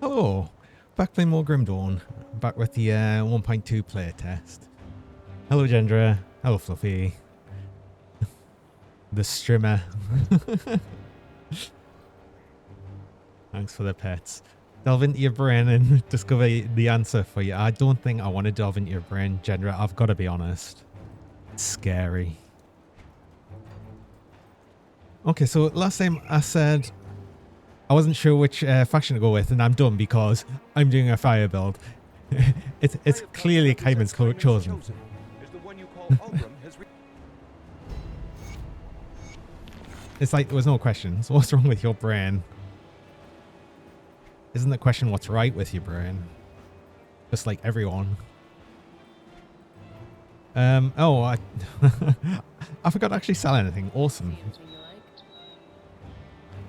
Hello, back playing more Grim Dawn, back with the 1.2 playtest. Hello Gendra, hello Fluffy, the streamer. Thanks for the pets. Delve into your brain and discover the answer for you. I don't think I want to delve into your brain, Gendra, I've got to be honest. It's scary. Okay, so last time I said I wasn't sure which faction to go with, and I'm done because I'm doing a fire build. it's clearly Kaiman's chosen. It's like there was no questions. What's wrong with your brain? Isn't the question what's right with your brain? Just like everyone. Oh, I forgot to actually sell anything. Awesome.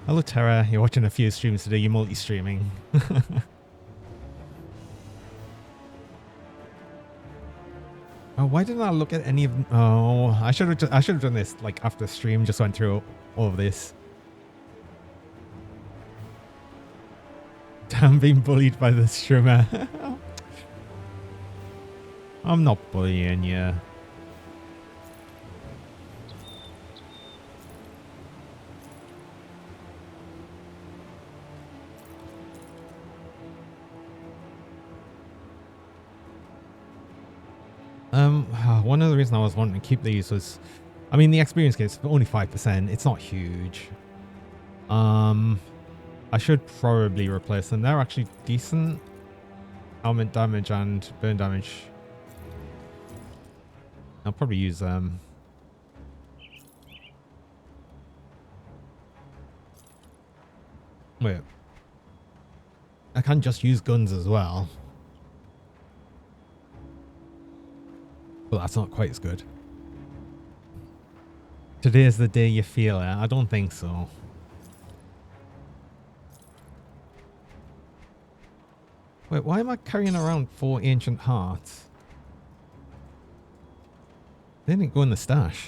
Hello, Tara. You're watching a few streams today. You're multi-streaming. Oh, why didn't I look at any of? Oh, I should have done this like after stream. Just went through all of this. I'm being bullied by the streamer. I'm not bullying you. One of the reasons I was wanting to keep these was, I mean, the experience gains only 5%. It's not huge. I should probably replace them. They're actually decent. Element damage and burn damage. I'll probably use them. Wait. I can just use guns as well. But that's not quite as good. Today is the day you feel it. I don't think so. Wait, why am I carrying around 4 ancient hearts? They didn't go in the stash.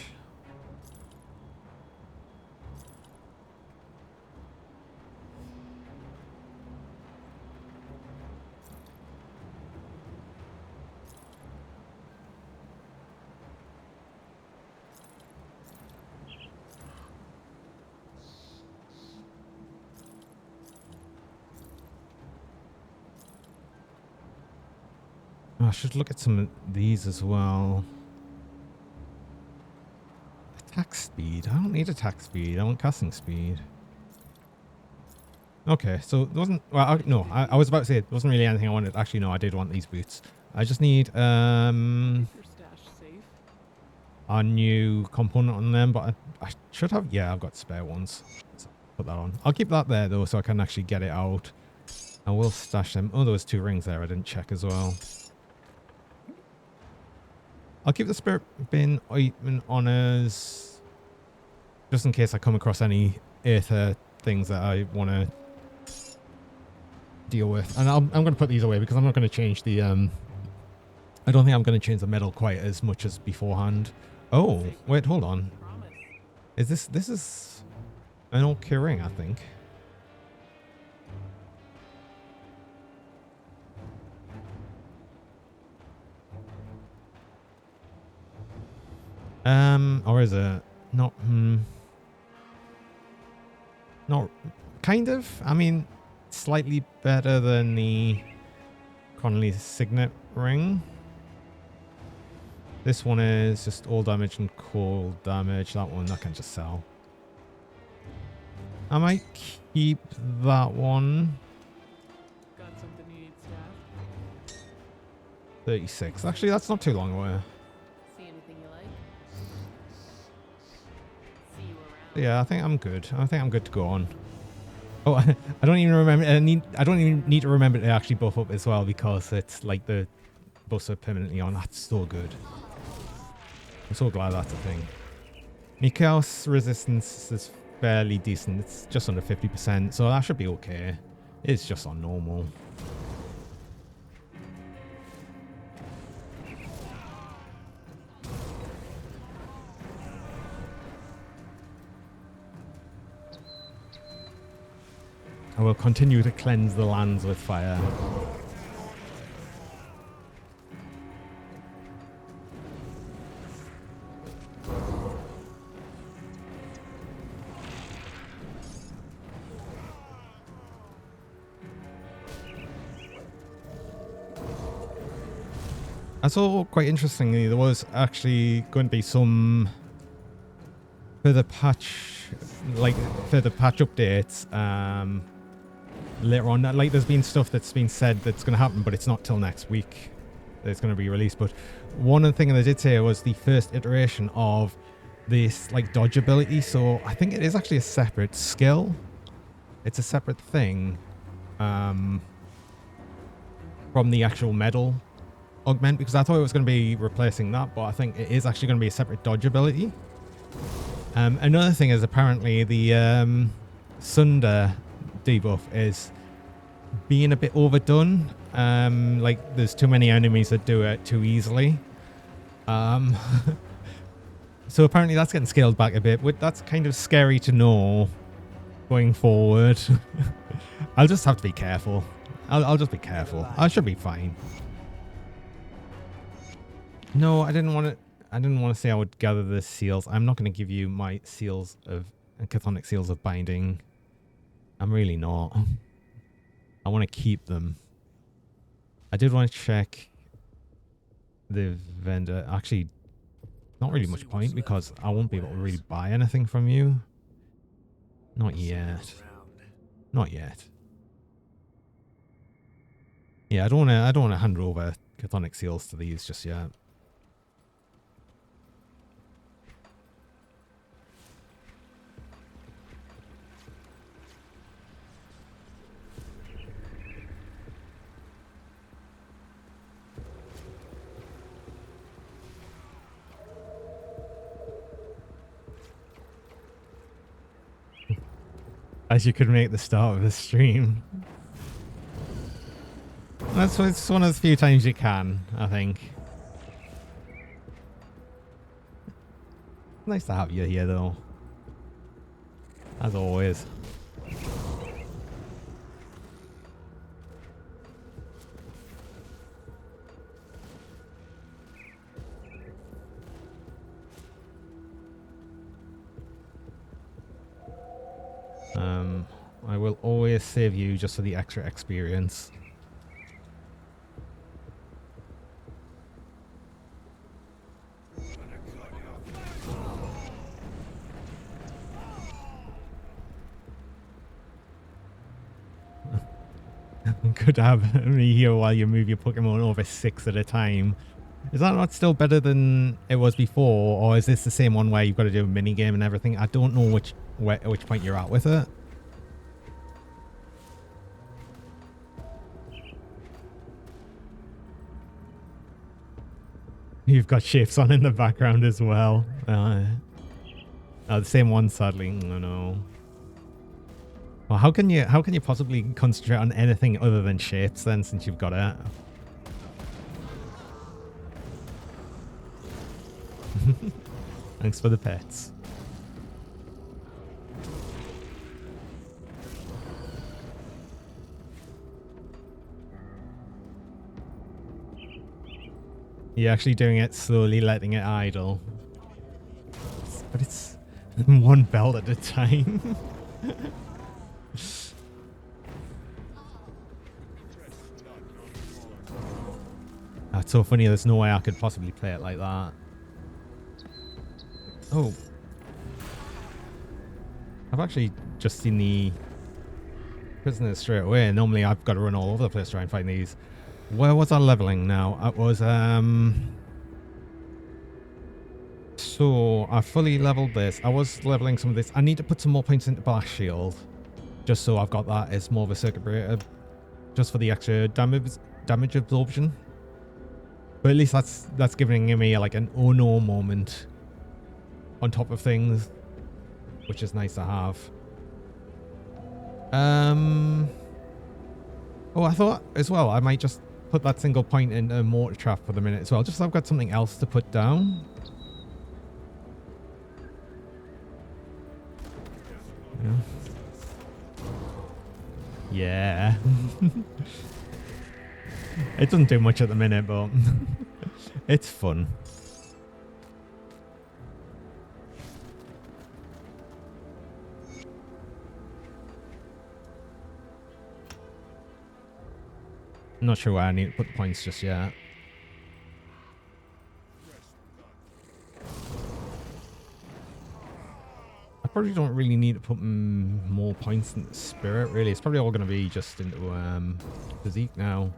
Oh, I should look at some of these as well. Attack speed. I don't need attack speed. I want casting speed. Okay, so it wasn't... Well, no, I was about to say it wasn't really anything I wanted. Actually, no, I did want these boots. I just need a new component on them, but I should have... Yeah, I've got spare ones. So put that on. I'll keep that there, though, so I can actually get it out. I will stash them. Oh, there was 2 rings there I didn't check as well. I'll keep the spirit bin ointment on us, just in case I come across any aether things that I want to deal with. And I'm going to put these away because I'm not going to change the... I don't think I'm going to change the metal quite as much as beforehand. Oh, wait, hold on. Is this... This is an okay ring, I think. Or is it not? Not kind of. I mean, slightly better than the Connolly signet ring. This one is just all damage and cold damage. That one I can just sell. I might keep that one. Got something you need, staff? 36. Actually, that's not too long away. Yeah, I think I'm good. I think I'm good to go on. Oh, I don't even remember. I don't even need to remember to actually buff up as well because it's like the buffs are permanently on. That's so good. I'm so glad that's a thing. Mikael's resistance is fairly decent. It's just under 50%, so that should be okay. It's just on normal. I will continue to cleanse the lands with fire. I saw, quite interestingly, there was actually going to be some further patch updates later on. Like, there's been stuff that's been said that's going to happen, but it's not till next week that it's going to be released. But one of the things they did say was the first iteration of this, like, dodge ability. So I think it is actually a separate skill. It's a separate thing from the actual medal augment, because I thought it was going to be replacing that, but I think it is actually going to be a separate dodge ability. Another thing is apparently the Sunder debuff is being a bit overdone. Like there's too many enemies that do it too easily. So apparently that's getting scaled back a bit, but that's kind of scary to know going forward. I'll just have to be careful. I'll just be careful. I should be fine. No, I didn't want to. I didn't want to say I would gather the seals. I'm not going to give you my seals of chthonic seals of binding. I'm really not. I want to keep them. I did want to check the vendor. Actually, not really much point because I won't be able to really buy anything from you. Not yet. Not yet. Yeah, I don't want to hand over chthonic seals to these just yet. As you could make the start of the stream. It's one of the few times you can, I think. Nice to have you here, though. As always. I will always save you just for the extra experience. Could have me here while you move your Pokemon over 6 at a time. Is that not still better than it was before, or is this the same one where you've got to do a mini game and everything? I don't know which point you're at with it. You've got shapes on in the background as well. The same one, sadly. Oh, no. Well, how can you possibly concentrate on anything other than shapes then, since you've got it? Thanks for the pets. You're actually doing it slowly, letting it idle. But it's one belt at a time. That's so funny, there's no way I could possibly play it like that. Oh. I've actually just seen the prisoners straight away. Normally I've got to run all over the place to try and find these. Where was I leveling now? I was, so I fully leveled this. I was leveling some of this. I need to put some more points into Blast Shield. Just so I've got that as more of a circuit breaker. Just for the extra damage absorption. But at least that's giving me like an oh no moment on top of things, which is nice to have. Oh, I thought as well I might just put that single point in a mortar trap for the minute as well, just so I've got something else to put down. Yeah. It doesn't do much at the minute, but it's fun. Not sure where I need to put the points just yet. I probably don't really need to put more points into Spirit, really. It's probably all going to be just into Physique now.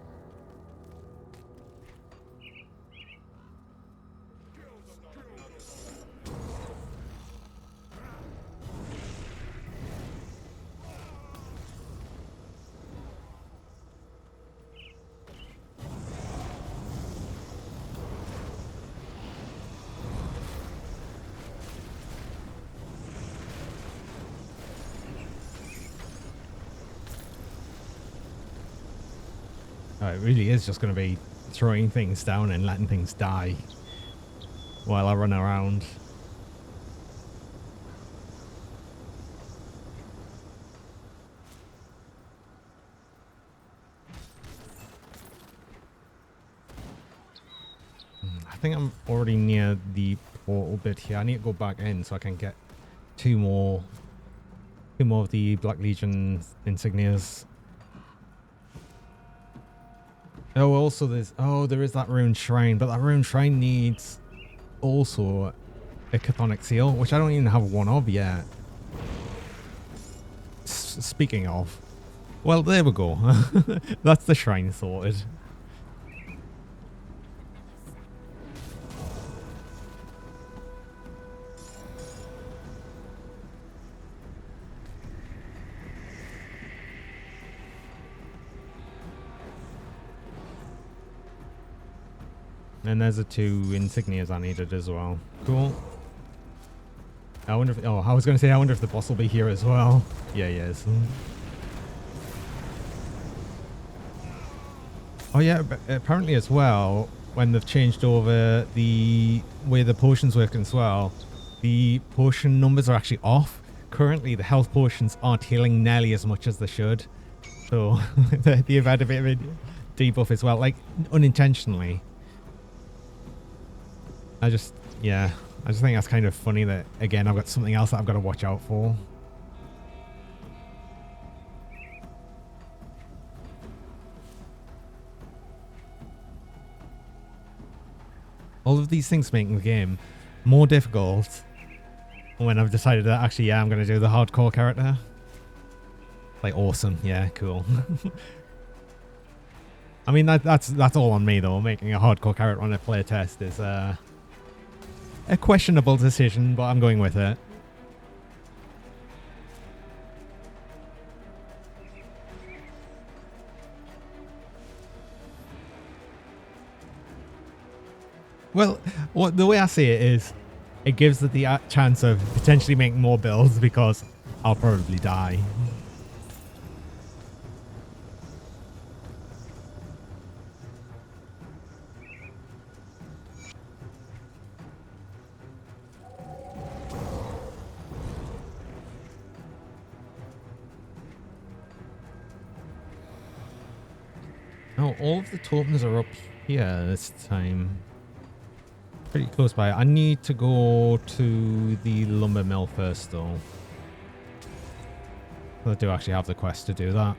It really is just going to be throwing things down and letting things die while I run around. I think I'm already near the portal bit here. I need to go back in so I can get two more of the Black Legion insignias. Oh, also there is that ruined shrine, but that ruined shrine needs also a chthonic seal, which I don't even have one of yet. Speaking of, well, there we go. That's the shrine sorted. And there's the 2 insignias I needed as well. Cool. I wonder if... Oh, I was going to say, I wonder if the boss will be here as well. Yeah, he is. Oh, yeah, but apparently as well, when they've changed over the way the potions work as well, the potion numbers are actually off. Currently, the health potions aren't healing nearly as much as they should. So, they've had a bit of a debuff as well, like, unintentionally. I just think that's kind of funny that, again, I've got something else that I've got to watch out for. All of these things making the game more difficult when I've decided that actually, yeah, I'm going to do the hardcore character. Like, awesome. Yeah, cool. I mean, that's all on me, though. Making a hardcore character on a playtest is a questionable decision, but I'm going with it. Well, the way I see it is, it gives it the chance of potentially making more builds because I'll probably die. Oh, all of the tokens are up here this time. Pretty close by. I need to go to the lumber mill first, though. I do actually have the quest to do that.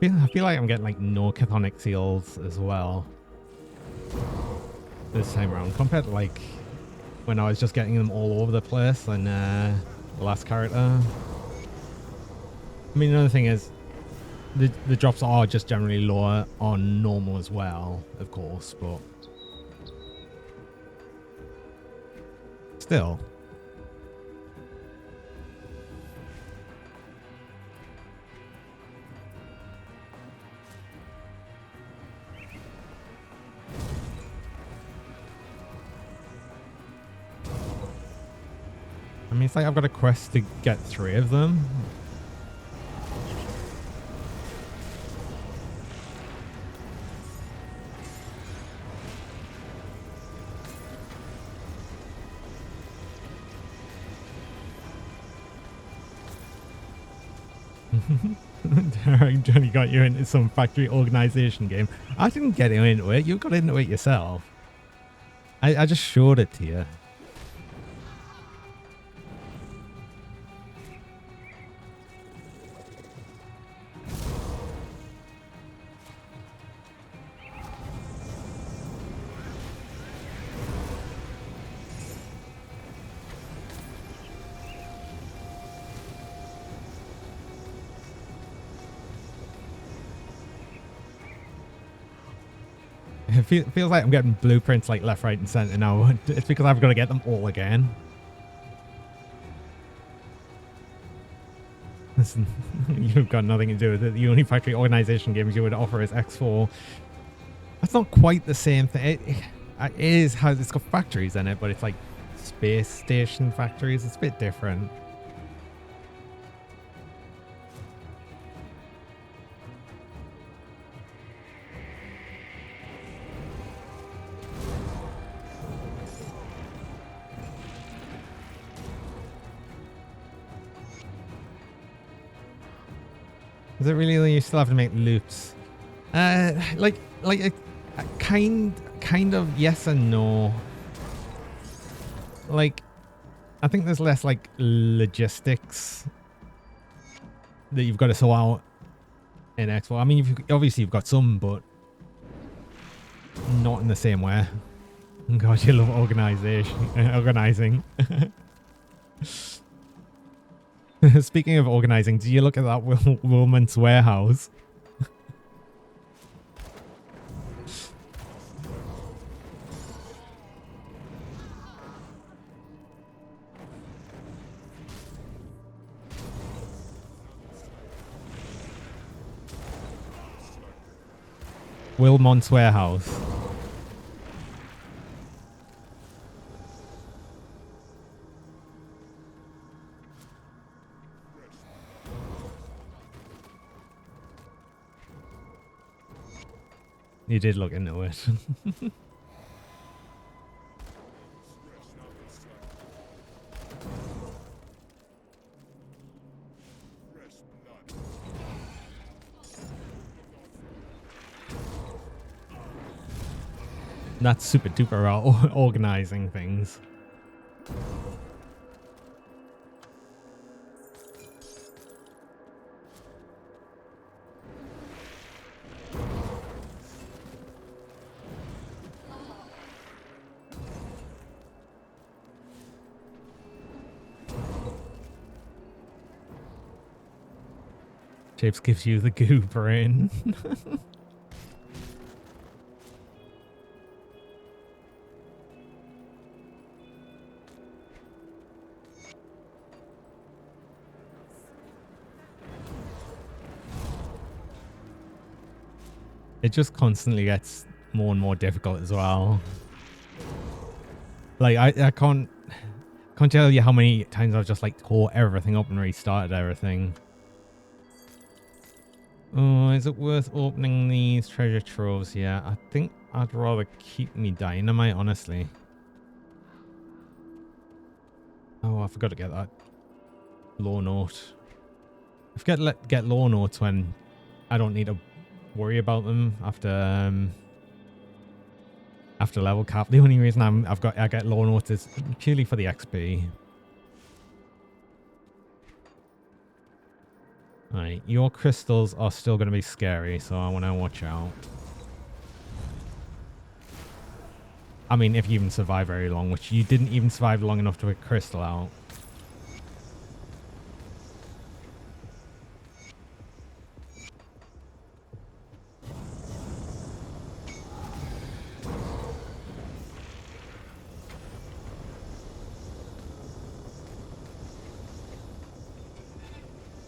I feel like I'm getting like no chthonic seals as well this time around compared to like when I was just getting them all over the place in the last character. I mean, another thing is the drops are just generally lower on normal as well, of course, but still. I mean, it's like I've got a quest to get 3 of them. Johnny got you into some factory organization game. I didn't get you into it. You got into it yourself. I just showed it to you. It feels like I'm getting blueprints like left, right, and center now. It's because I've got to get them all again. Listen, you've got nothing to do with it. The only factory organization games you would offer is X4. That's not quite the same thing. It's got factories in it, but it's like space station factories. It's a bit different. Is it really? You still have to make loops. Like a kind of yes and no. Like, I think there's less like logistics that you've got to sort out in X4. I mean, obviously you've got some, but not in the same way. God, you love organizing. Speaking of organizing, do you look at that Wilmot's warehouse? Wilmot's warehouse. You did look into it. That's super duper organizing things. Shapes gives you the goo brain. It just constantly gets more and more difficult as well. Like I can't tell you how many times I've just like tore everything up and restarted everything. Oh, is it worth opening these treasure troves? Yeah, I think I'd rather keep me dynamite, honestly. Oh, I forgot to get that law note. I forget to get law notes when I don't need to worry about them after level cap. The only reason I get law notes is purely for the XP. Alright, your crystals are still going to be scary, so I want to watch out. I mean, if you even survive very long, which you didn't even survive long enough to get crystal out.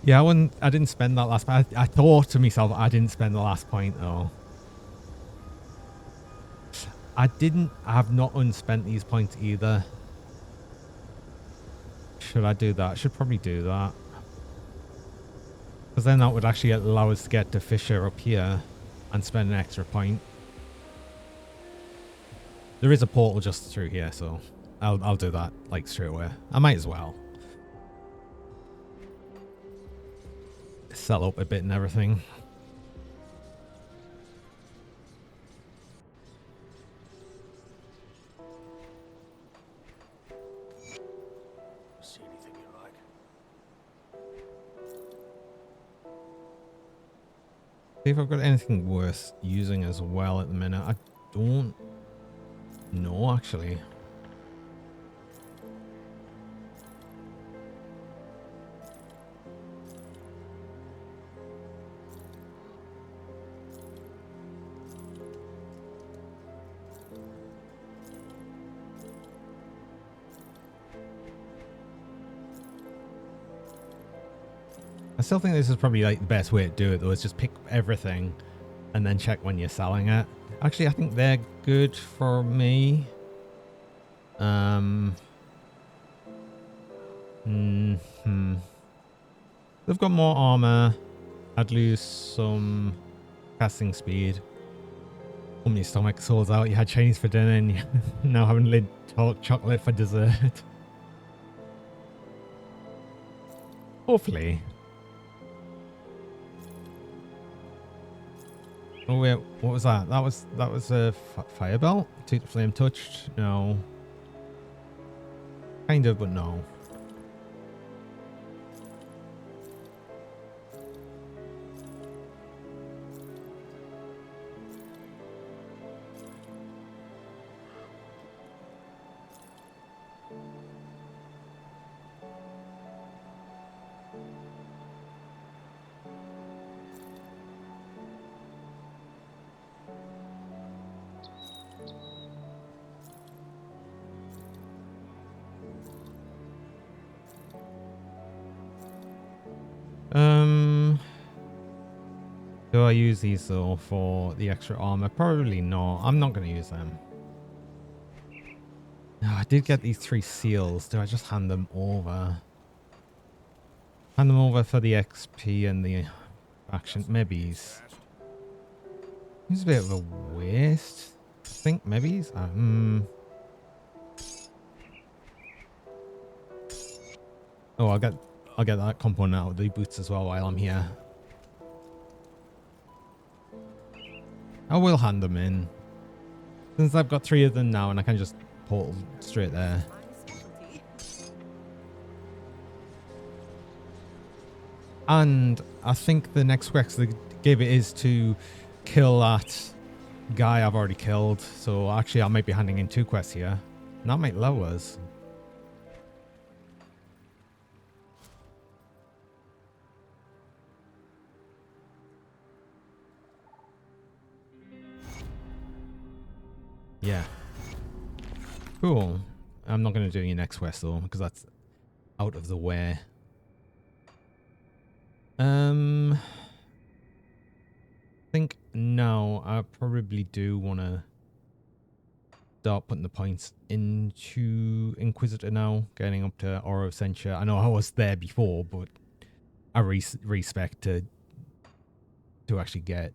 Yeah, I didn't spend that last point. I thought to myself, I didn't spend the last point though. I have not unspent these points either. Should I do that? I should probably do that. Because then that would actually allow us to get to Fisher up here and spend an extra point. There is a portal just through here, so I'll do that like straight away. I might as well. Sell up a bit and everything. See anything you like? See if I've got anything worth using as well at the minute. I don't know, actually. I still think this is probably like the best way to do it though, is just pick everything and then check when you're selling it. Actually, I think they're good for me. They've got more armor. I'd lose some casting speed. Oh, my stomach soars out. You had Chinese for dinner and you're now having lid talk chocolate for dessert. Hopefully. Oh wait, what was that? That was a fire belt? Flame touched? No. Kind of, but no. Do I use these though for the extra armor? Probably not. I'm not going to use them. No, I did get these 3 seals. Do I just hand them over? Hand them over for the XP and the action. Maybe it's a bit of a waste. I think maybe. Oh, I'll get that component out of the boots as well while I'm here. I will hand them in. Since I've got 3 of them now and I can just portal straight there. And I think the next quest they gave it is to kill that guy I've already killed. So actually I might be handing in 2 quests here. And that might lower us. Yeah. Cool. I'm not going to do your next quest though, because that's out of the way. I think now I probably do want to start putting the points into Inquisitor now, getting up to Aura of Censure. I know I was there before, but I respect to actually get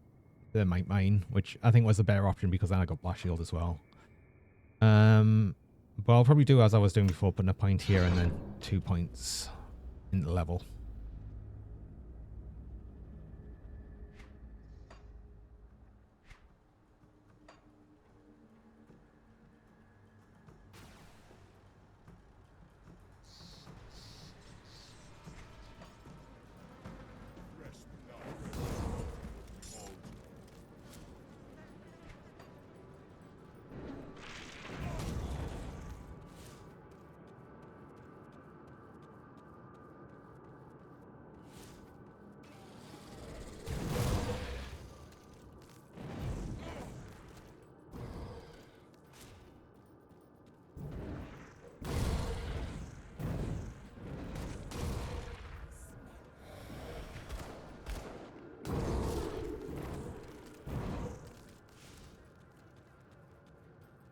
the Might Mine, which I think was a better option because then I got Blast Shield as well. But I'll probably do as I was doing before, putting a point here and then 2 points in the level.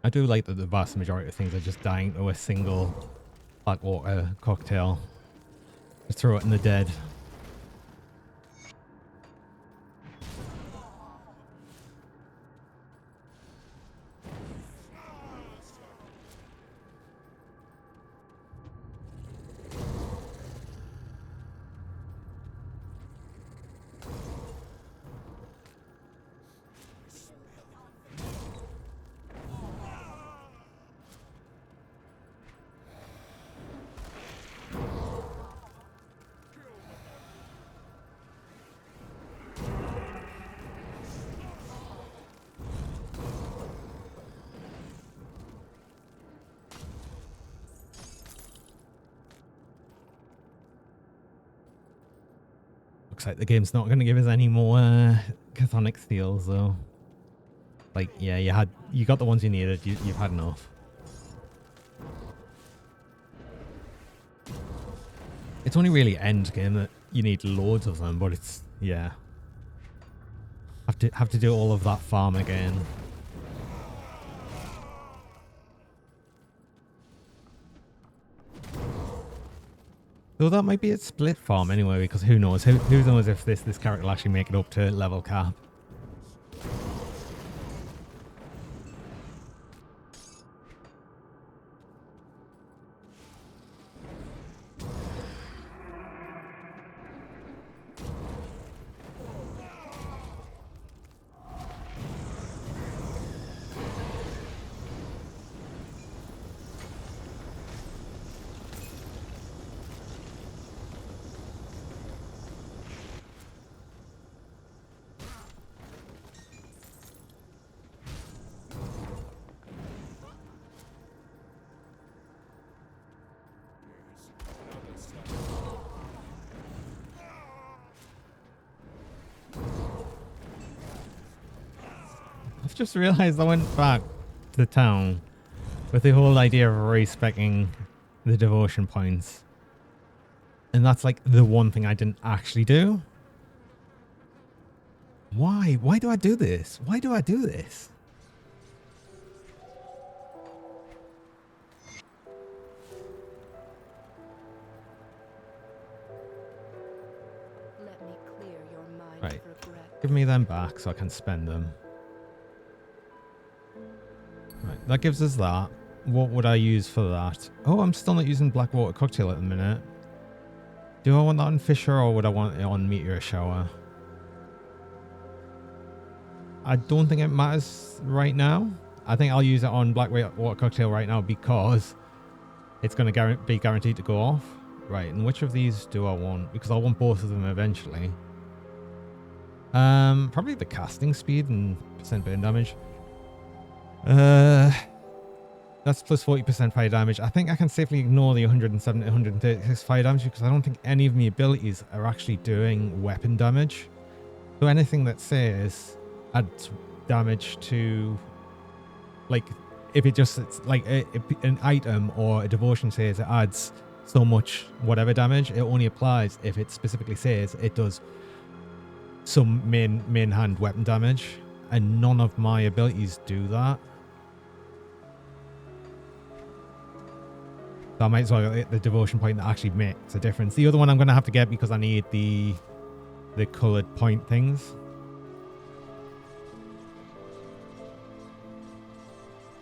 I do like that the vast majority of things are just dying to a single Blackwater cocktail. Just throw it in the dead. Looks like the game's not going to give us any more Chthonic steals though. Like, yeah, you got the ones you needed. You've had enough. It's only really end game that you need loads of them, but it's, yeah. Have to do all of that farm again. Though that might be a split farm anyway, because who knows? Who knows if this character will actually make it up to level cap. I've just realized I went back to the town with the whole idea of respecing the devotion points. And that's like the one thing I didn't actually do. Why? Why do I do this? Why do I do this? Let me clear your mind Right. of regret. Give me them back so I can spend them. Right, that gives us that. What would I use for that? Oh, I'm still not using Blackwater Cocktail at the minute. Do I want that on Fisher or would I want it on Meteor Shower? I don't think it matters right now. I think I'll use it on Blackwater Cocktail right now because it's going to be guaranteed to go off. Right, and which of these do I want? Because I want both of them eventually. Probably the casting speed and percent burn damage. That's plus 40% fire damage. I think I can safely ignore the 170 to 136 fire damage because I don't think any of my abilities are actually doing weapon damage. So anything that says adds damage to, like, if it just, it's like an item or a devotion says it adds so much whatever damage, it only applies if it specifically says it does some main hand weapon damage, and none of my abilities do that. So I might as well get the devotion point that actually makes a difference. The other one I'm going to have to get because I need the coloured point things.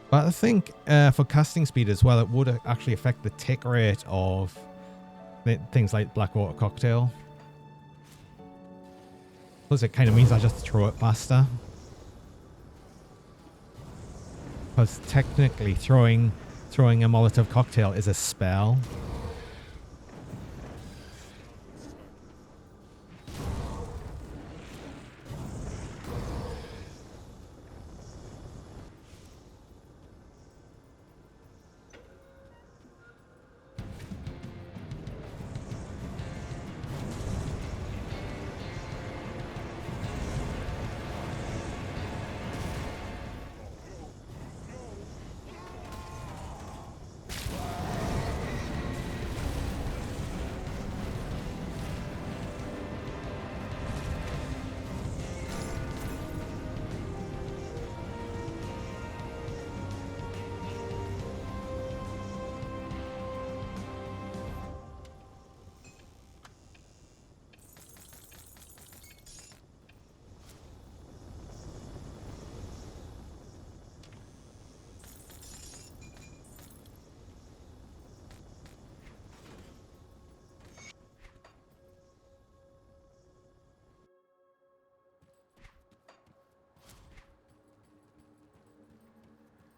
But I think for casting speed as well, it would actually affect the tick rate of things like Blackwater Cocktail. Plus it kind of means I just throw it faster. Because technically throwing a Molotov cocktail is a spell.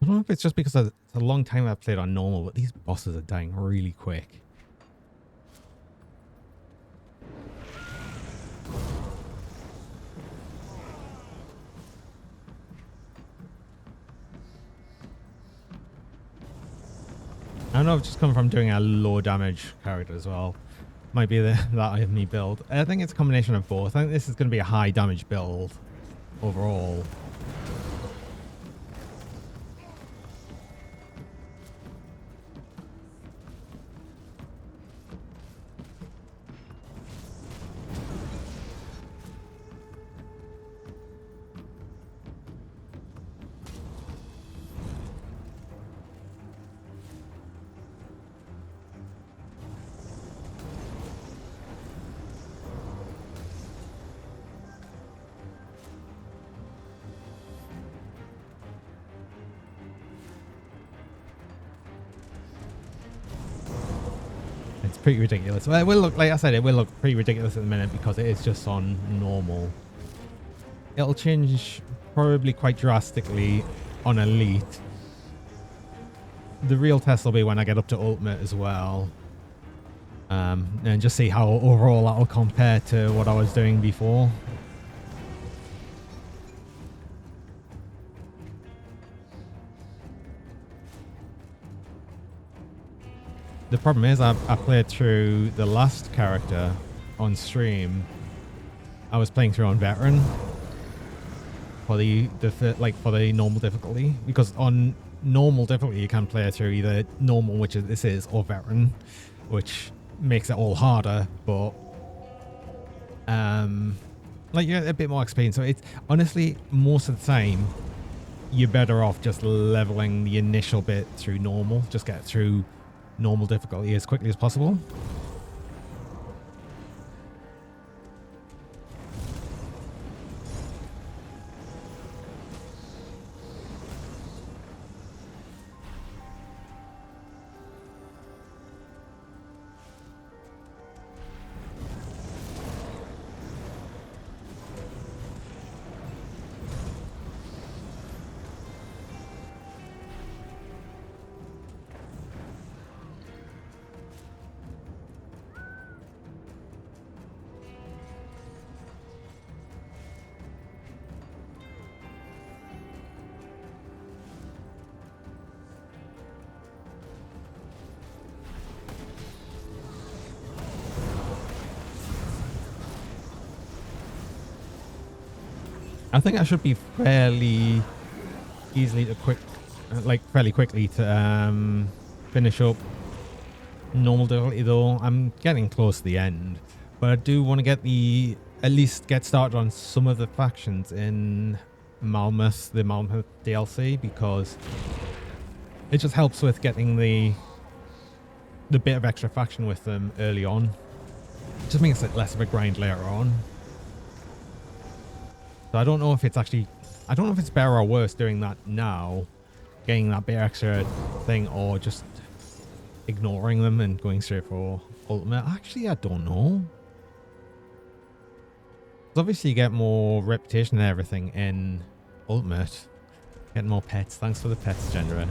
I don't know if it's just because it's a long time I've played on normal, but these bosses are dying really quick. I don't know if it's just come from doing a low damage character as well. Might be that I have me build. I think it's a combination of both. I think this is going to be a high damage build overall. pretty ridiculous. Well, it will look, like I said, it will look pretty ridiculous at the minute because it is just on normal. It'll change probably quite drastically on Elite. The real test will be when I get up to Ultimate as well. And just see how overall that'll compare to what I was doing before. The problem is I played through the last character on stream. I was playing through on Veteran for the for the normal difficulty, because on normal difficulty you can play through either normal, which this is, or Veteran, which makes it all harder, but like you get a bit more experience. So it's honestly, most of the time you're better off just leveling the initial bit through normal. Just get through normal difficulty as quickly as possible. I think I should be fairly easily to fairly quickly to finish up normal difficulty, though. I'm getting close to the end, but I do want to at least get started on some of the factions in the Malmouth DLC, because it just helps with getting the bit of extra faction with them early on. Just makes it less of a grind later on. So I don't know if it's better or worse doing that now, getting that bit extra thing, or just ignoring them and going straight for Ultimate. Actually, I don't know. 'Cause obviously you get more reputation and everything in Ultimate. Getting more pets. Thanks for the pets, Gendra.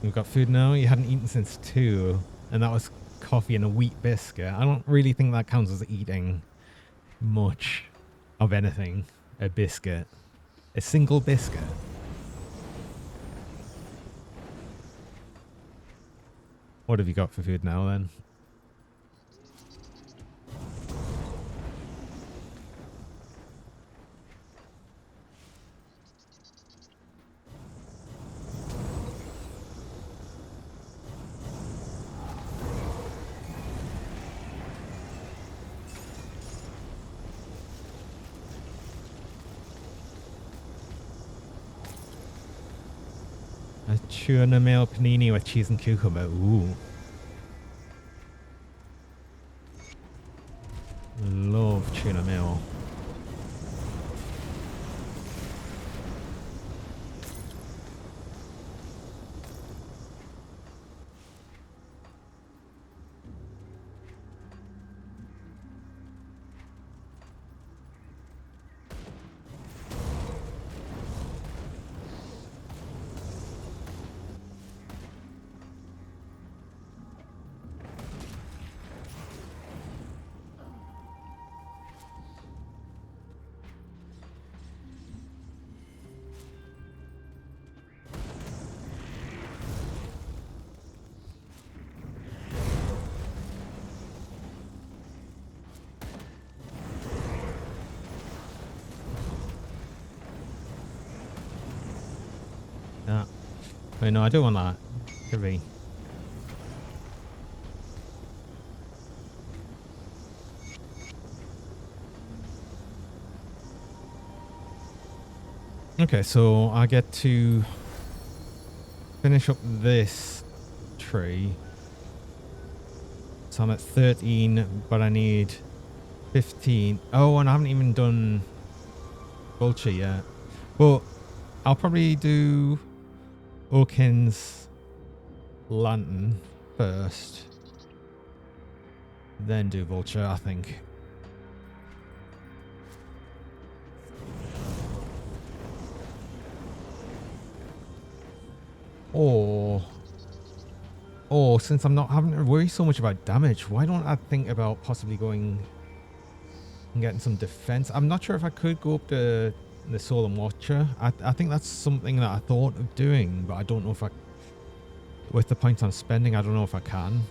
We've got food now. You hadn't eaten since 2, and that was coffee and a wheat biscuit. I don't really think that counts as eating much of anything. A biscuit. A single biscuit. What have you got for food now, then? A tuna mayo panini with cheese and cucumber. Ooh. Love tuna mayo. Yeah. Wait, no, I do want that. Could be. Okay, so I get to finish up this tree. So I'm at 13, but I need 15. Oh, and I haven't even done Vulture yet. But I'll probably do Oaken's Lantern first. Then do Vulture, I think. Or since I'm not having to worry so much about damage, why don't I think about possibly going and getting some defense? I'm not sure if I could go up to the Solemn Watcher. I think that's something that I thought of doing, but I don't know if I, with the points I'm spending, I don't know if I can.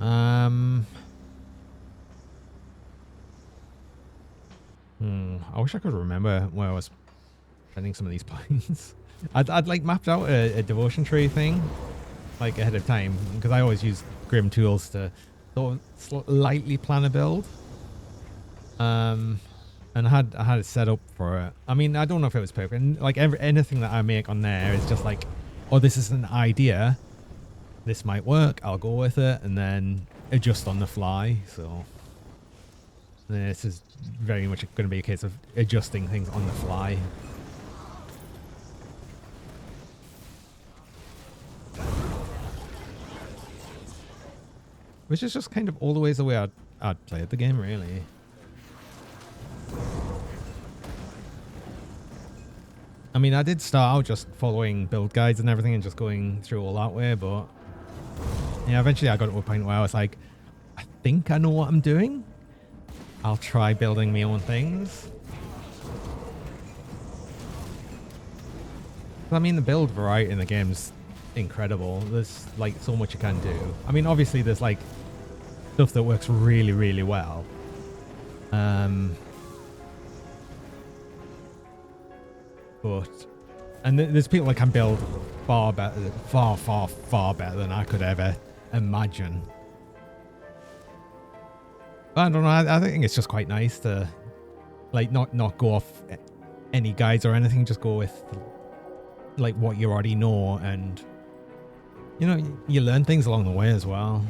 I wish I could remember where I was spending some of these points. I'd like mapped out a devotion tree thing like ahead of time, because I always use Grim tools to sort of slightly plan a build. And I had it set up for it. I mean, I don't know if it was perfect. And like anything that I make on there is just like, oh, this is an idea. This might work. I'll go with it and then adjust on the fly. So this is very much going to be a case of adjusting things on the fly. Which is just kind of all the ways the way I'd played the game, really. I mean, I did start out just following build guides and everything and just going through all that way, but yeah, eventually I got to a point where I was like, I think I know what I'm doing. I'll try building my own things. I mean, the build variety in the game's incredible. There's like so much you can do. I mean, obviously there's like stuff that works really, really well. And there's people that can build far better, far better than I could ever imagine. But I don't know. I think it's just quite nice to like not go off any guides or anything. Just go with like what you already know, and you know, you learn things along the way as well.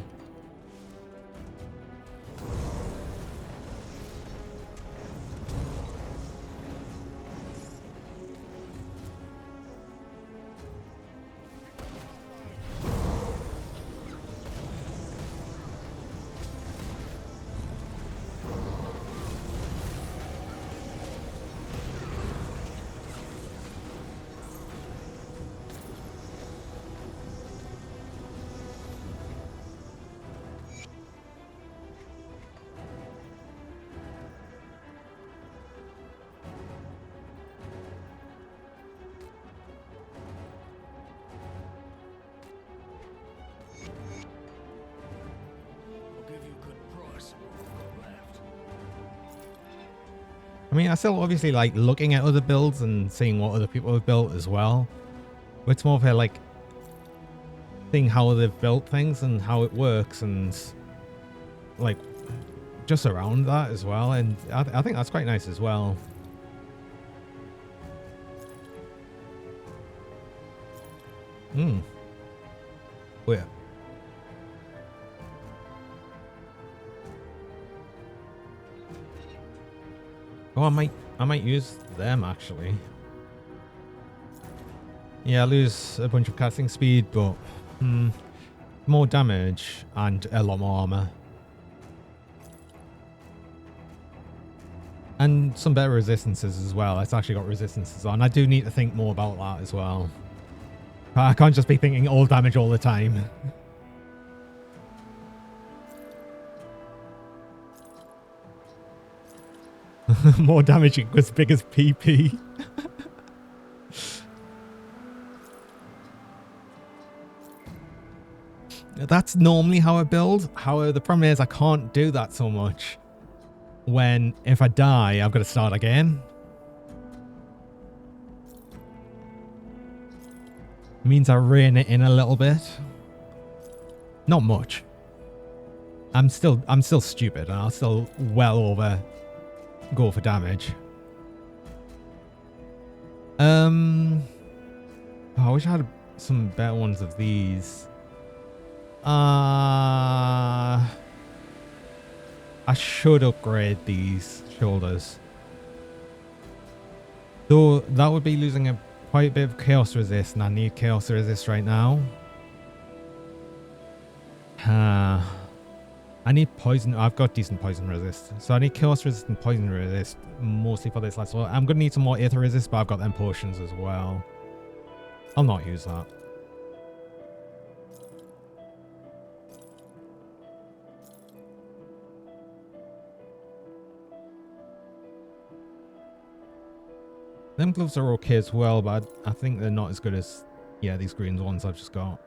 I mean, I still obviously like looking at other builds and seeing what other people have built as well. But it's more of a like seeing how they've built things and how it works, and like just around that as well. And I think that's quite nice as well. Where? Oh, I might use them actually. Yeah, I lose a bunch of casting speed, but more damage and a lot more armor. And some better resistances as well. It's actually got resistances on. I do need to think more about that as well. I can't just be thinking all damage all the time. More damage equals big as PP. That's normally how I build. However, the problem is I can't do that so much when if I die, I've got to start again. Means I rein it in a little bit. Not much. I'm still stupid and I'll still well over go for damage. Oh, I wish I had some better ones of these. I should upgrade these shoulders. Though that would be losing quite a bit of chaos resist, and I need chaos resist right now. I need poison. I've got decent poison resist, so I need chaos resist and poison resist mostly for this last one. I'm gonna need some more aether resist, but I've got them potions as well. I'll not use that. Them gloves are okay as well, but I think they're not as good as, yeah, these green ones I've just got.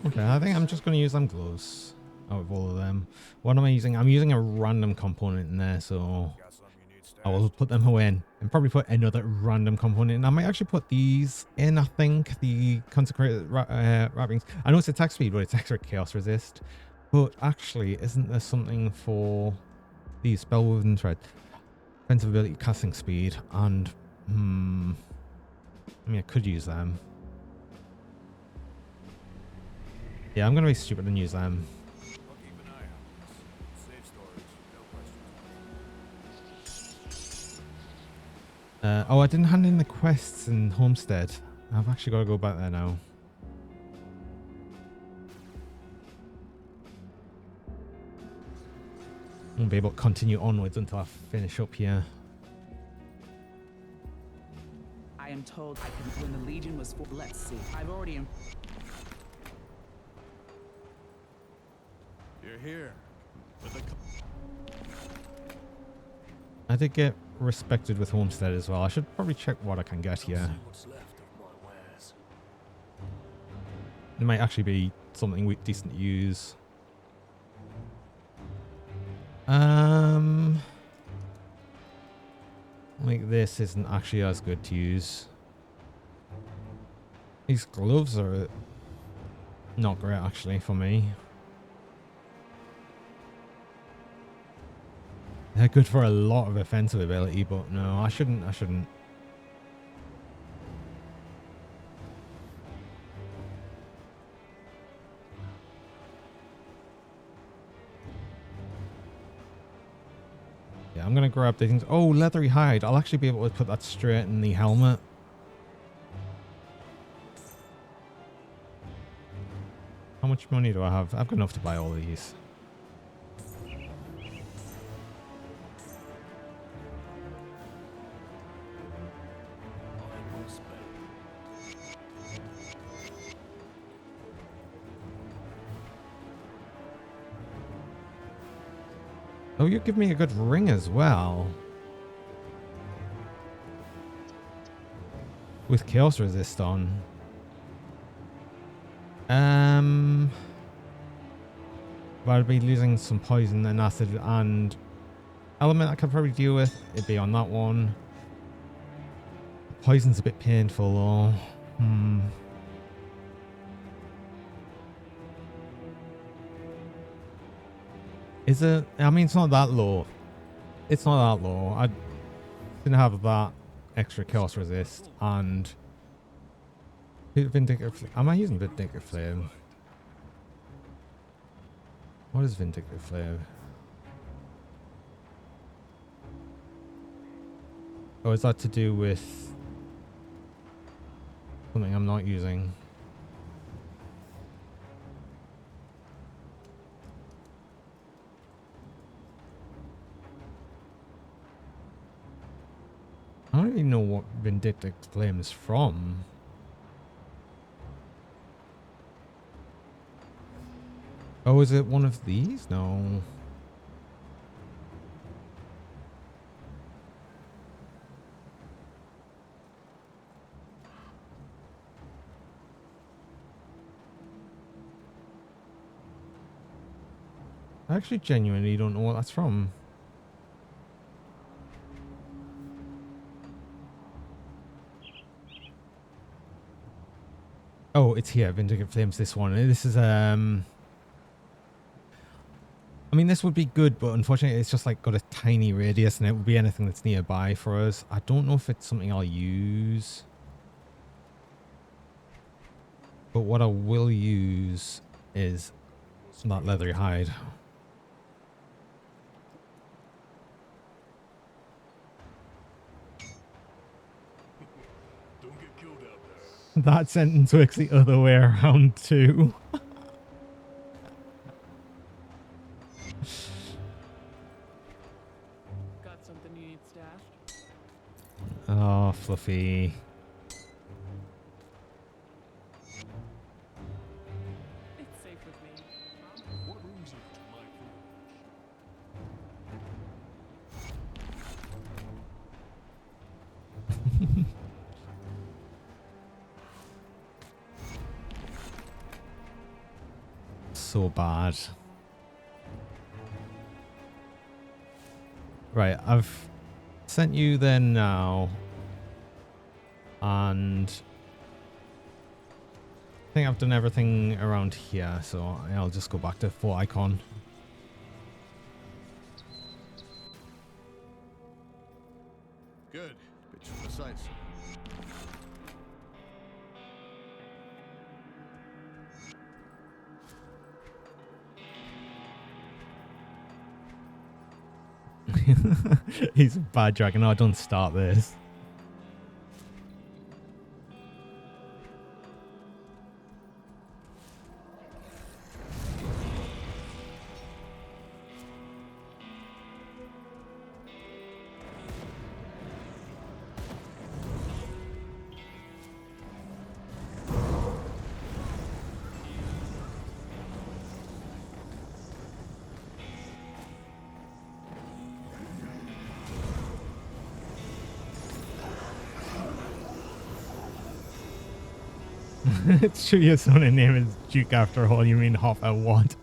Okay, I think I'm just going to use them gloves out of all of them. What am I using? I'm using a random component in there, so I will put them away in and probably put another random component in. I might actually put these in, I think, the consecrated wrappings. I know it's attack speed, but it's extra chaos resist. But actually, isn't there something for these spell woven thread? Defensive ability, casting speed, and I mean, I could use them. Yeah, I'm gonna be stupid and use them. I'll keep an eye out. Safe storage, no questions. Oh, I didn't hand in the quests in Homestead. I've actually got to go back there now. Won't be able to continue onwards until I finish up here. I am told I can when the Legion was for. Let's see. I've already. You're here. With a I did get respected with Homestead as well. I should probably check what I can get here. what's left of my wares. It might actually be something decent to use. Like this isn't actually as good to use. These gloves are not great actually for me. They're good for a lot of offensive ability, but no, I shouldn't. Yeah, I'm gonna grab the things. Oh, leathery hide. I'll actually be able to put that straight in the helmet. How much money do I have? I've got enough to buy all these. I will spend. Oh, you give me a good ring as well. With chaos resist on. But I'd be losing some poison and acid and element I could probably deal with. It'd be on that one. Poison's a bit painful though. Is it? I mean, it's not that low. It's not that low. I didn't have that extra chaos resist and Vindictive. Am I using Vindictive Flame? What is Vindictive Flame? Oh, is that to do with something I'm not using? I don't even know what Vindictive Flame is from. Oh, is it one of these? No. I actually genuinely don't know what that's from. Oh, it's here. Vindicate Flames, this one. This is, I mean, this would be good, but unfortunately it's just like got a tiny radius and it would be anything that's nearby for us. I don't know if it's something I'll use. But what I will use is that leathery hide. Don't get killed out there. That sentence works the other way around too. Got something you need stashed? Oh, Fluffy. It's safe with me. What brings you to my So bad. Right, I've sent you there now. And I think I've done everything around here, so I'll just go back to Fort Icon. Good. Picture the sights. He's a bad dragon. Oh, don't start this. It's true your son and name is Duke after all. You mean Hopper what?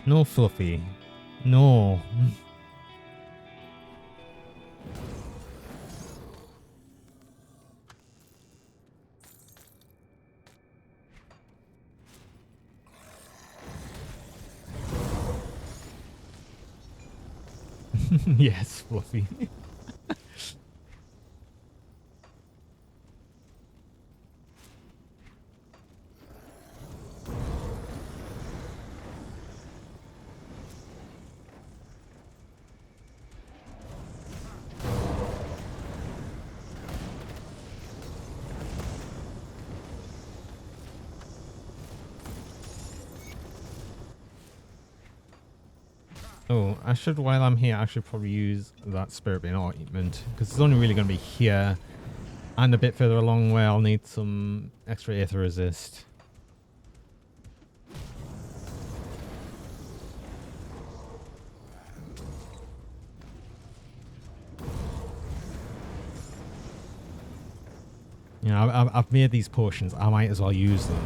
No, Fluffy. No. Yes, Fluffy. Oh, I should, while I'm here, I should probably use that Spirit Being Ointment, because it's only really going to be here, and a bit further along where I'll need some extra Aether Resist. You know, I've made these potions, I might as well use them.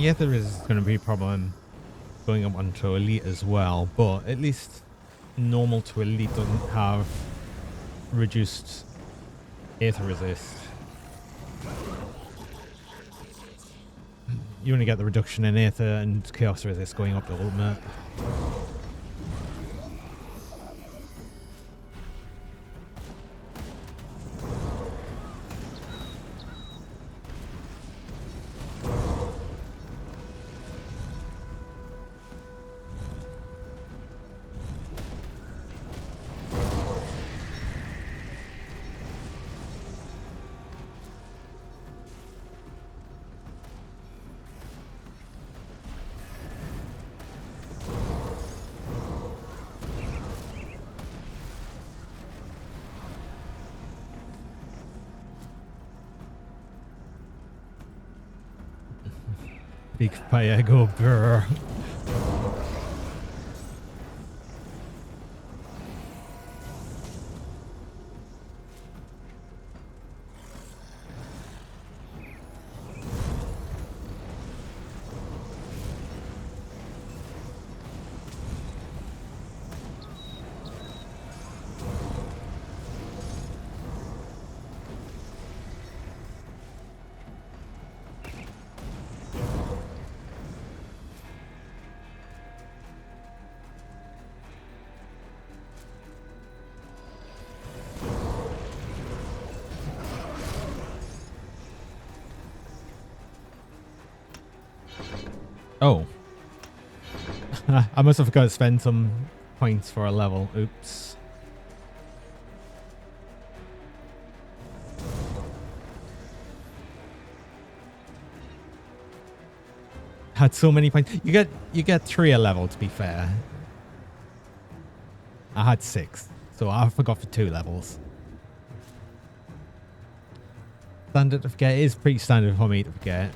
the Aether is going to be a problem going up onto Elite as well, but at least normal to Elite doesn't have reduced Aether resist. You only get the reduction in Aether and Chaos resist going up to Ultimate. Big fire go brr. Oh. I must have forgot to spend some points for a level. Oops. Had so many points. You get 3 a level, to be fair. I had 6, so I forgot for 2 levels. Standard to forget is pretty standard for me to forget.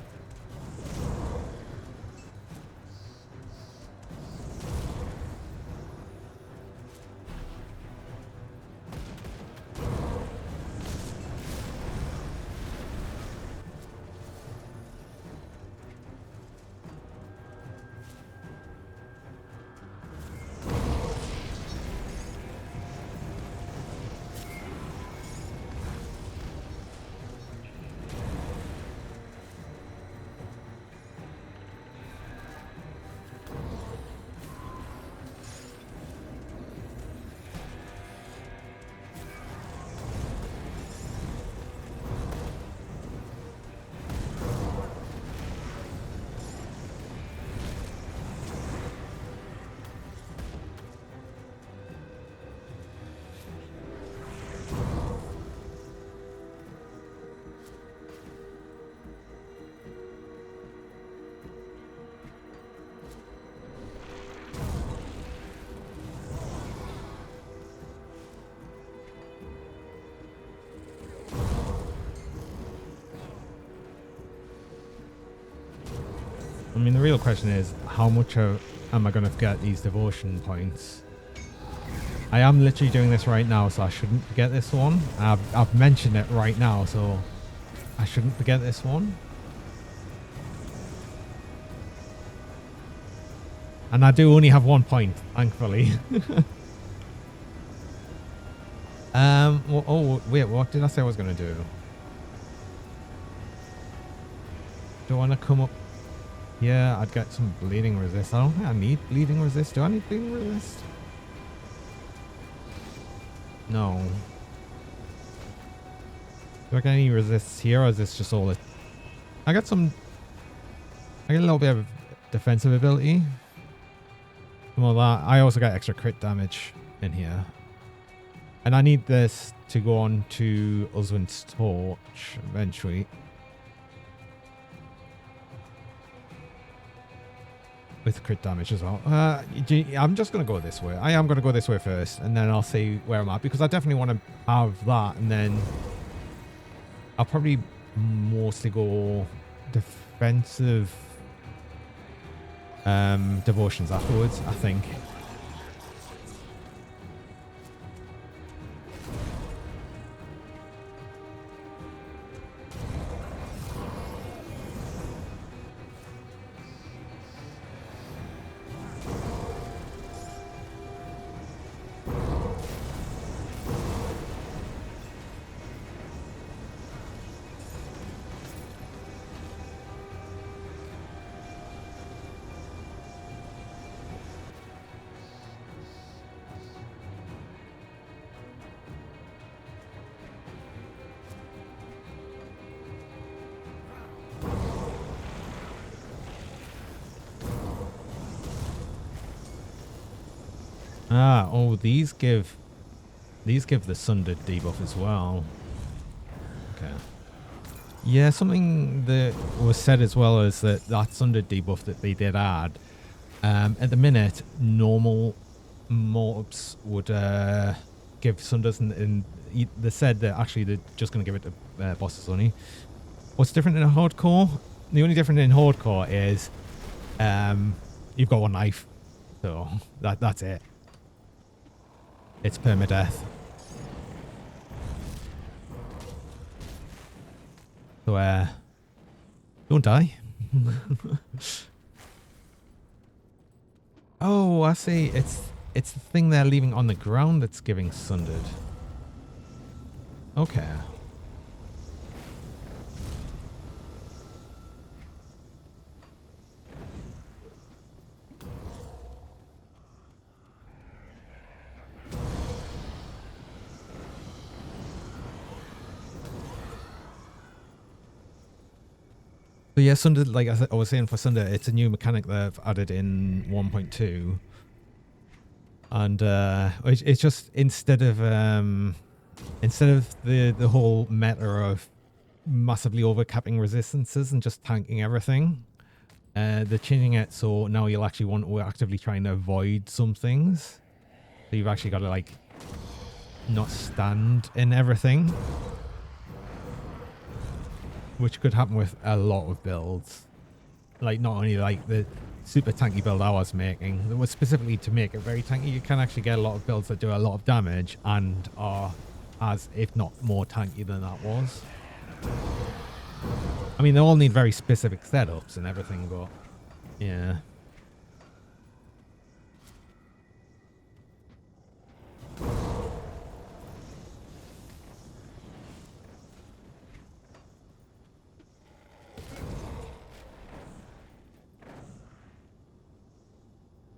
I mean, the real question is, how much am I going to get these devotion points? I am literally doing this right now, so I shouldn't forget this one. I've mentioned it right now, so I shouldn't forget this one. And I do only have 1 point, thankfully. Oh, wait, what did I say I was going to do? Do I want to come up? Yeah, I'd get some bleeding resist. I don't think I need bleeding resist. Do I need bleeding resist? No. Do I get any resists here, or is this just all it? I get a little bit of defensive ability. Some of that. I also got extra crit damage in here. And I need this to go on to Uswin's Torch eventually. With crit damage as well. I'm just going to go this way. I am going to go this way first, and then I'll see where I'm at, because I definitely want to have that, and then I'll probably mostly go defensive devotions afterwards, I think. Ah, oh, these give the Sundered debuff as well. Okay. Yeah, something that was said as well is that Sundered debuff that they did add. At the minute, normal mobs would give Sunders, and they said that actually they're just going to give it to bosses only. What's different in hardcore? The only difference in hardcore is you've got one life, so that's it. It's permadeath. So don't die. Oh, I see. It's the thing they're leaving on the ground that's giving Sundered. Okay. So yeah, Sunder, like I was saying for Sunder, it's a new mechanic they've added in 1.2. And it's just instead of the whole meta of massively overcapping resistances and just tanking everything, they're changing it so now you'll actually want to actively trying to avoid some things. So you've actually got to like not stand in everything, which could happen with a lot of builds. Like not only like the super tanky build I was making, that was specifically to make it very tanky. You can actually get a lot of builds that do a lot of damage and are as, if not more tanky than that was. I mean, they all need very specific setups and everything, but yeah.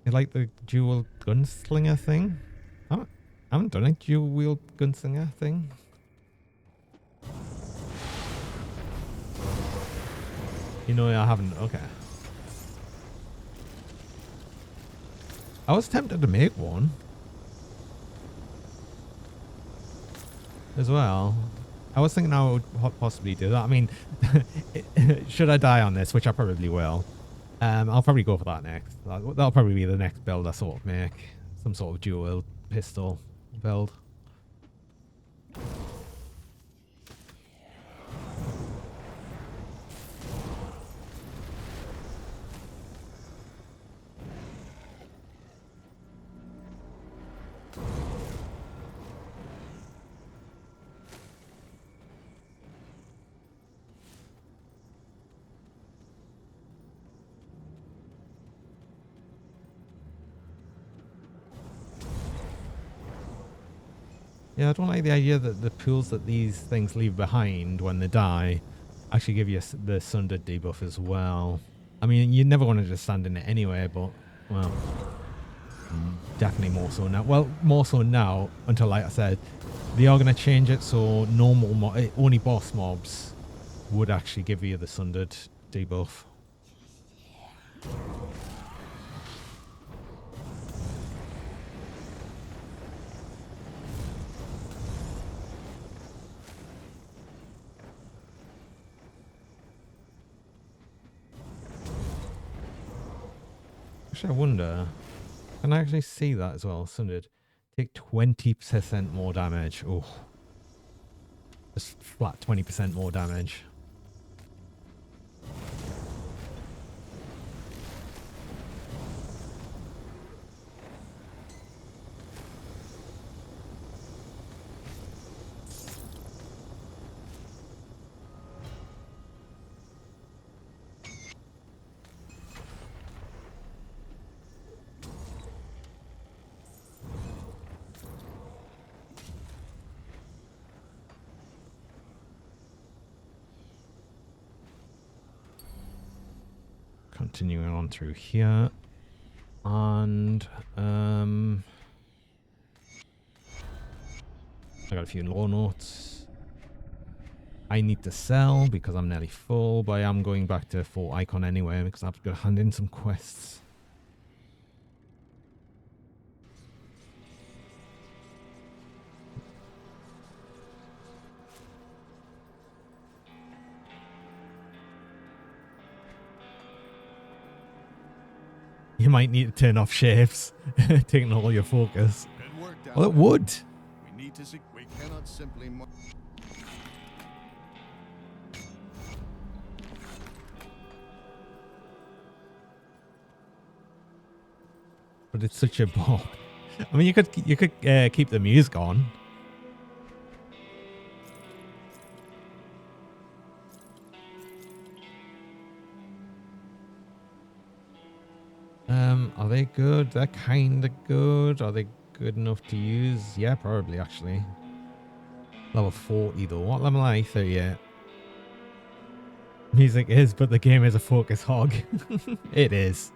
You like the dual gunslinger thing? I haven't done a dual wield gunslinger thing. You know, I haven't. Okay. I was tempted to make one as well. I was thinking I would possibly do that. I mean, should I die on this, which I probably will, I'll probably go for that next. That'll probably be the next build I sort of make. Some sort of dual pistol build. Yeah, I don't like the idea that the pools that these things leave behind when they die actually give you the Sundered debuff as well. I mean, you never want to just stand in it anyway, but, well, definitely more so now. Well, more so now, until, like I said, they are going to change it so normal, only boss mobs would actually give you the Sundered debuff. Actually, I wonder, can I actually see that as well? Sundered. Take 20% more damage. Oh, just flat 20% more damage. Continuing on through here, and I got a few low notes. I need to sell because I'm nearly full, but I am going back to Fort Icon anyway because I've got to hand in some quests. You might need to turn off shapes, taking all your focus. Good work down Well, it there. would. We need to see. We cannot simply. But it's such a bop. I mean, you could keep the music on. Are they good? They're kind of good. Are they good enough to use? Yeah, probably actually. Level 40 though. What level are you 38? Music is, but the game is a focus hog. It is.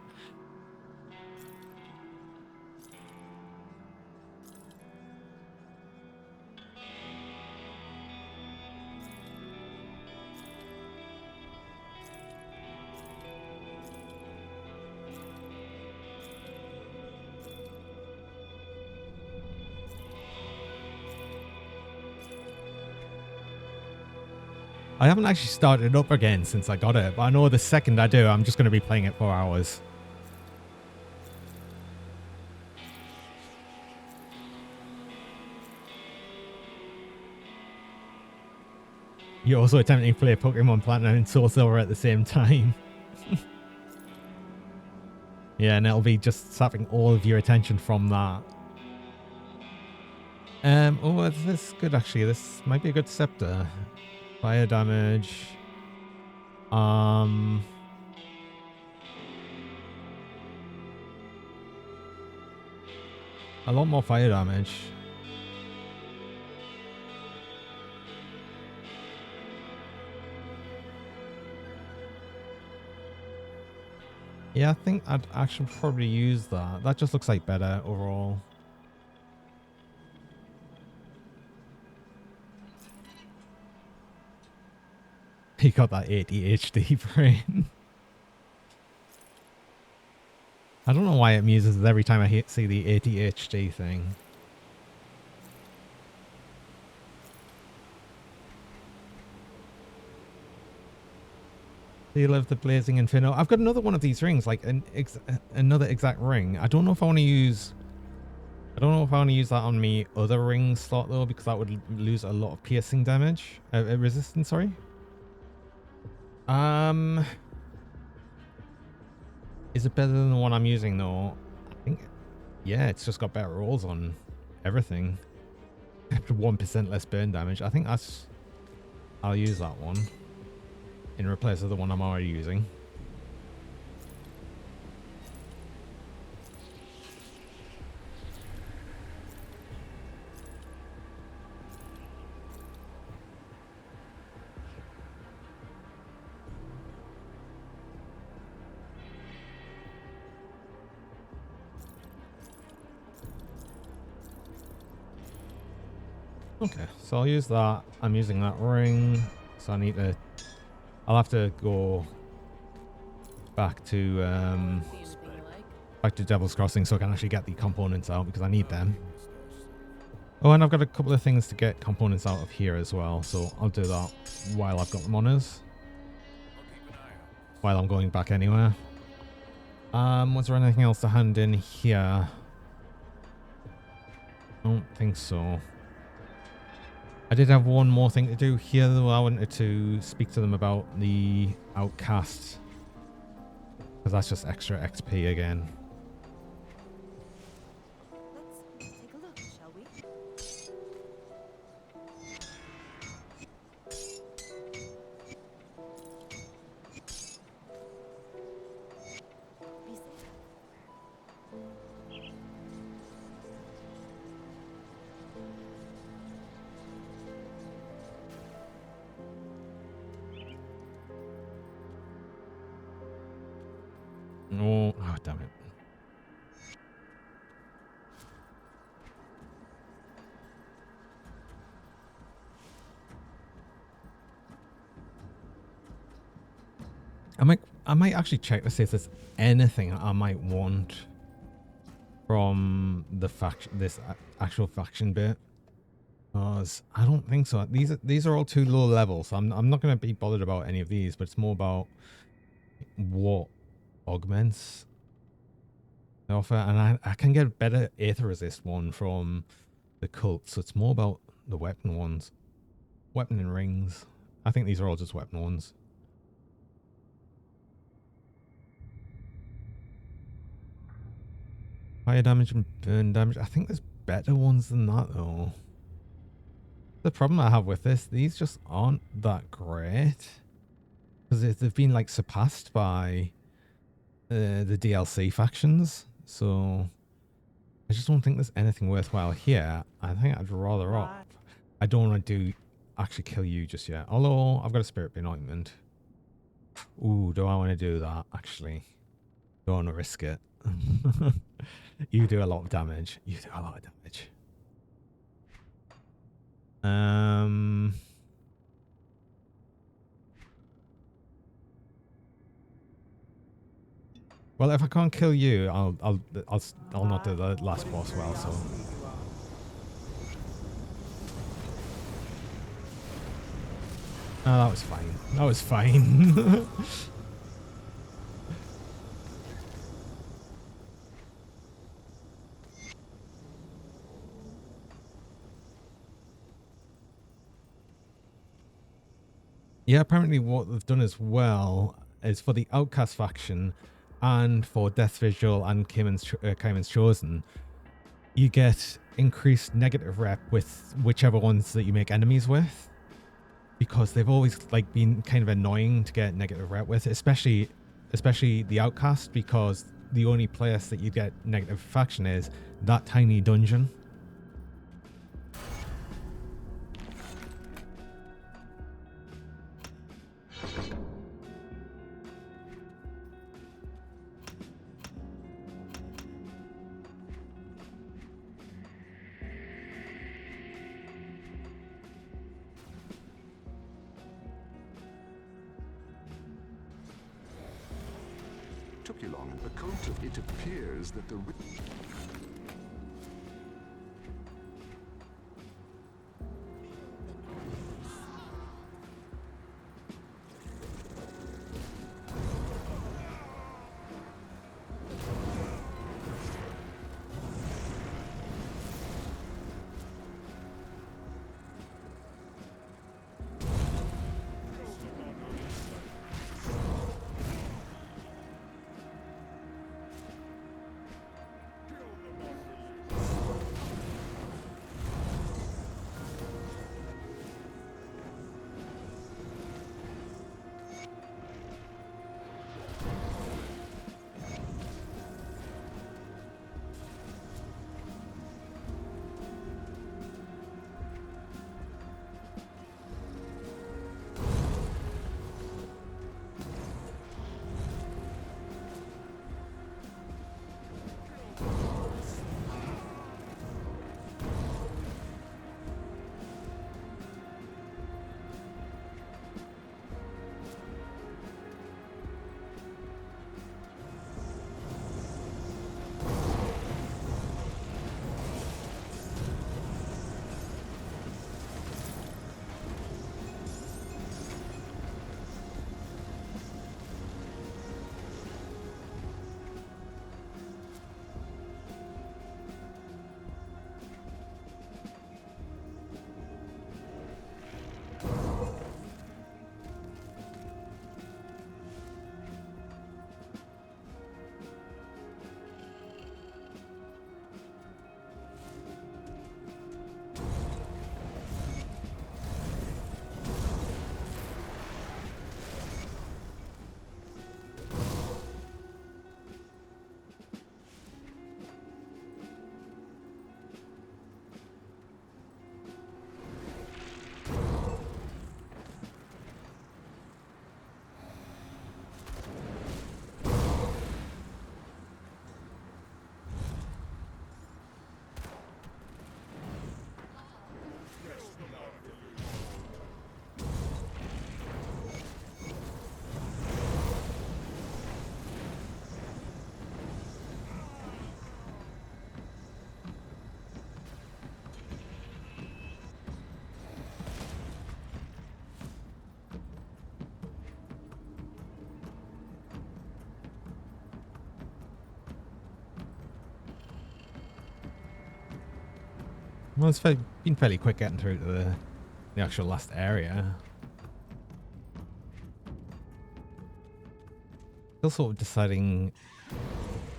I haven't actually started it up again since I got it, but I know the second I do, I'm just going to be playing it for hours. You're also attempting to play Pokemon Platinum and Soul Silver at the same time. Yeah, and it'll be just sapping all of your attention from that. Oh, this is good actually. This might be a good scepter. Fire damage. A lot more fire damage. Yeah, I think I'd actually probably use that. That just looks like better overall. He got that ADHD brain. I don't know why it muses every time I see the ADHD thing. Seal of the Blazing Inferno. I've got another one of these rings, like another exact ring. I don't know if I want to use... I don't know if I want to use that on me other ring slot though, because that would lose a lot of piercing damage. Resistance, sorry. Is it better than the one I'm using though? I think, yeah, it's just got better rolls on everything. 1% less burn damage. I think that's... I'll use that one in replace of the one I'm already using. Okay, so I'll use that. I'm using that ring, so I need to... I'll have to go back to Devil's Crossing so I can actually get the components out because I need them. Oh, and I've got a couple of things to get components out of here as well, so I'll do that while I've got them on us. While I'm going back anywhere. Was there anything else to hand in here? I don't think so. I did have one more thing to do here though. I wanted to speak to them about the Outcast, because that's just extra XP again. Let's take a look, shall we? Be safe. Oh, damn it. I might actually check to see if there's anything I might want from the this actual faction bit. Because I don't think so. These are all too low level, so I'm not going to be bothered about any of these, but it's more about what augments. they offer, and I can get a better Aether Resist one from the cult, so it's more about the weapon ones. Weapon and rings. I think these are all just weapon ones. Fire damage and burn damage. I think there's better ones than that though. The problem I have with this, these just aren't that great. Because they've been like surpassed by the DLC factions. So I just don't think there's anything worthwhile here. I think I'd rather opt. I don't want to actually kill you just yet. Although I've got a Spirit Beam Ointment. Ooh, do I want to do that actually? Don't want to risk it. You do a lot of damage. You do a lot of damage. Well, if I can't kill you, I'll not do the last boss well. So. Oh, that was fine. That was fine. Yeah, apparently what they've done as well is for the Outcast faction and for Death Visual and Cayman's Chosen, you get increased negative rep with whichever ones that you make enemies with, because they've always like been kind of annoying to get negative rep with, especially the Outcast, because the only place that you get negative faction is that tiny dungeon. Took you long. The cult of it appears that the Well, it's been fairly quick getting through to the actual last area. Still sort of deciding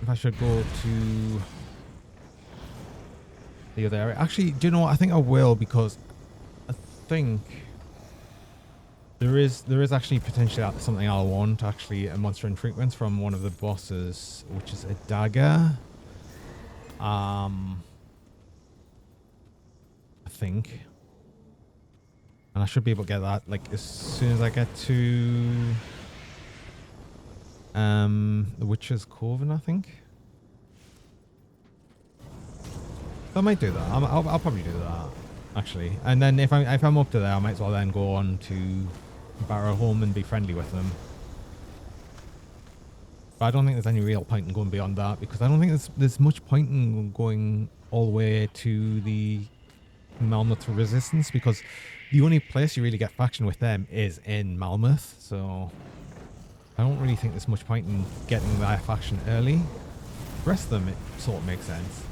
if I should go to the other area. Actually, do you know what? I think I will, because I think there is actually potentially something I'll want, actually, a monster infrequence from one of the bosses, which is a dagger. I think. And I should be able to get that like as soon as I get to the Witcher's Coven, I think. I might do that. I'll probably do that, actually. And then if I'm up to there, I might as well then go on to Barrow Home and be friendly with them. But I don't think there's any real point in going beyond that, because I don't think there's much point in going all the way to the Malmouth Resistance, because the only place you really get faction with them is in Malmouth. So I don't really think there's much point in getting that faction early. The rest of them, it sort of makes sense.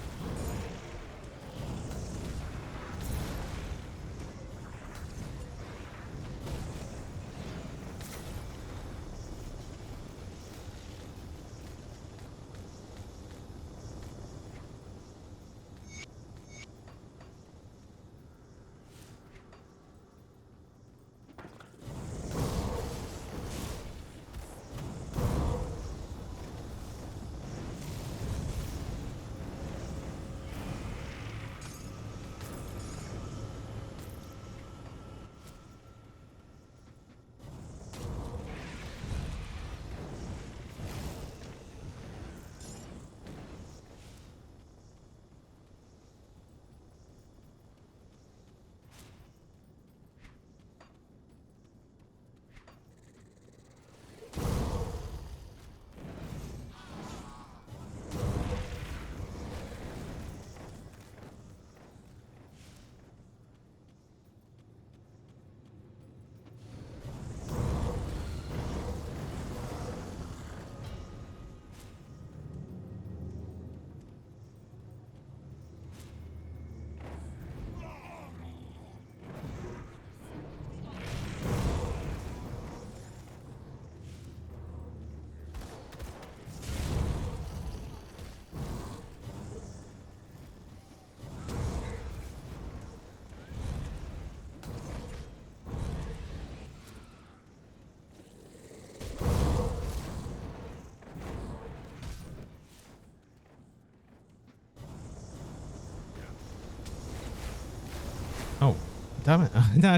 Oh, damn it. No,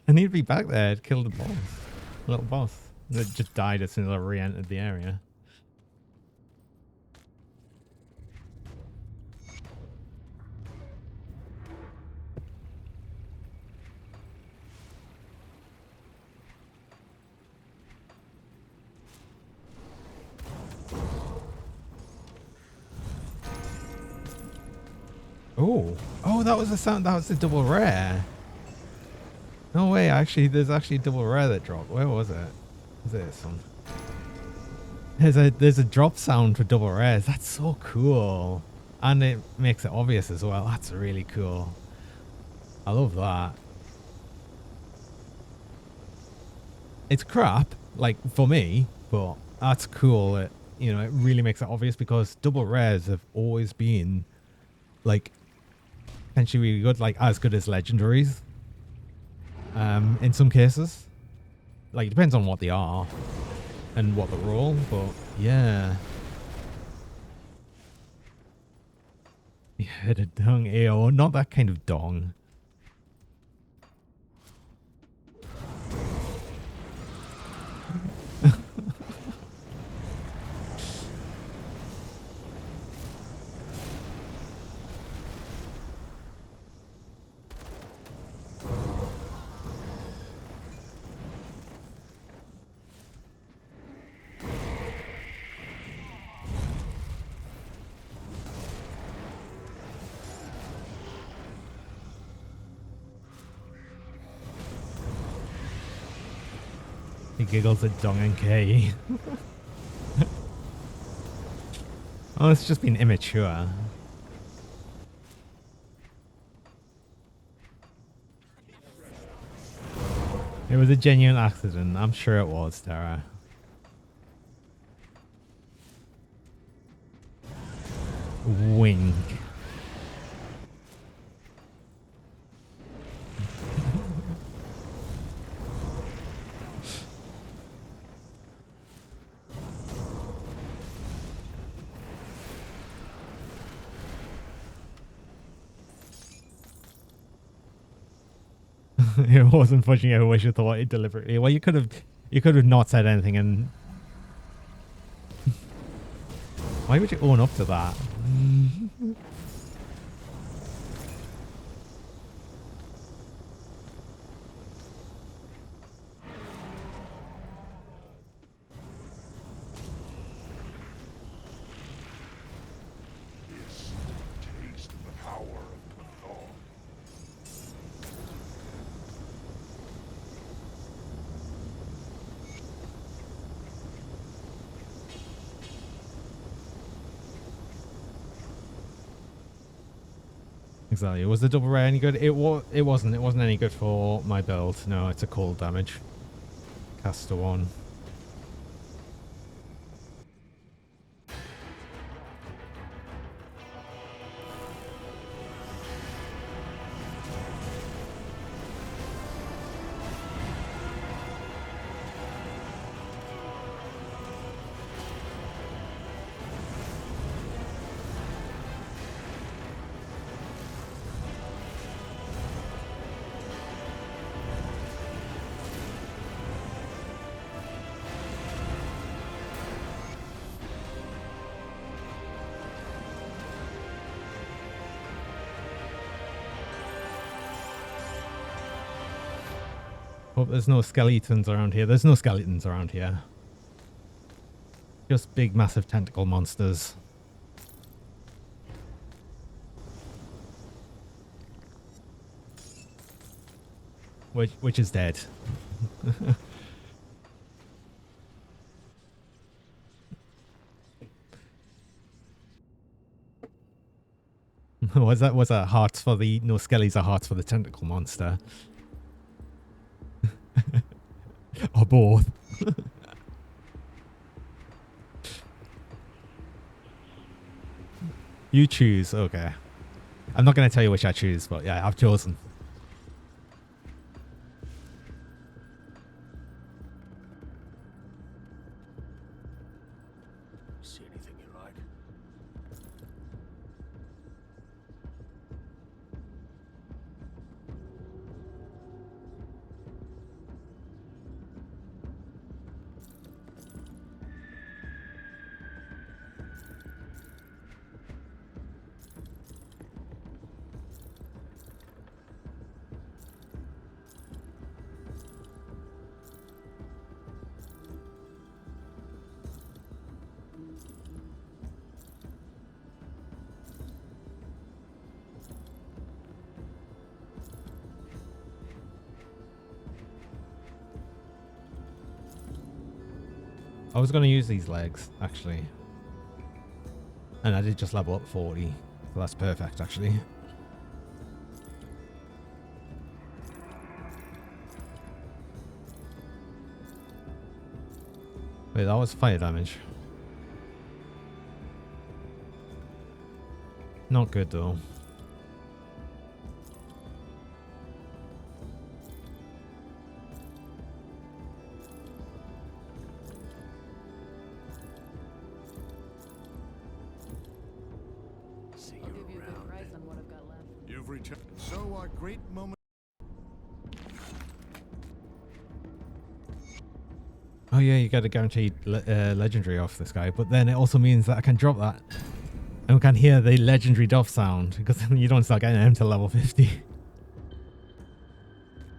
I need to be back there to kill the boss. Little boss. That just died as soon as I re-entered the area. Oh, that was the sound. That was the double rare. No way. Actually, there's actually a double rare that dropped. Where was it? Was it this one? There's a drop sound for double rares. That's so cool, and it makes it obvious as well. That's really cool. I love that. It's crap, like for me, but that's cool. It it really makes it obvious, because double rares have always been like potentially really good, like as good as legendaries. In some cases, like it depends on what they are and what the role, but yeah. You heard a dong AO, not that kind of dong. He giggles at Dong and K. Oh, it's just been immature. It was a genuine accident. I'm sure it was, Tara. Wing. It wasn't pushing out. I wish you thought it deliberately. Well, you could have not said anything. And why would you own up to that? Taste the power of Python. Exactly. Was the double rare any good? It wasn't. It wasn't any good for my build. No, it's a cold damage. Caster 1. Hope there's no skeletons around here. There's no skeletons around here. Just big, massive tentacle monsters. Which is dead. Was that hearts for the no skellies are hearts for the tentacle monster? Or both. You choose, okay. I'm not going to tell you which I choose, but yeah, I've chosen. See anything you like? I was going to use these legs, actually. And I did just level up 40. So that's perfect, actually. Wait, that was fire damage. Not good, though. See I'll you give you a good around. price on what I've got left. You've returned. So our great moment. Oh yeah, you get a guaranteed legendary off this guy, but then it also means that I can drop that. And we can hear the legendary dove sound, because you don't start getting them till level 50.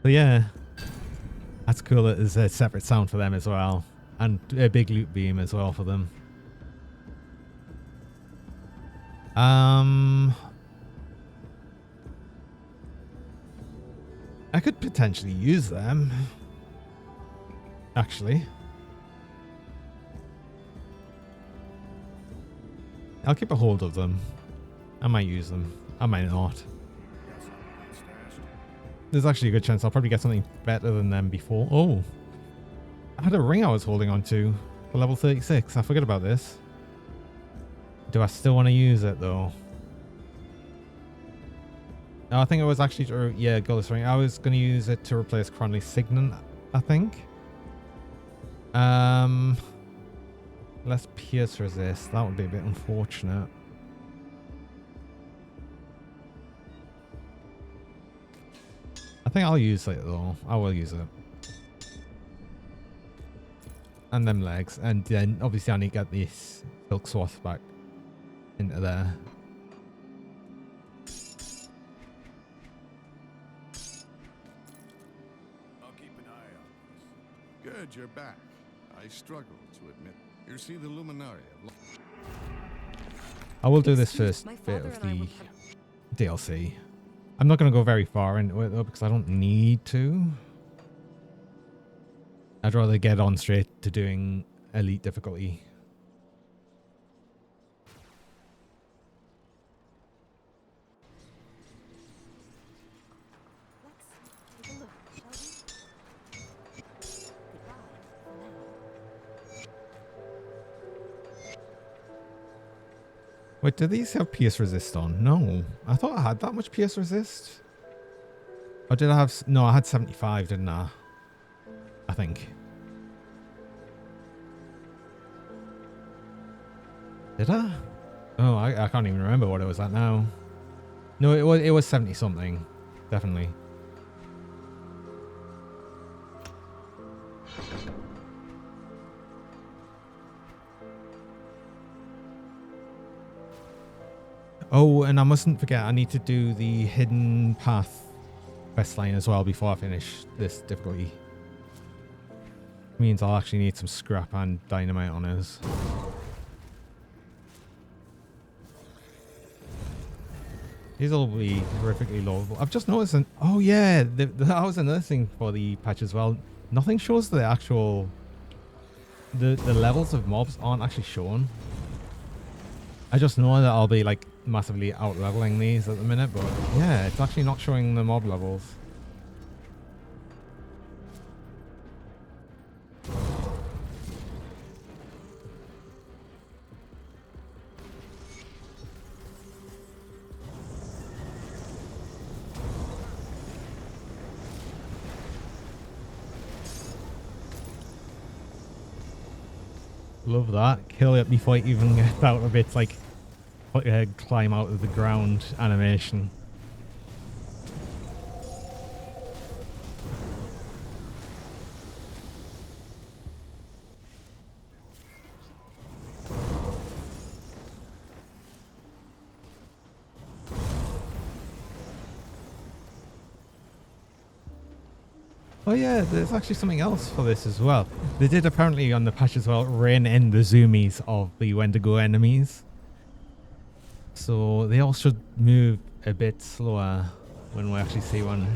So yeah, that's cool that there's a separate sound for them as well. And a big loot beam as well for them. I could potentially use them. Actually. I'll keep a hold of them. I might use them. I might not. Got something else to ask? There's actually a good chance I'll probably get something better than them before. Oh, I had a ring I was holding on to for level 36. I forgot about this. Do I still want to use it though? No, I think it was actually to, yeah, Gullus ring. I was going to use it to replace Cronley's Signet, I think. Less pierce resist. That would be a bit unfortunate. I think I'll use it though. I will use it. And them legs. And then obviously I need to get this silk swath back into there. I'll keep an eye on this. Good, you're back. I struggle to admit. You see the Luminari of I will do this first My bit father of and I the were DLC. I'm not going to go very far into it though because I don't need to. I'd rather get on straight to doing elite difficulty. Let's take a look, shall we? Goodbye for now. Wait, do these have pierce resist on? No. I thought I had that much pierce resist. Or did I have... No, I had 75, didn't I? I think. Did I? Oh, I can't even remember what it was at now. No, it was 70 something. Definitely. Oh, and I mustn't forget, I need to do the hidden path quest line as well before I finish this difficulty. Means I'll actually need some scrap and dynamite on us. These will be horrifically low. I've just noticed, oh yeah, that was another thing for the patch as well. Nothing shows the actual, the levels of mobs aren't actually shown. I just know that I'll be like massively out leveling these at the minute, but yeah, it's actually not showing the mob levels. Love that. Kill it before it even gets out of its like climb out of the ground animation. Oh yeah, there's actually something else for this as well. They did apparently on the patch as well rein in the zoomies of the Wendigo enemies. So they all should move a bit slower when we actually see one.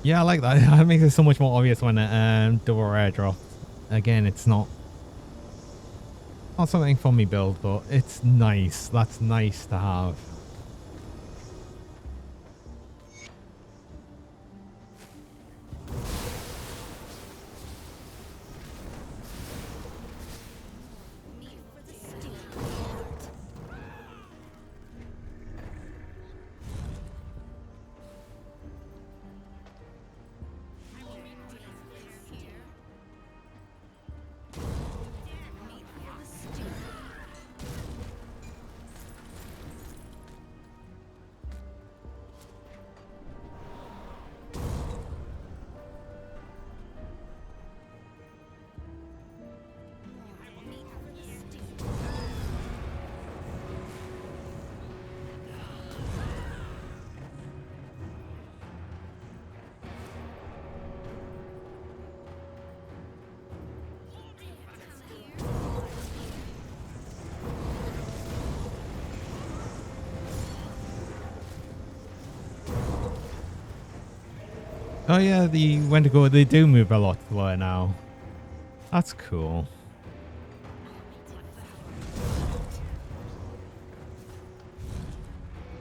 Yeah, I like that. It makes it so much more obvious when it double rare drop. Again, it's not something for me build, but it's nice. That's nice to have. Oh yeah, the Wendigo, they do move a lot slower now. That's cool.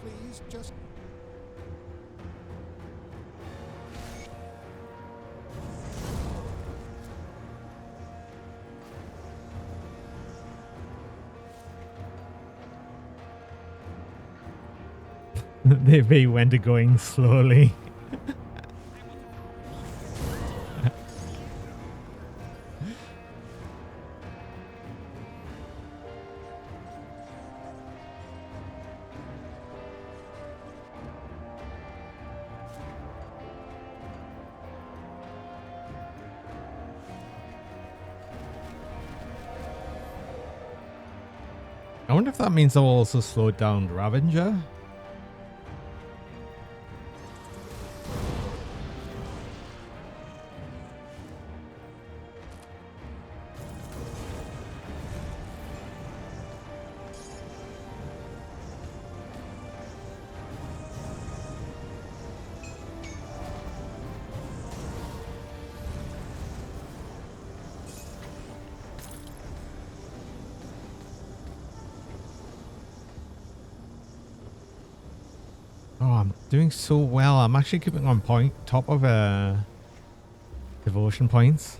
Please just They be Wendigoing slowly. I wonder if that means they'll also slow down Ravager. Oh, I'm doing so well. I'm actually keeping on top of devotion points.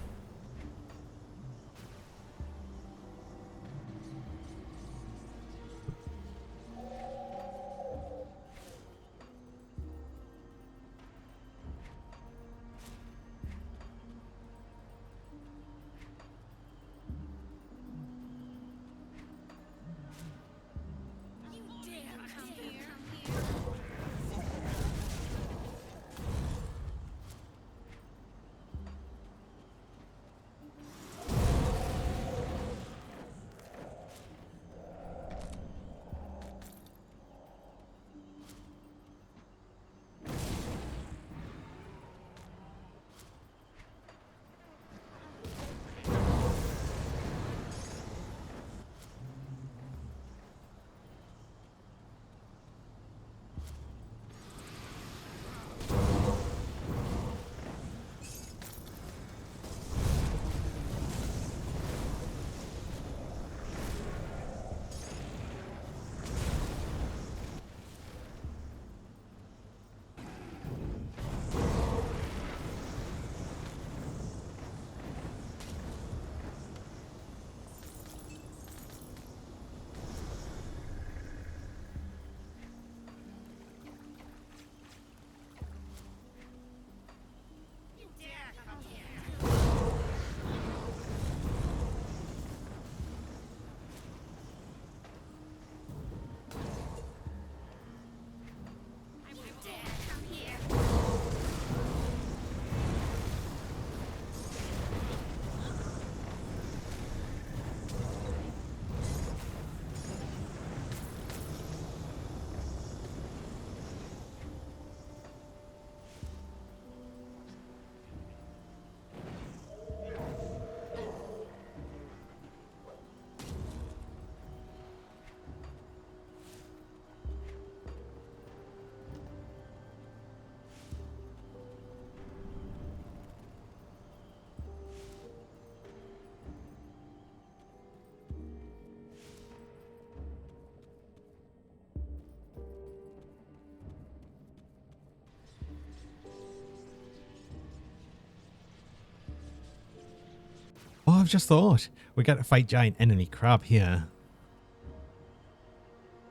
Oh, I've just thought. We got to fight giant enemy crab here.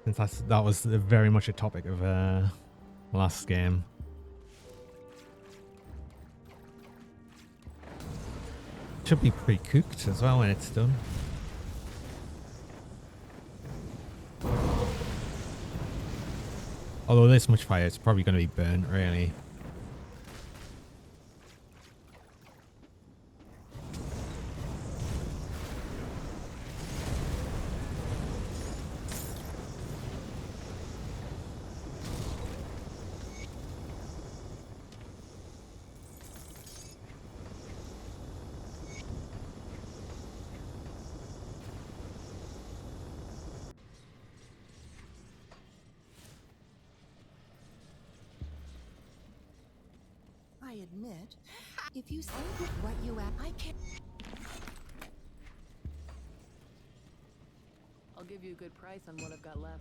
Since that was very much a topic of last game. Should be pre-cooked as well when it's done. Although this much fire, it's probably going to be burnt, really. admit, if you say what you ask, I can't. I'll give you a good price on what I've got left.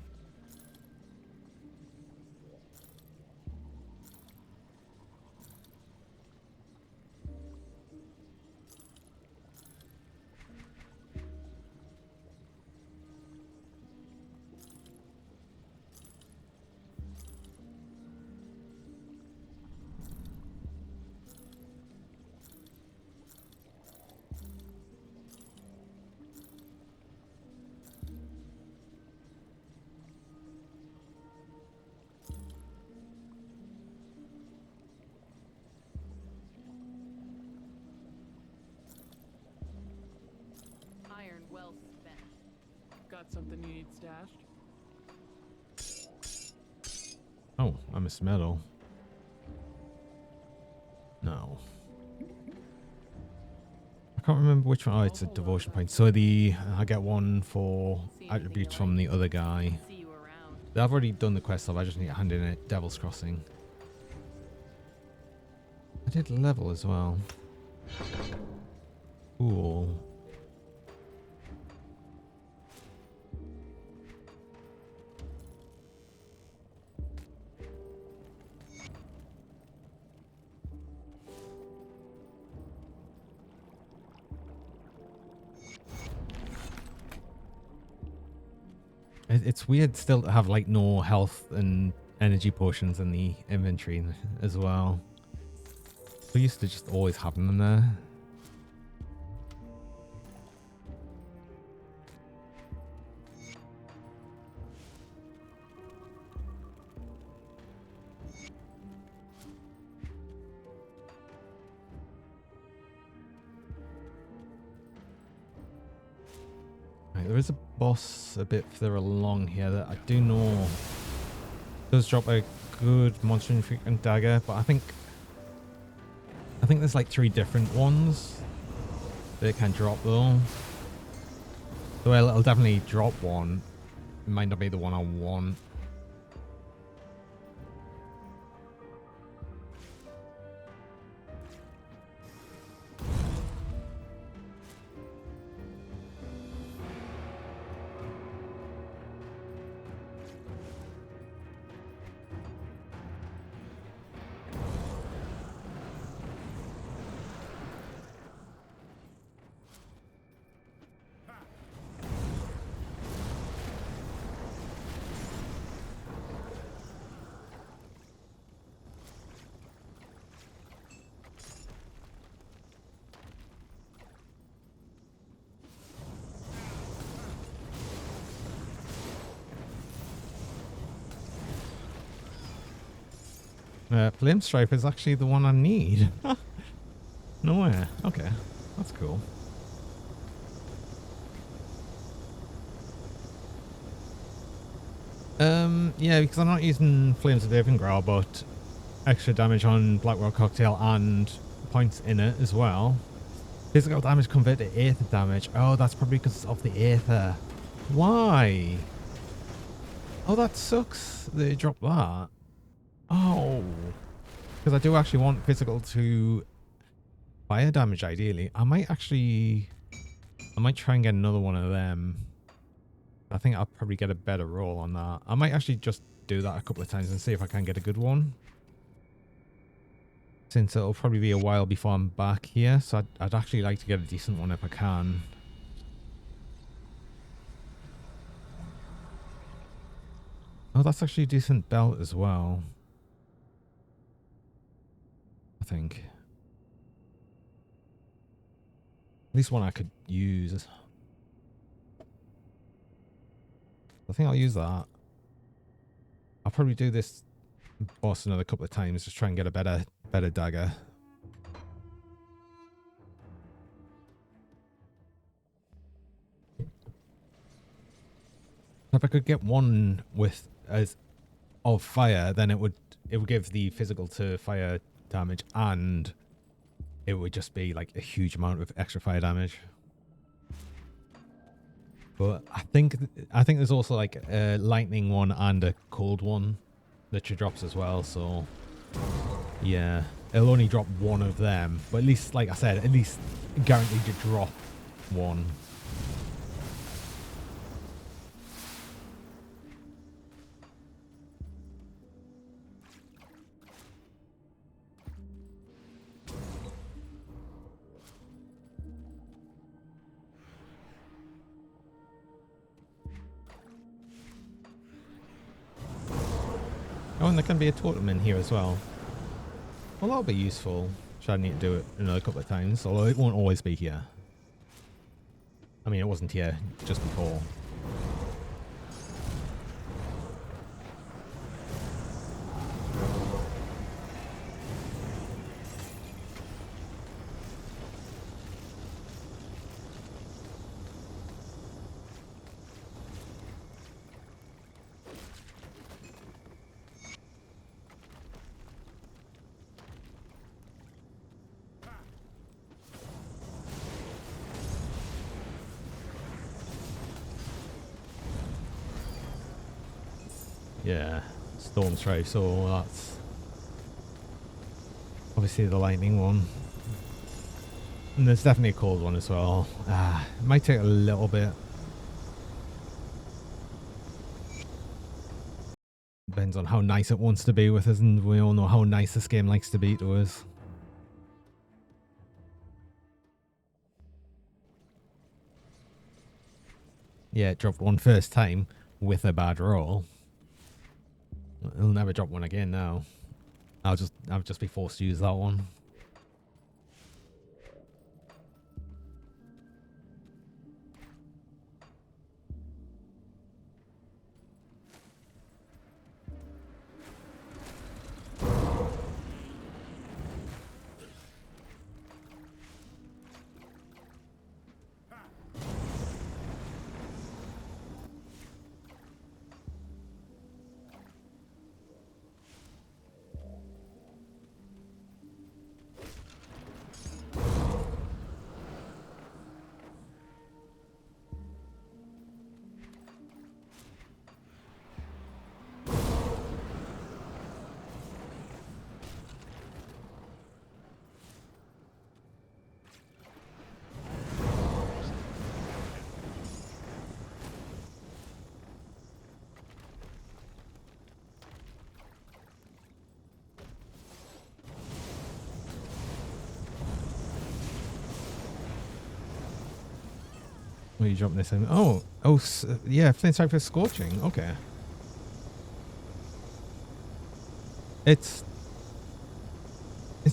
Iron well spent. Got something you need stashed? Oh, I missed metal. No. I can't remember which one. Oh, it's a devotion point. So I get one for attributes from the other guy. See you around. I've already done the quest, so I just need to hand in it. Devil's Crossing. I did level as well. Cool. It's weird still to have like no health and energy potions in the inventory as well. We used to just always have them there. Right, there is a boss a bit further along here that I do know does drop a good monster infrequent dagger, but I think there's like 3 different ones that it can drop though. So it'll definitely drop one. It might not be the one I want. Flame Stripe is actually the one I need. No way. Okay, that's cool. Yeah, because I'm not using Flames of Avengral, but extra damage on Blackwell Cocktail and points in it as well. Physical damage converted to Aether damage. Oh, that's probably because of the Aether. Why? Oh, that sucks. They dropped that. Oh. Because I do actually want physical to fire damage, ideally. I might try and get another one of them. I think I'll probably get a better roll on that. I might actually just do that a couple of times and see if I can get a good one. Since it'll probably be a while before I'm back here. So I'd actually like to get a decent one if I can. Oh, that's actually a decent belt as well. I think. At least one I could use. I think I'll use that. I'll probably do this boss another couple of times, just try and get a better dagger. If I could get one with of fire, then it would give the physical to fire damage, and it would just be like a huge amount of extra fire damage. But I think there's also like a lightning one and a cold one that she drops as well. So yeah, it'll only drop one of them. But at least, like I said, at least guaranteed to drop one. Oh, and there can be a totem in here as well. Well, that'll be useful. Should I need to do it another couple of times, although it won't always be here. I mean, it wasn't here just before. Yeah, storm strike, so that's obviously the lightning one. And there's definitely a cold one as well. It might take a little bit. Depends on how nice it wants to be with us, and we all know how nice this game likes to be to us. Yeah, it dropped one first time with a bad roll. It'll never drop one again now. I'll just be forced to use that one. Where are you dropping this in? Oh, yeah, flint strike for scorching. Okay. It's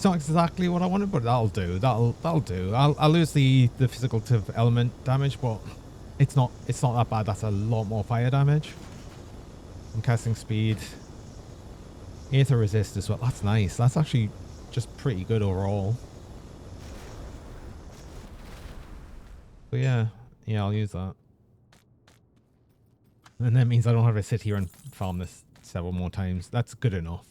not exactly what I wanted, but that'll do. That'll do. I'll lose the physical to element damage, but it's not that bad. That's a lot more fire damage. And casting speed. Aether resist as well. That's nice. That's actually just pretty good overall. But yeah, I'll use that. And that means I don't have to sit here and farm this several more times. That's good enough.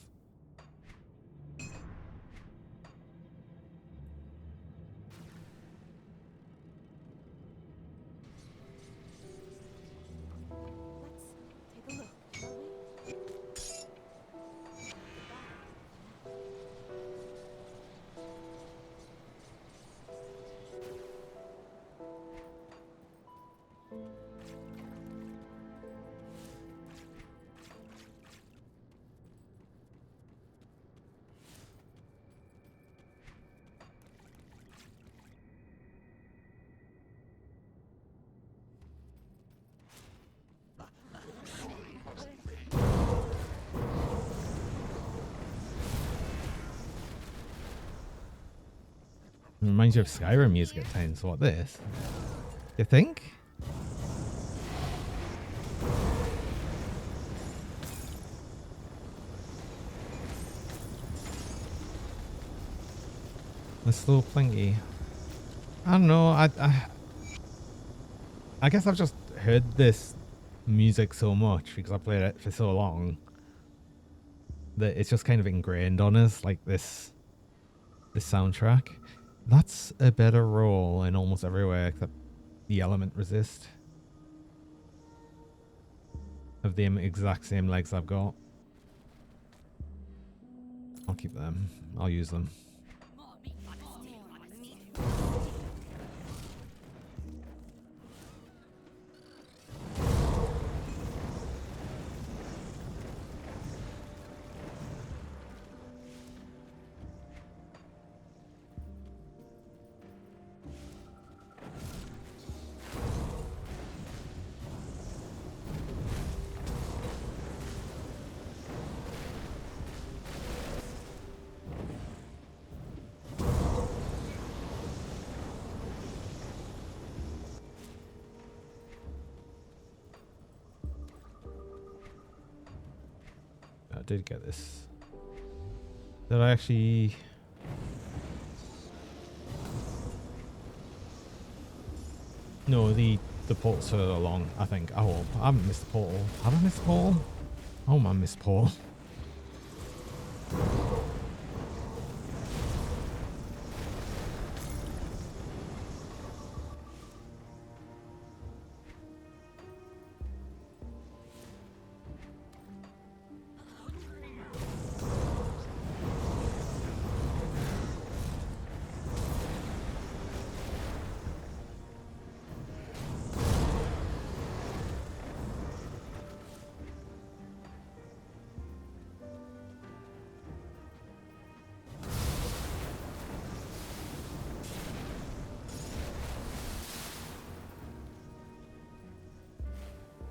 Let's take a look, shall we? Reminds you of Skyrim music at times. What this? You think? There's still plenty. I don't know. I guess I've just heard this music so much because I played it for so long that it's just kind of ingrained on us, like this soundtrack. That's a better roll in almost everywhere except the element resist. Of the exact same legs I've got. I'll keep them. I'll use them. I did get this. Did I actually... No, the portal's further along, I think. Oh, I haven't missed the portal. Have I missed the portal? Oh man, missed the portal.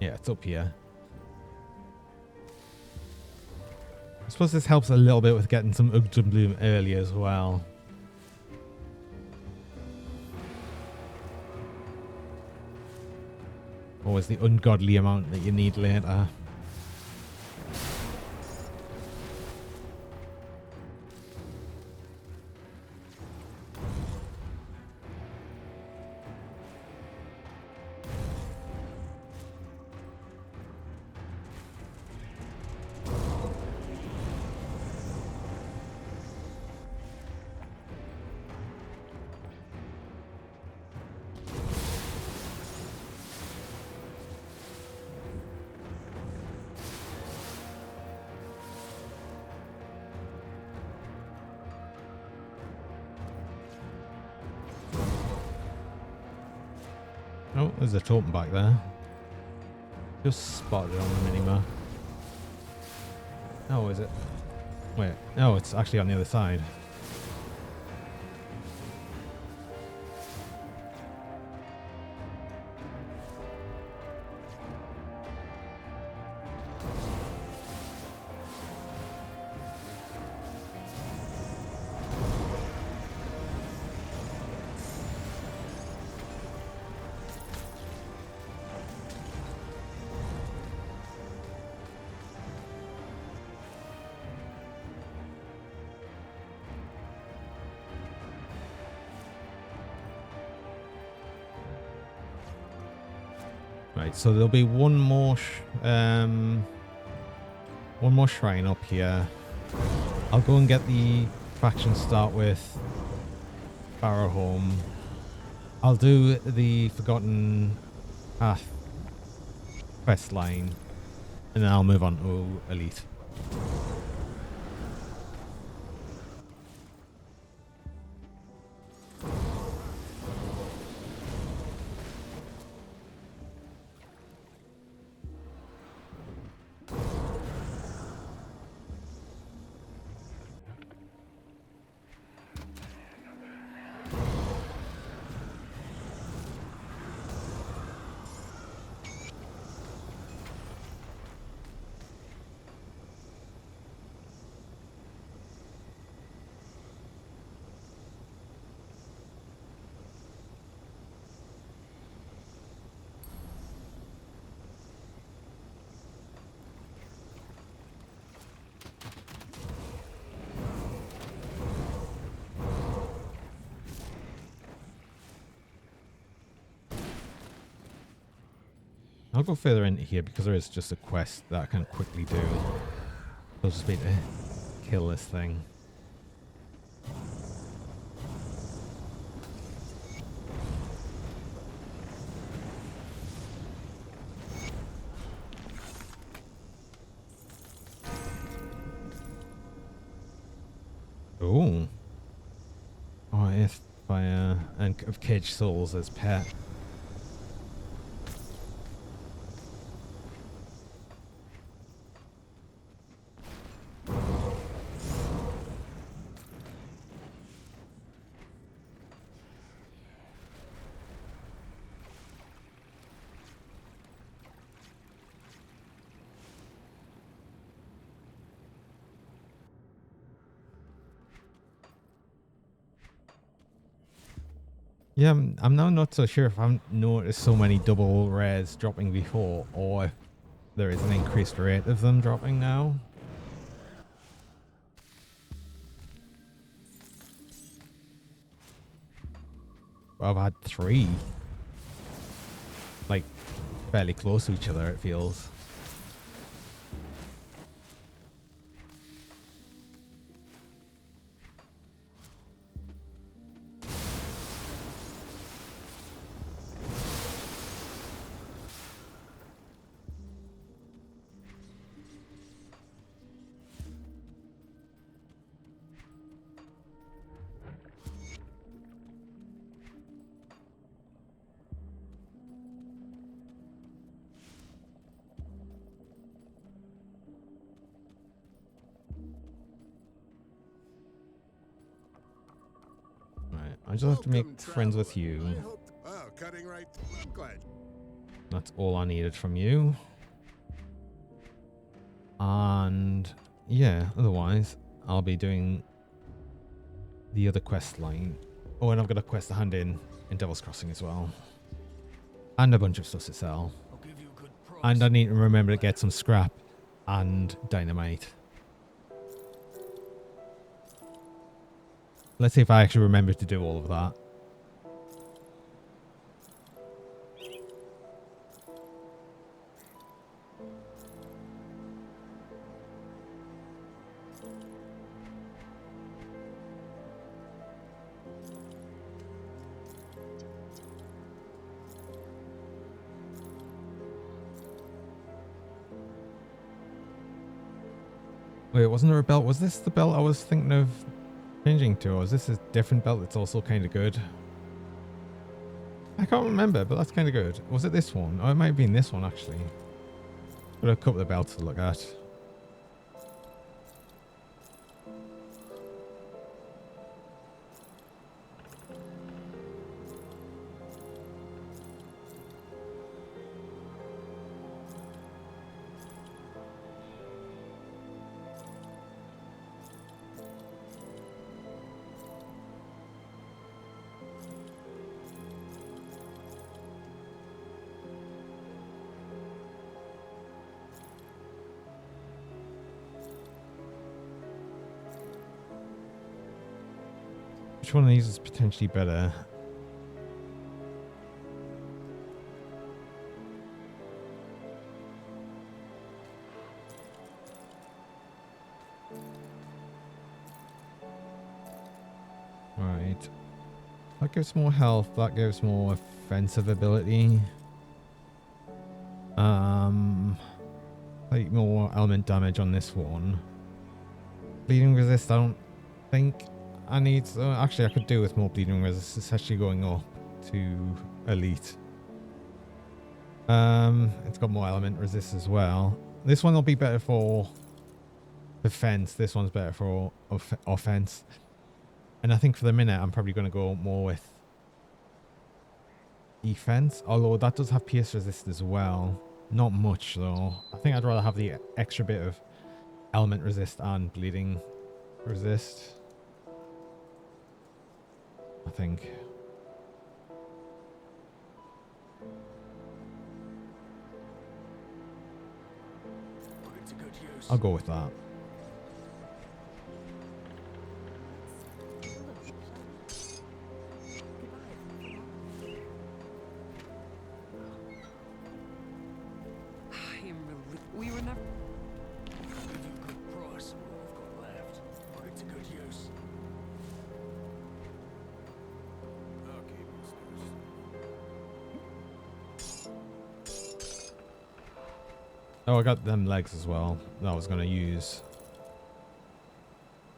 Yeah, it's up here. I suppose this helps a little bit with getting some Ugden Bloom early as well. Always the ungodly amount that you need later. Oh, there's a totem back there. Just spotted it on the minimap. Oh, is it? Wait, no, it's actually on the other side. Right, so there'll be one more shrine up here. I'll go and get the faction start with Barrowholm. I'll do the Forgotten Path quest line, and then I'll move on to Elite. I'll go further into here because there is just a quest that I can quickly do. I'll just be to kill this thing. and of caged souls as pet. Yeah, I'm now not so sure if I've noticed so many double rares dropping before, or if there is an increased rate of them dropping now. I've had 3. Like, fairly close to each other, it feels. I just have to make friends with you. Oh, cutting right. I'm glad. That's all I needed from you. And yeah, otherwise, I'll be doing the other quest line. Oh, and I've got a quest to hand in Devil's Crossing as well. And a bunch of stuff to sell. And I need to remember to get some scrap and dynamite. Let's see if I actually remember to do all of that. Wait, wasn't there a belt? Was this the belt I was thinking of changing to, or is this a different belt that's also kind of good? I can't remember, but that's kind of good. Was it this one? Oh, it might have been this one, actually. Got a couple of belts to look at. Which one of these is potentially better? Right. That gives more health. That gives more offensive ability. Like more element damage on this one. Bleeding resist, I don't think I need. Actually, I could do with more bleeding resist. It's actually going up to elite. It's got more element resist as well. This one will be better for defense. This one's better for offense. And I think for the minute, I'm probably going to go more with defense. Although that does have pierce resist as well. Not much though. I think I'd rather have the extra bit of element resist and bleeding resist. I think. I'll go with that. We were never. Oh, I got them legs as well that I was going to use.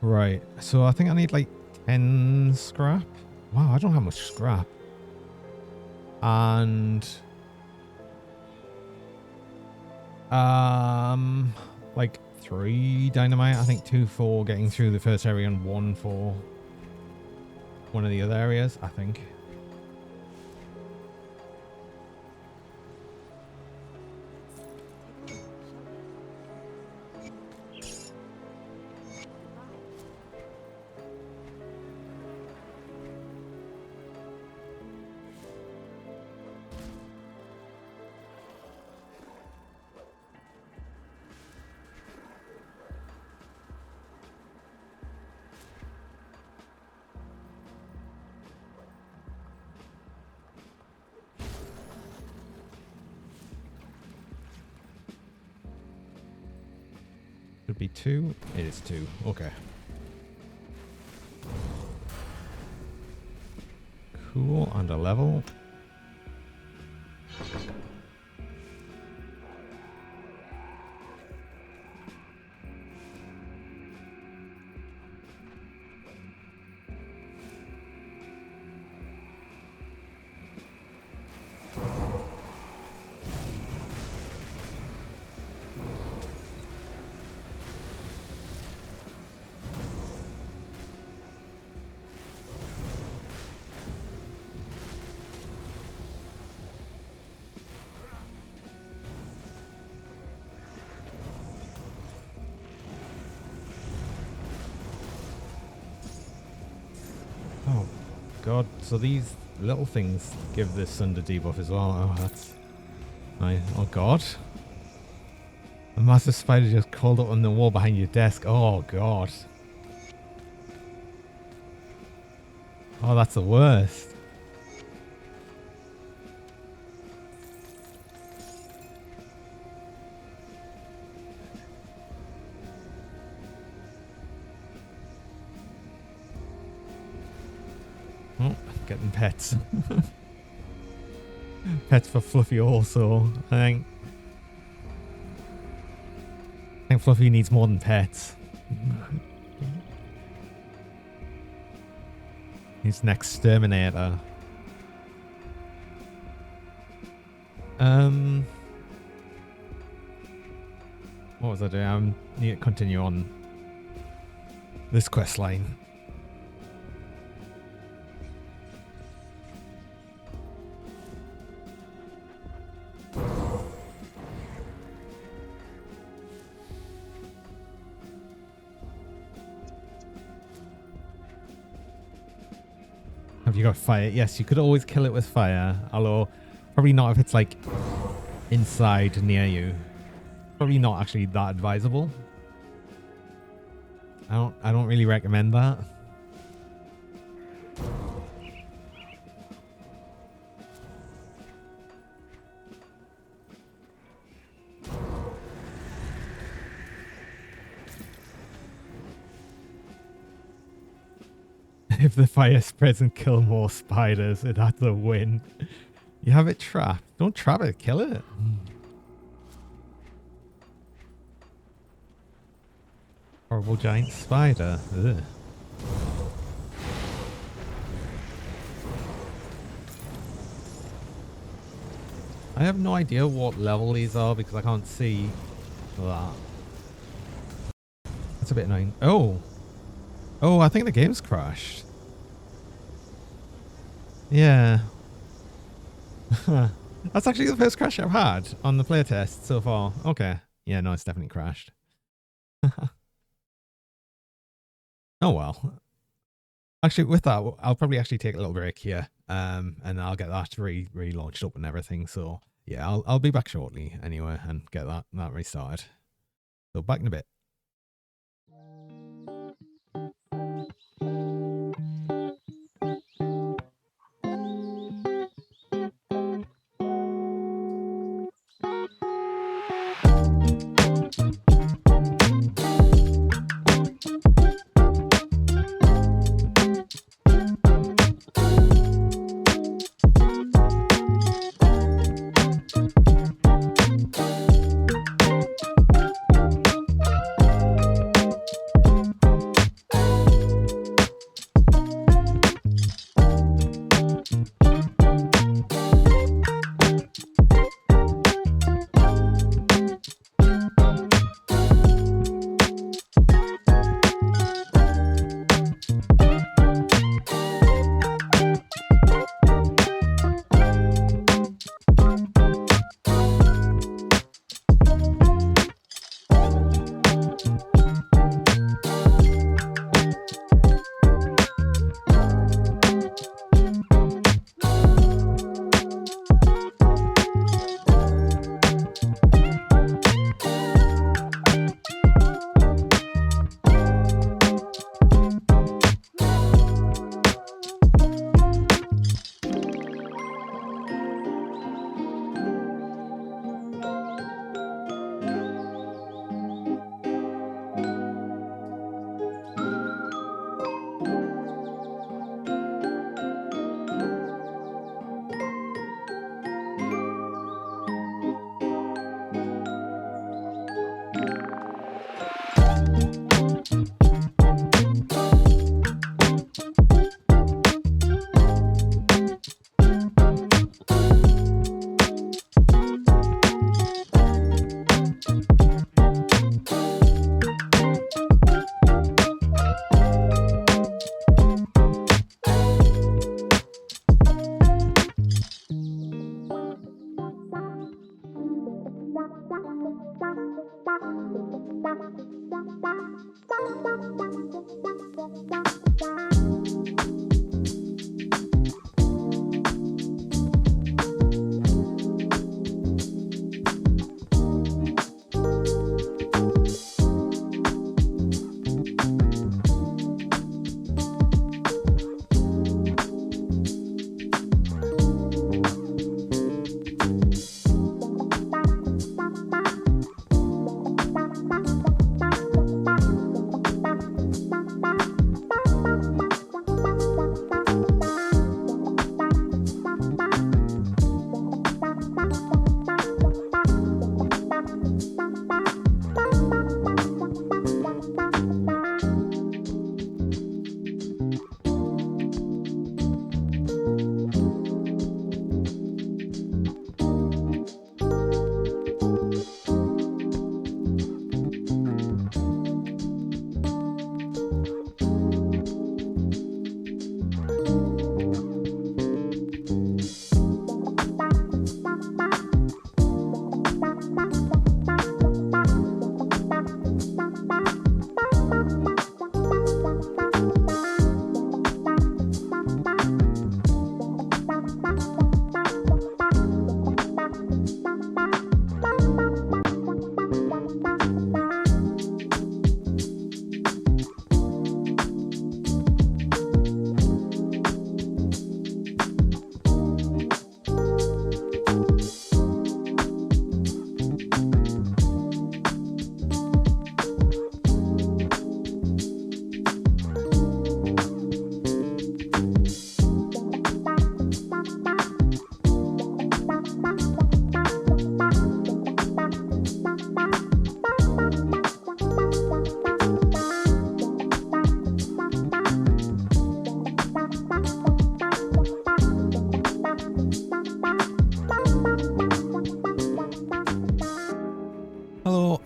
Right, so I think I need like 10 scrap. Wow, I don't have much scrap. And like 3 dynamite, I think 2 for getting through the first area and 1 for one of the other areas, I think. Should be 2. It is 2. Okay. Cool. And a level. Oh, God. So these little things give this Sunder debuff as well. Oh, that's nice. Oh, God. A massive spider just crawled up on the wall behind your desk. Oh, God. Oh, that's the worst. Oh, getting pets. Pets for Fluffy also, I think Fluffy needs more than pets. He's an exterminator. What was I doing? I need to continue on this quest line. Have you got fire? Yes, you could always kill it with fire. Although, probably not if it's like inside near you. Probably not actually that advisable. I don't really recommend that. If the fire spreads and kill more spiders, that's a win. You have it trapped. Don't trap it, kill it. Horrible giant spider. Ugh. I have no idea what level these are because I can't see that. That's a bit annoying. Oh. Oh, I think the game's crashed. Yeah. That's actually the first crash I've had on the playtest so far. Okay. Yeah, no, it's definitely crashed. Oh well. Actually, with that, I'll probably actually take a little break here, and I'll get that relaunched up and everything. So yeah, I'll be back shortly anyway and get that restarted. So back in a bit.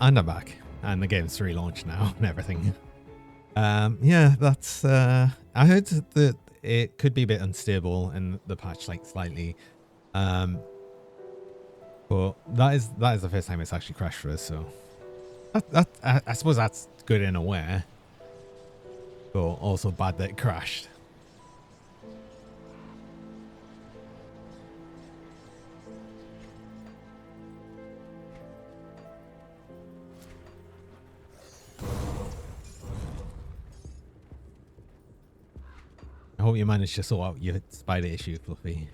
And I'm back. And the game's relaunched now and everything. Yeah, that's... I heard that it could be a bit unstable in the patch, like, slightly. But that is the first time it's actually crashed for us, so... I suppose that's good in a way. But also bad that it crashed. I hope you managed to sort out your spider issue, Fluffy.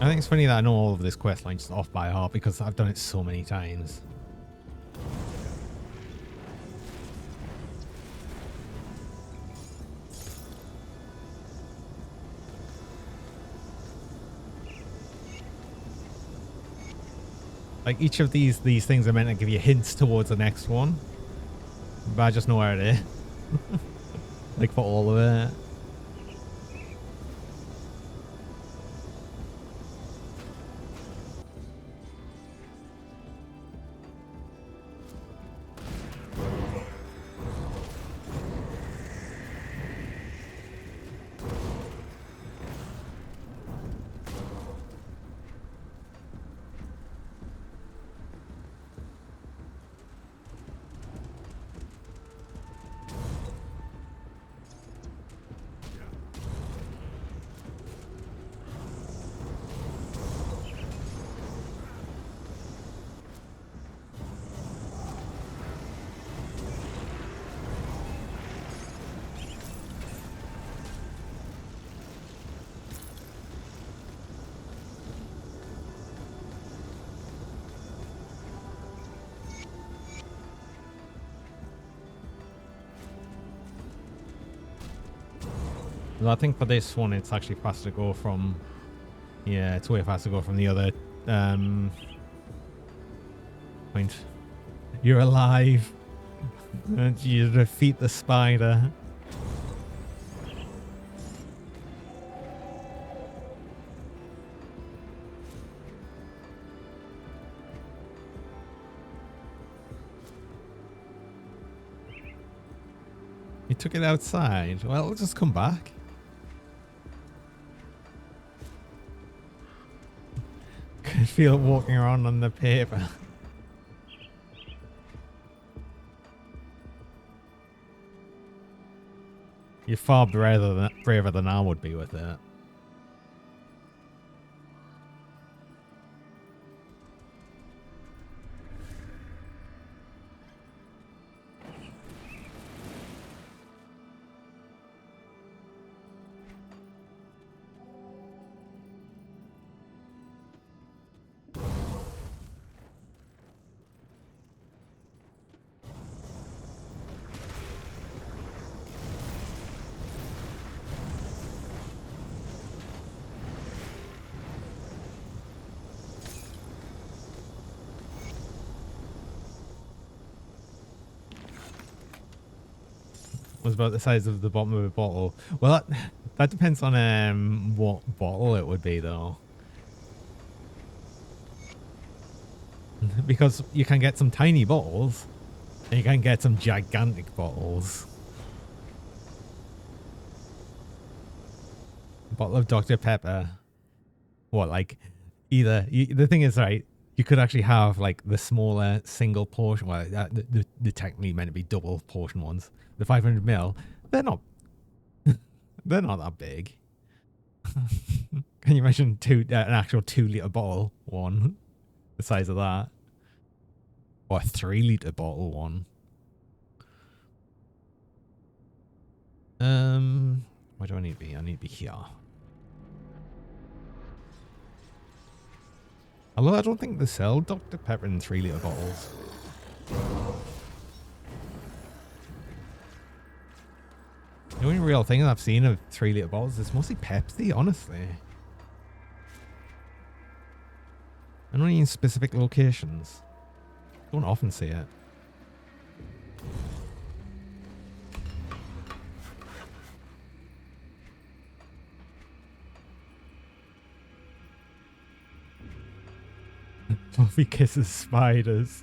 I think it's funny that I know all of this quest line just off by heart because I've done it so many times. Like each of these things are meant to give you hints towards the next one, but I just know where it is. Like for all of it. Well, I think for this one, it's actually faster to go from... Yeah, it's way faster to go from the other point. You're alive. And you defeat the spider. You took it outside. Well, it'll just come back. Could feel it walking around on the paper. You're far braver than I would be with it. Was about the size of the bottom of a bottle. Well, that depends on what bottle it would be, though. Because you can get some tiny bottles, and you can get some gigantic bottles. A bottle of Dr. Pepper. What, like, either... the thing is, right, you could actually have, like, the smaller single portion... Well, the technically meant to be double portion ones. The 500ml, they're not They're not that big. Can you imagine an actual 2 litre bottle one? The size of that. Or a 3 litre bottle one. Where do I need to be? I need to be here. Although I don't think they sell Dr. Pepper in 3 litre bottles. The only real thing I've seen of 3 litre bottles is mostly Pepsi, honestly. And only in specific locations. Don't often see it. Fluffy kisses spiders.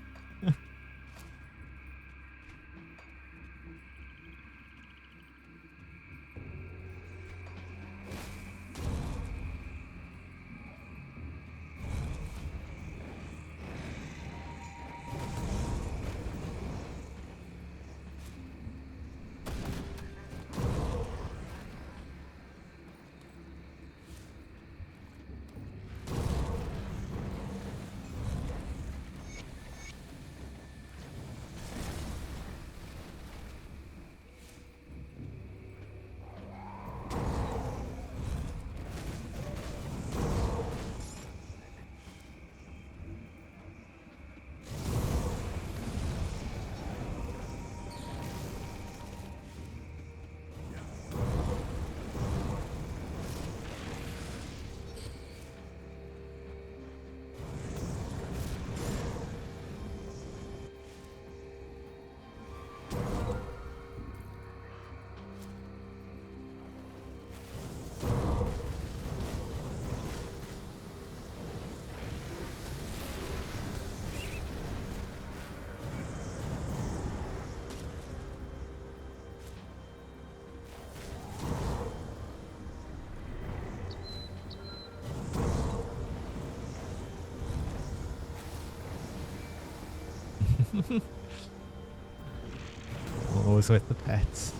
Always with the pets.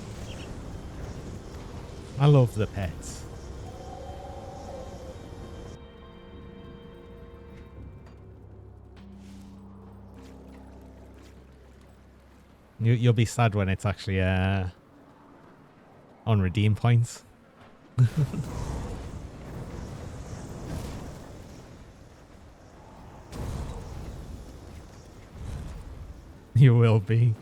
I love the pets. You'll be sad when it's actually on redeem points. You will be.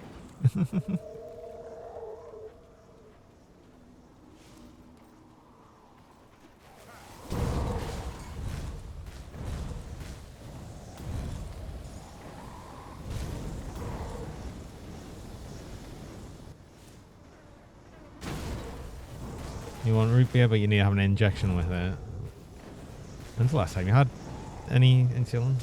You want root beer, but you need to have an injection with it. When's the last time you had any insulin?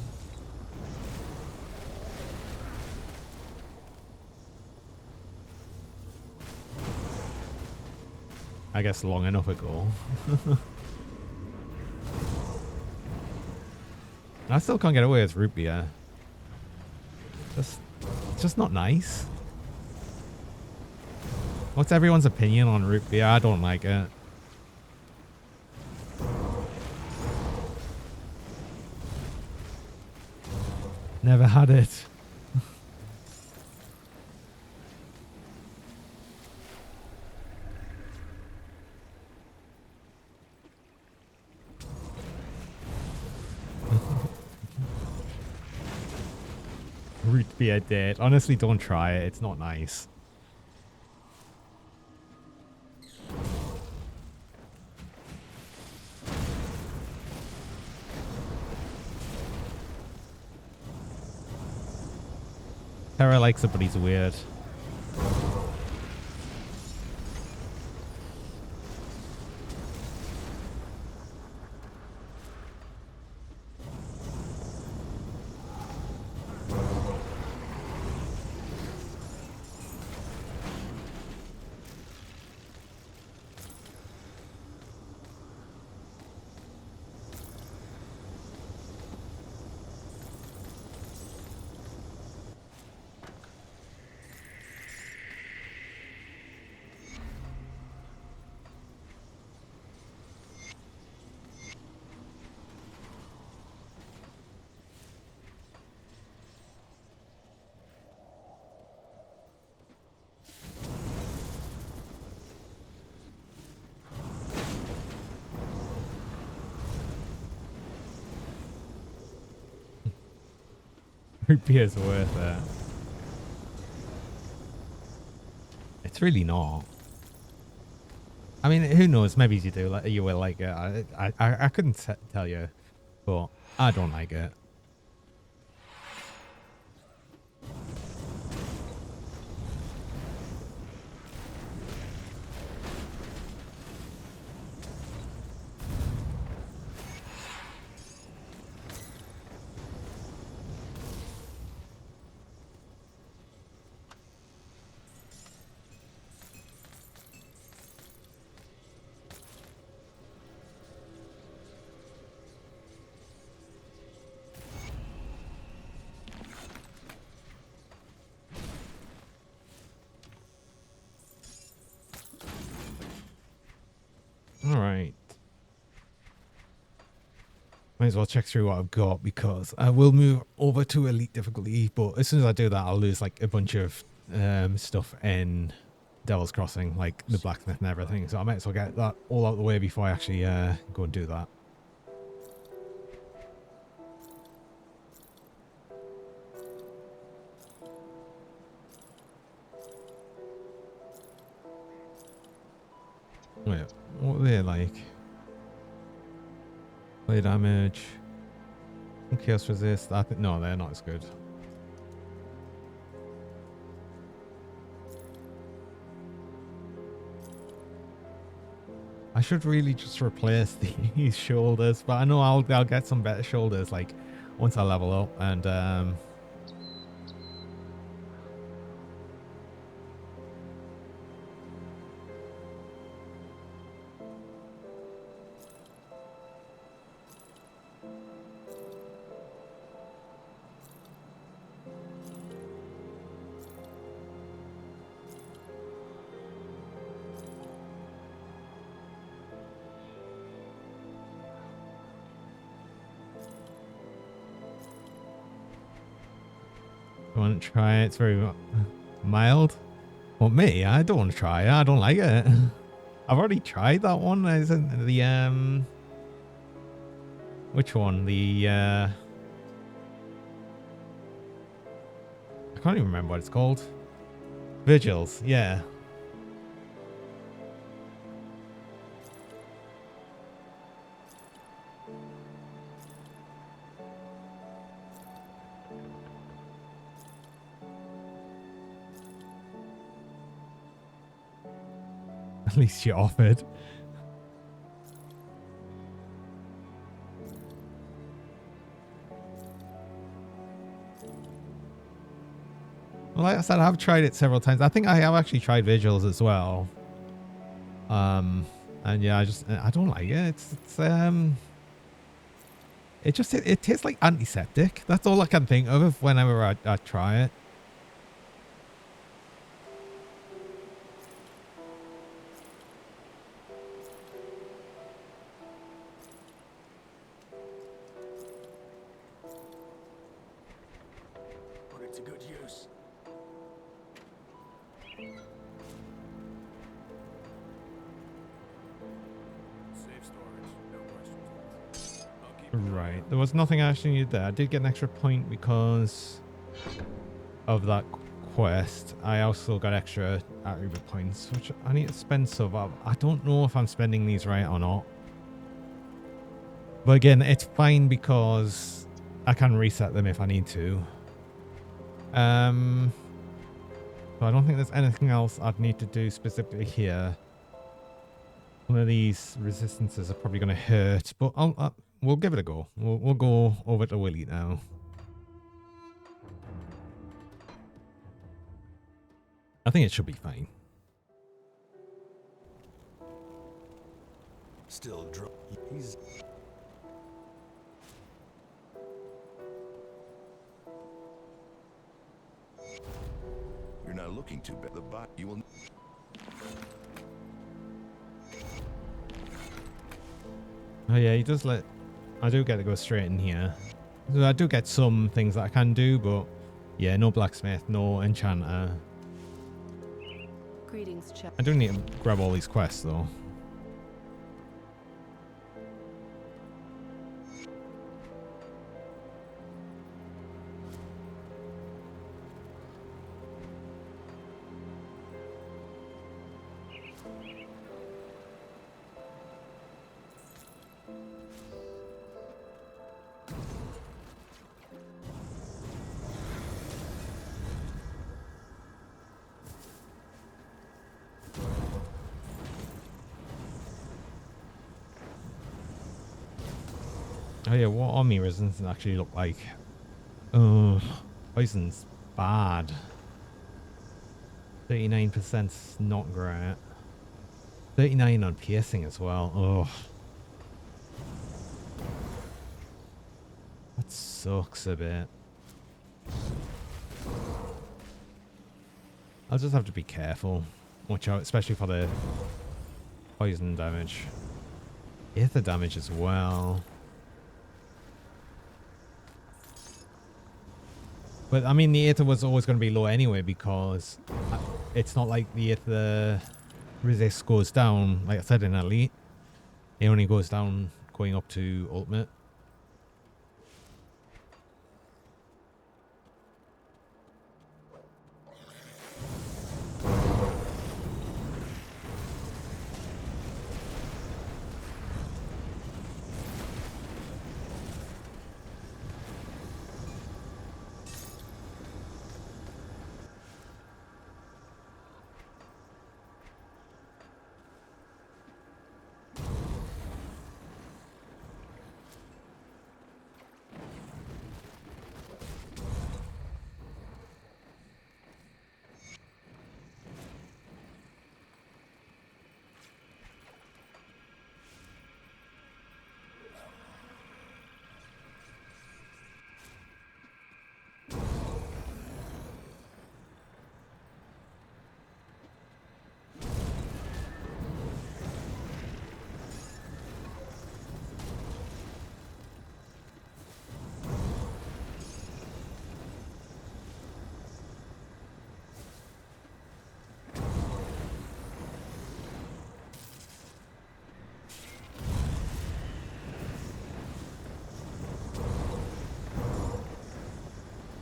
I guess long enough ago. I still can't get away with root beer. It's just not nice. What's everyone's opinion on root beer? I don't like it. Never had it. Root beer dead. Honestly, don't try it. It's not nice. Terra likes it, but he's weird. Root beer's worth it. It's really not. I mean, who knows? Maybe you do. Like, you will like it. I couldn't tell you, but I don't like it. Alright. Might as well check through what I've got because I will move over to Elite difficulty, but as soon as I do that, I'll lose like a bunch of stuff in Devil's Crossing, like the blacksmith and everything. So I might as well get that all out of the way before I actually go and do that. Wait, what are they like? Play damage. Chaos resist. I think no, they're not as good. I should really just replace these shoulders, but I know I'll get some better shoulders like once I level up and I want to try it. It's very mild. Well, me, I don't want to try it. I don't like it. I've already tried that one. Isn't the which one? The I can't even remember what it's called. Vigils, yeah. At least you offered. Well, like I said, I've tried it several times. I think I have actually tried Vigils as well. And yeah, I don't like it. It tastes like antiseptic. That's all I can think of whenever I try it. Put it to good use. Safe storage, no questions. I'll keep Right. There was nothing I actually needed there. I did get an extra point because of that quest. I also got extra attribute points, which I need to spend some of. I don't know if I'm spending these right or not. But again, it's fine because I can reset them if I need to. So I don't think there's anything else I'd need to do specifically here. One of these resistances are probably going to hurt, but we'll give it a go. We'll go over to Willie now. I think it should be fine. Still drunk. He's You're not looking too bad. The bot you will. Oh yeah, he does let... I do get to go straight in here. So I do get some things that I can do, but yeah, no blacksmith, no enchanter. Greetings, Chuck. I do need to grab all these quests though. Oh yeah, what army resistance actually look like? Oh, poison's bad. 39% not great. 39 on piercing as well. Oh, that sucks a bit. I'll just have to be careful. Watch out, especially for the poison damage. Ether damage as well. But I mean, the Aether was always going to be low anyway because it's not like the Aether resist goes down. Like I said in Elite, it only goes down going up to Ultimate.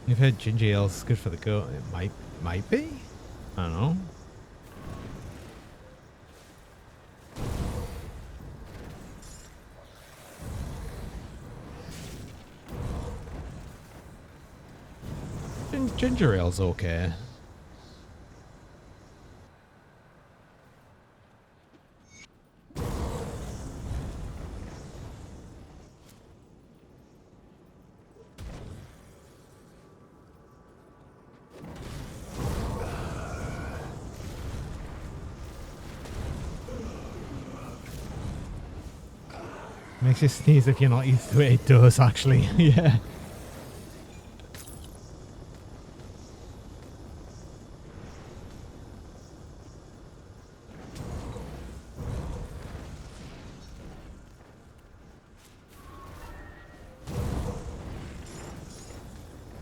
You've heard ginger ale's good for the gut. It might be. I don't know. Ginger ale's okay. Makes you sneeze if you're not used to it. It does, actually. Yeah.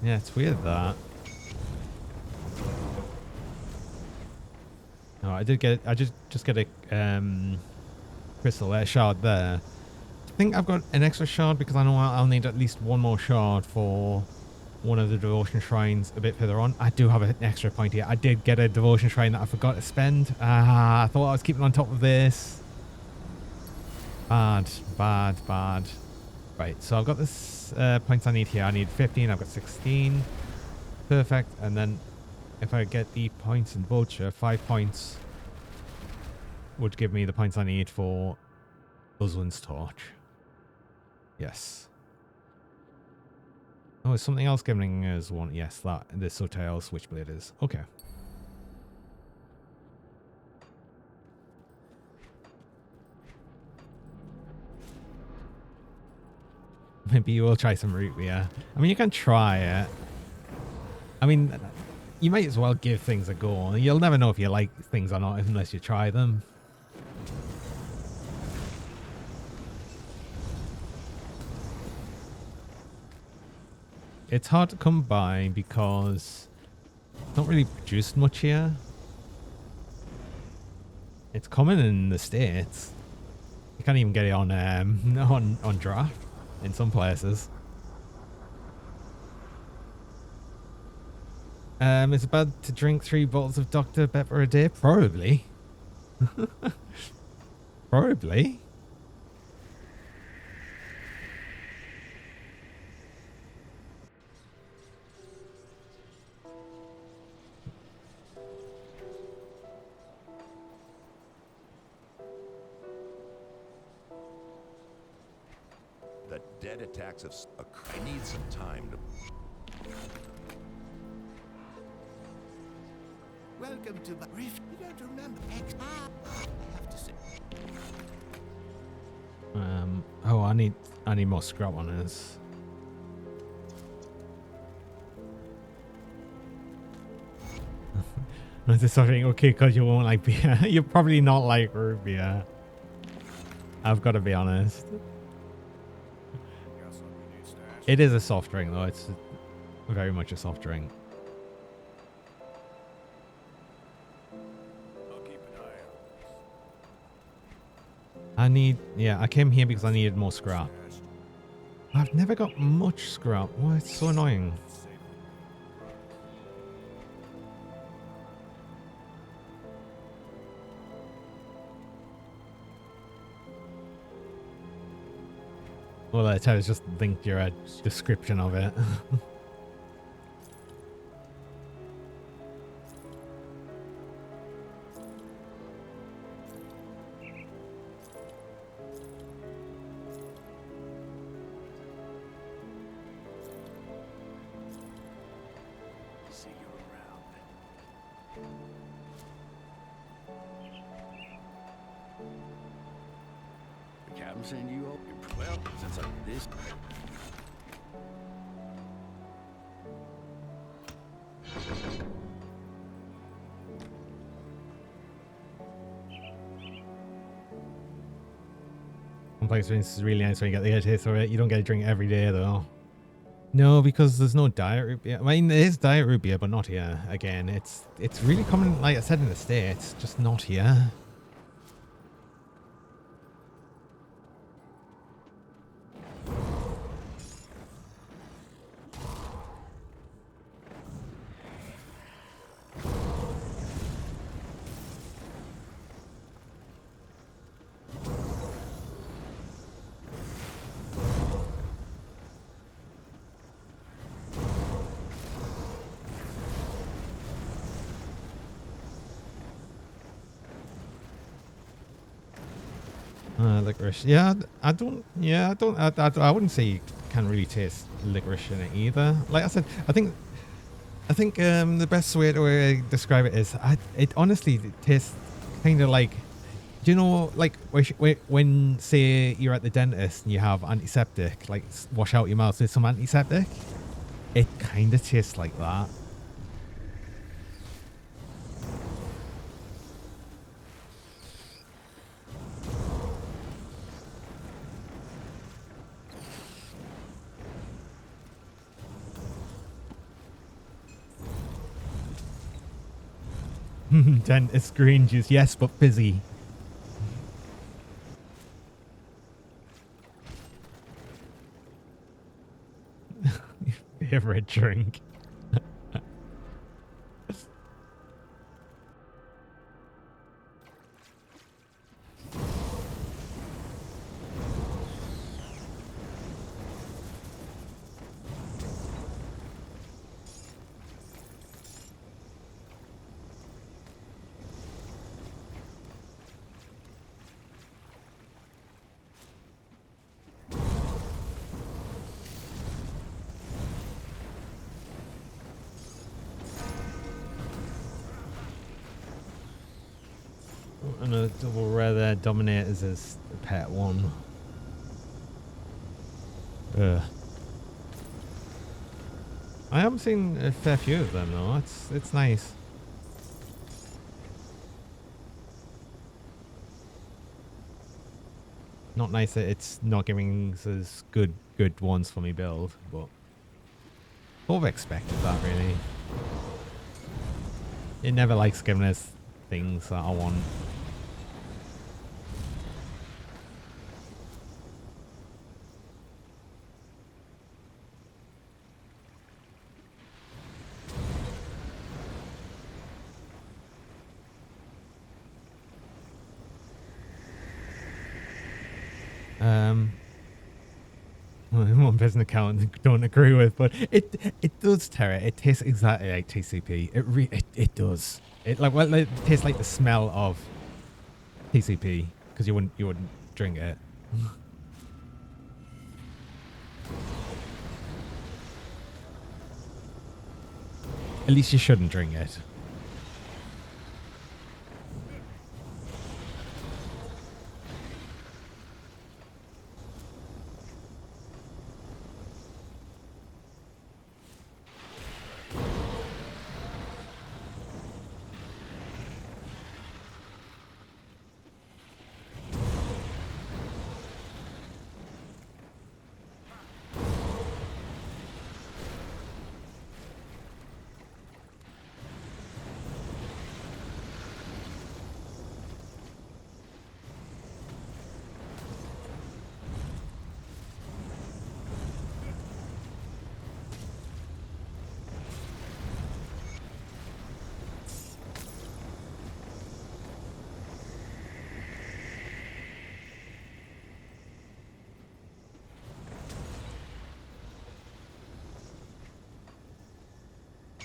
Yeah, it's weird that. No, I did get. I just get a crystal shard there. I think I've got an extra shard because I know I'll need at least one more shard for one of the devotion shrines a bit further on. I do have an extra point here. I did get a devotion shrine that I forgot to spend. I thought I was keeping on top of this. Bad. Right, so I've got this points I need here. I need 15. I've got 16. Perfect. And then if I get the points in Vulture, 5 points would give me the points I need for Uzwin's Torch. Yes. Oh, is something else giving us one? Yes, that. The Sotail Switchblade is. Okay. Maybe you will try some root beer. I mean, you can try it. I mean, you might as well give things a go. You'll never know if you like things or not unless you try them. It's hard to come by because it's not really produced much here. It's common in the States. You can't even get it on on draft in some places. Is it bad to drink 3 bottles of Dr. Pepper a day? Probably. Probably. The dead attacks of I need some time to. Welcome to my rift. You don't remember X. I have to say. Oh, I need more scrap on this. I was just thinking, okay, because you won't like beer. You're probably not like root beer. I've got to be honest. It is a soft drink, though. It's very much a soft drink. I came here because I needed more scrap. I've never got much scrap. Why, it's so annoying. Well, I just linked your description of it. See you around. The captain send you up? Well, since I'm this. Complex drinks is really nice when you get the taste of it. You don't get a drink every day, though. No, because there's no diet root beer. I mean, there is diet root beer, but not here. Again, it's really common, like I said, in the States, just not here. Licorice. Yeah, I don't. Yeah, I don't. I wouldn't say you can really taste licorice in it either. Like I said, I think the best way to describe it is, it honestly tastes kind of like, do you know, like when say you're at the dentist and you have antiseptic, like wash out your mouth with some antiseptic. It kind of tastes like that. Dentist green juice, yes, but fizzy. Favorite drink. And a double rare there. Dominators is pet one. I haven't seen a fair few of them though. It's nice. Not nice that it's not giving us good ones for me build, but sort of expected that really. It never likes giving us things that I want. one person account don't agree with, but it does, Terra. It tastes exactly like TCP. It does. It tastes like the smell of TCP because you wouldn't drink it. At least you shouldn't drink it.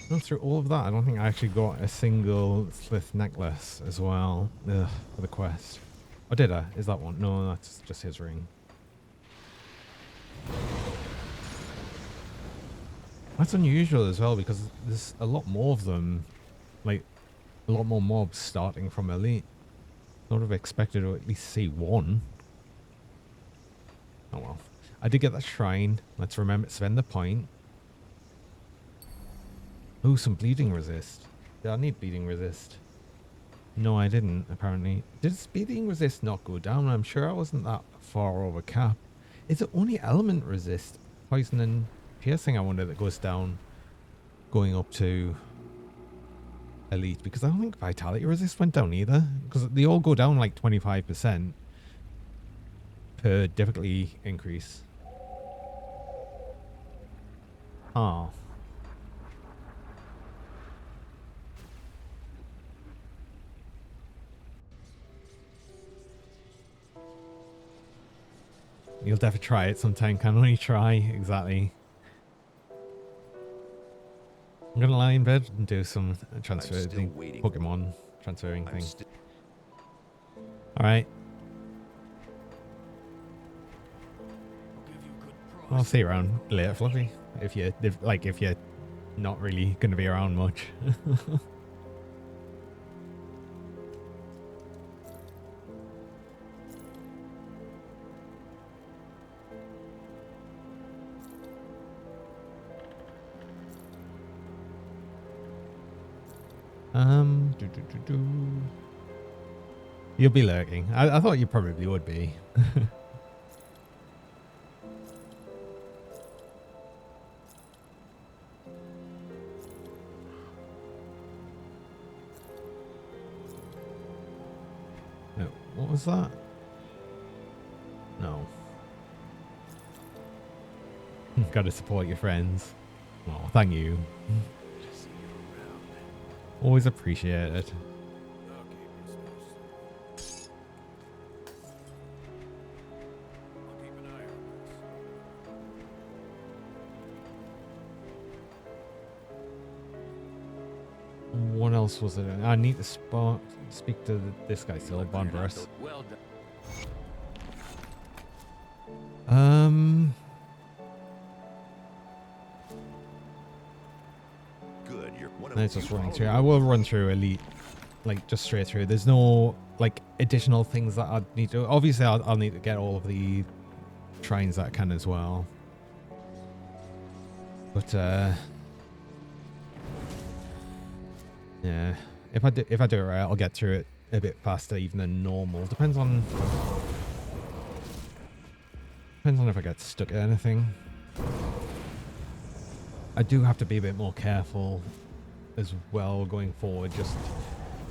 Gone through all of that. I don't think I actually got a single Slith necklace as well. Ugh, for the quest. Oh, did I? Is that one? No, that's just his ring. That's unusual as well because there's a lot more of them. Like, a lot more mobs starting from Elite. I would have expected to at least see one. Oh well. I did get that shrine. Let's remember to spend the point. Ooh, some bleeding resist. Did I need bleeding resist? No, I didn't, apparently. Did bleeding resist not go down? I'm sure I wasn't that far over cap. Is it only element resist? Poison and piercing, I wonder, that goes down going up to Elite. Because I don't think vitality resist went down either. Because they all go down like 25% per difficulty increase. Oh. You'll definitely try it sometime. Can only try. Exactly. I'm going to lie in bed and do some transfer thing, Pokemon transferring thing. Alright. I'll see you around later, Fluffy. If you're not really going to be around much. You'll be lurking. I thought you probably would be. No, what was that? No. Gotta support your friends. Oh, thank you. Always appreciate it. What else was it? I need to speak to this guy still, Barbarous. Well Um. good. You're one of No, it's just running through. I will run through Elite, like just straight through. There's no like additional things that I need to. Obviously, I'll need to get all of the shrines that I can as well. But yeah, if I do it right, I'll get through it a bit faster even than normal. Depends on if I get stuck at anything. I do have to be a bit more careful as well going forward, just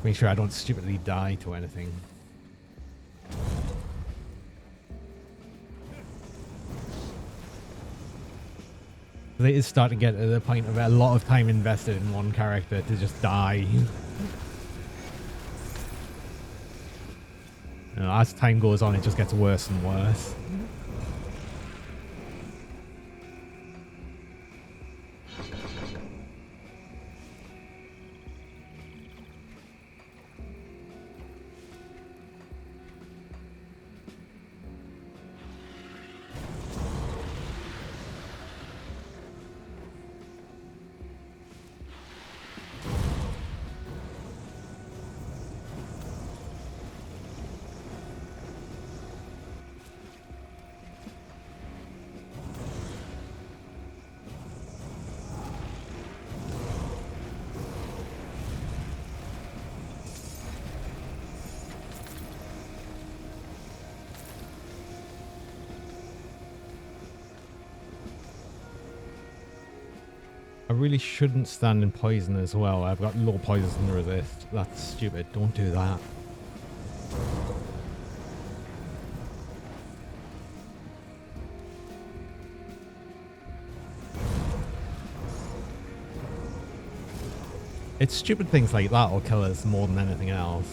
make sure I don't stupidly die to anything. It is starting to get to the point of a lot of time invested in one character to just die. You know, as time goes on, it just gets worse and worse. really shouldn't stand in poison as well. I've got low poison resist. That's stupid. Don't do that. It's stupid things like that will kill us more than anything else.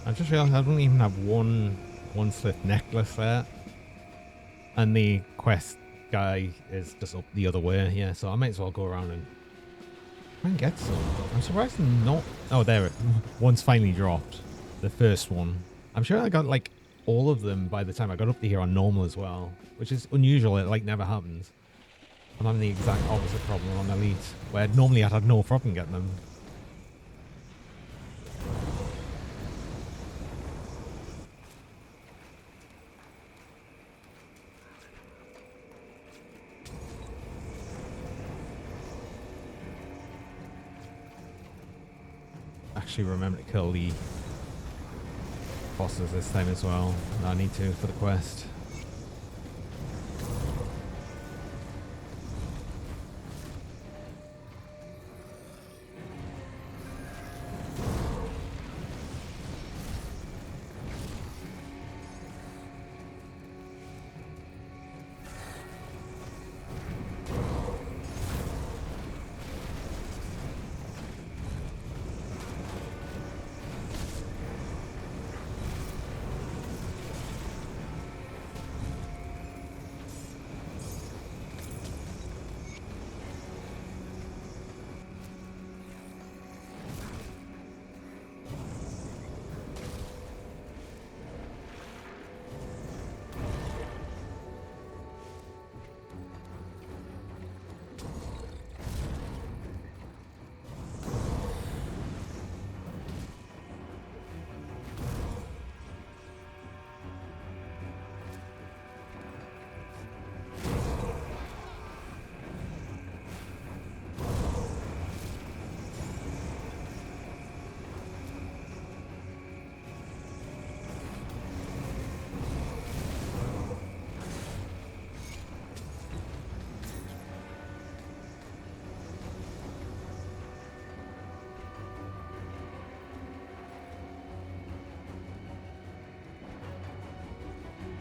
I just realized I don't even have one slit necklace there. And the quest guy is just up the other way, yeah, so I might as well go around and try and get some. I'm surprised not... Oh, there it... One's finally dropped. The first one. I'm sure I got, like, all of them by the time I got up to here on normal as well. Which is unusual, it, like, never happens. I'm having the exact opposite problem on Elite, where normally I'd have no problem getting them. Actually remember to kill the bosses this time as well. I need to for the quest.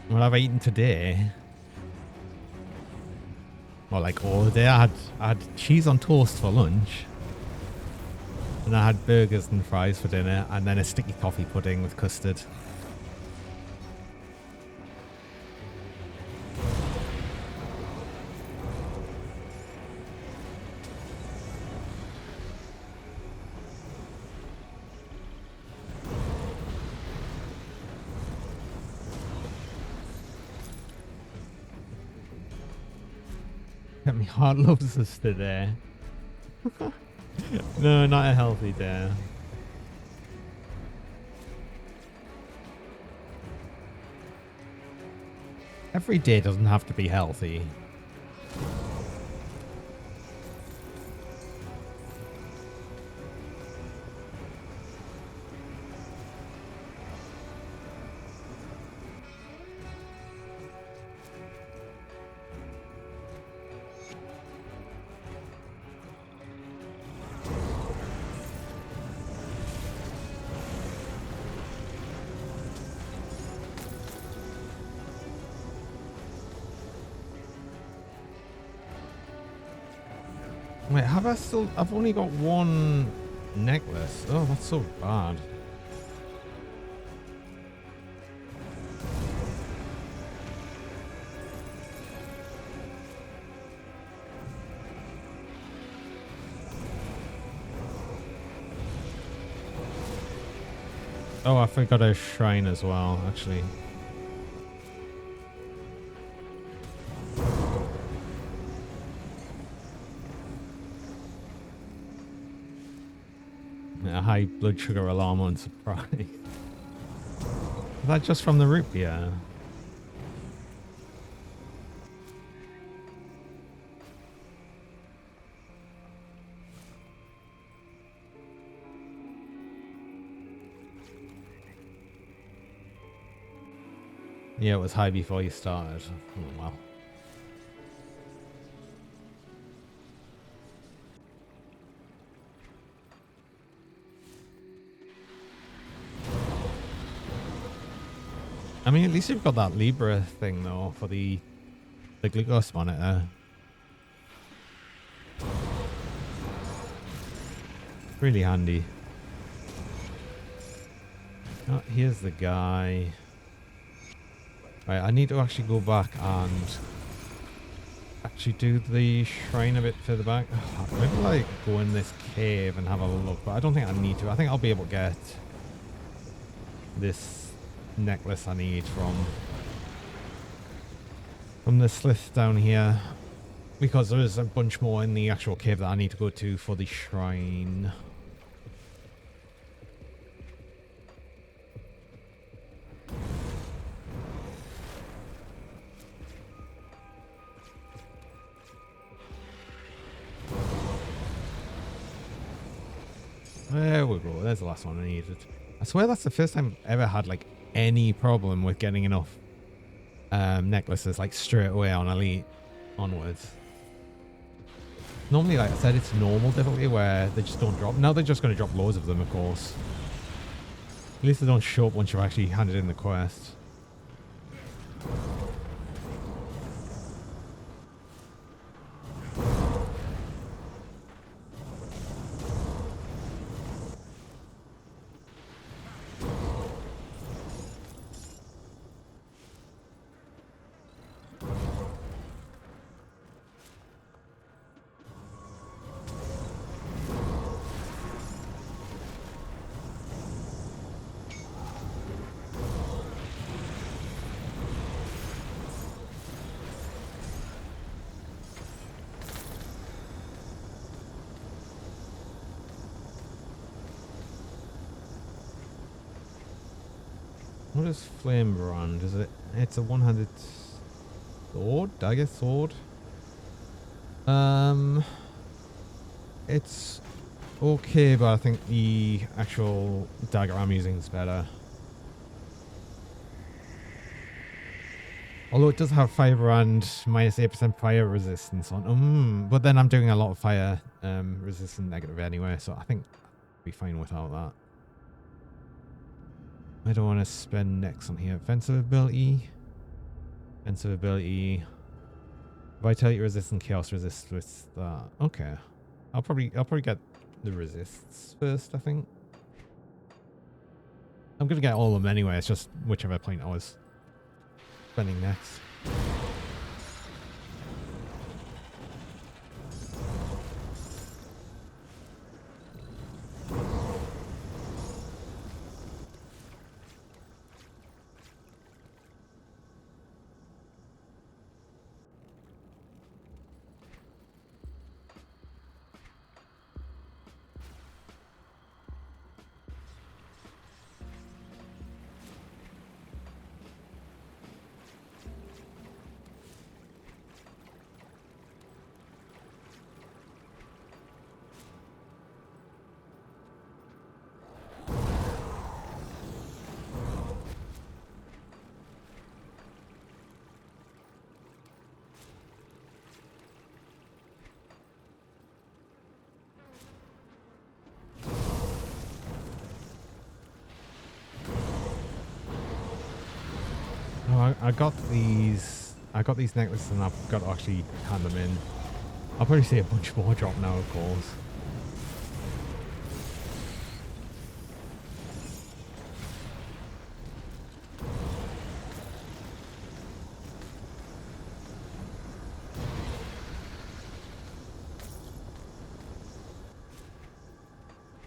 What have I eaten today? Well, like all day, I had cheese on toast for lunch. And I had burgers and fries for dinner, and then a sticky coffee pudding with custard. Get me heart loves us today. No, not a healthy day. Every day doesn't have to be healthy. Wait, have I still... I've only got one necklace. Oh, that's so bad. Oh, I forgot a shrine as well, actually. A high blood sugar alarm on surprise. Is that just from the root beer? Yeah, it was high before you started. Oh, well. I mean, at least you've got that Libra thing, though, for the glucose monitor. Really handy. Oh, here's the guy. Right, I need to actually go back and actually do the shrine a bit further back. Maybe like go in this cave and have a look, but I don't think I need to. I think I'll be able to get this necklace I need from the slith down here, because there is a bunch more in the actual cave that I need to go to for the shrine. There we go. There's the last one I needed. I swear that's the first time I've ever had like any problem with getting enough necklaces like straight away on Elite onwards. Normally, like I said, it's normal difficulty where they just don't drop. Now they're just going to drop loads of them, of course. At least they don't show up once you've actually handed in the quest. What is Flame Brand? Is it? It's a 100 sword? I guess sword. It's okay, but I think the actual dagger I'm using is better. Although it does have fire and minus 8% fire resistance on. But then I'm doing a lot of fire resistant negative anyway, so I think I'll be fine without that. I don't want to spend next on here. Offensive ability. Offensive ability. Vitality resist and chaos resist with that. Okay. I'll probably get the resists first, I think. I'm gonna get all of them anyway, it's just whichever point I was spending next. I got these necklaces and I've got to actually hand them in. I'll probably see a bunch more drop now, of course.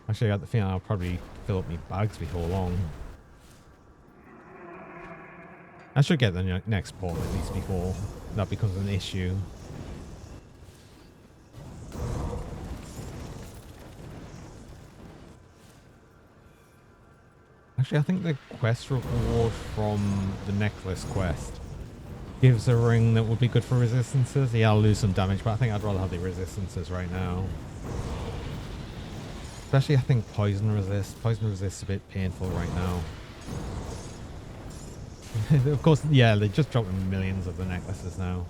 Actually, I got the feeling I'll probably fill up my bags before long. I should get the next port at least before that becomes an issue. Actually, I think the quest reward from the necklace quest gives a ring that would be good for resistances. Yeah, I'll lose some damage, but I think I'd rather have the resistances right now. Especially, I think poison resist. Poison resist is a bit painful right now. Of course, yeah, they just dropped millions of the necklaces now.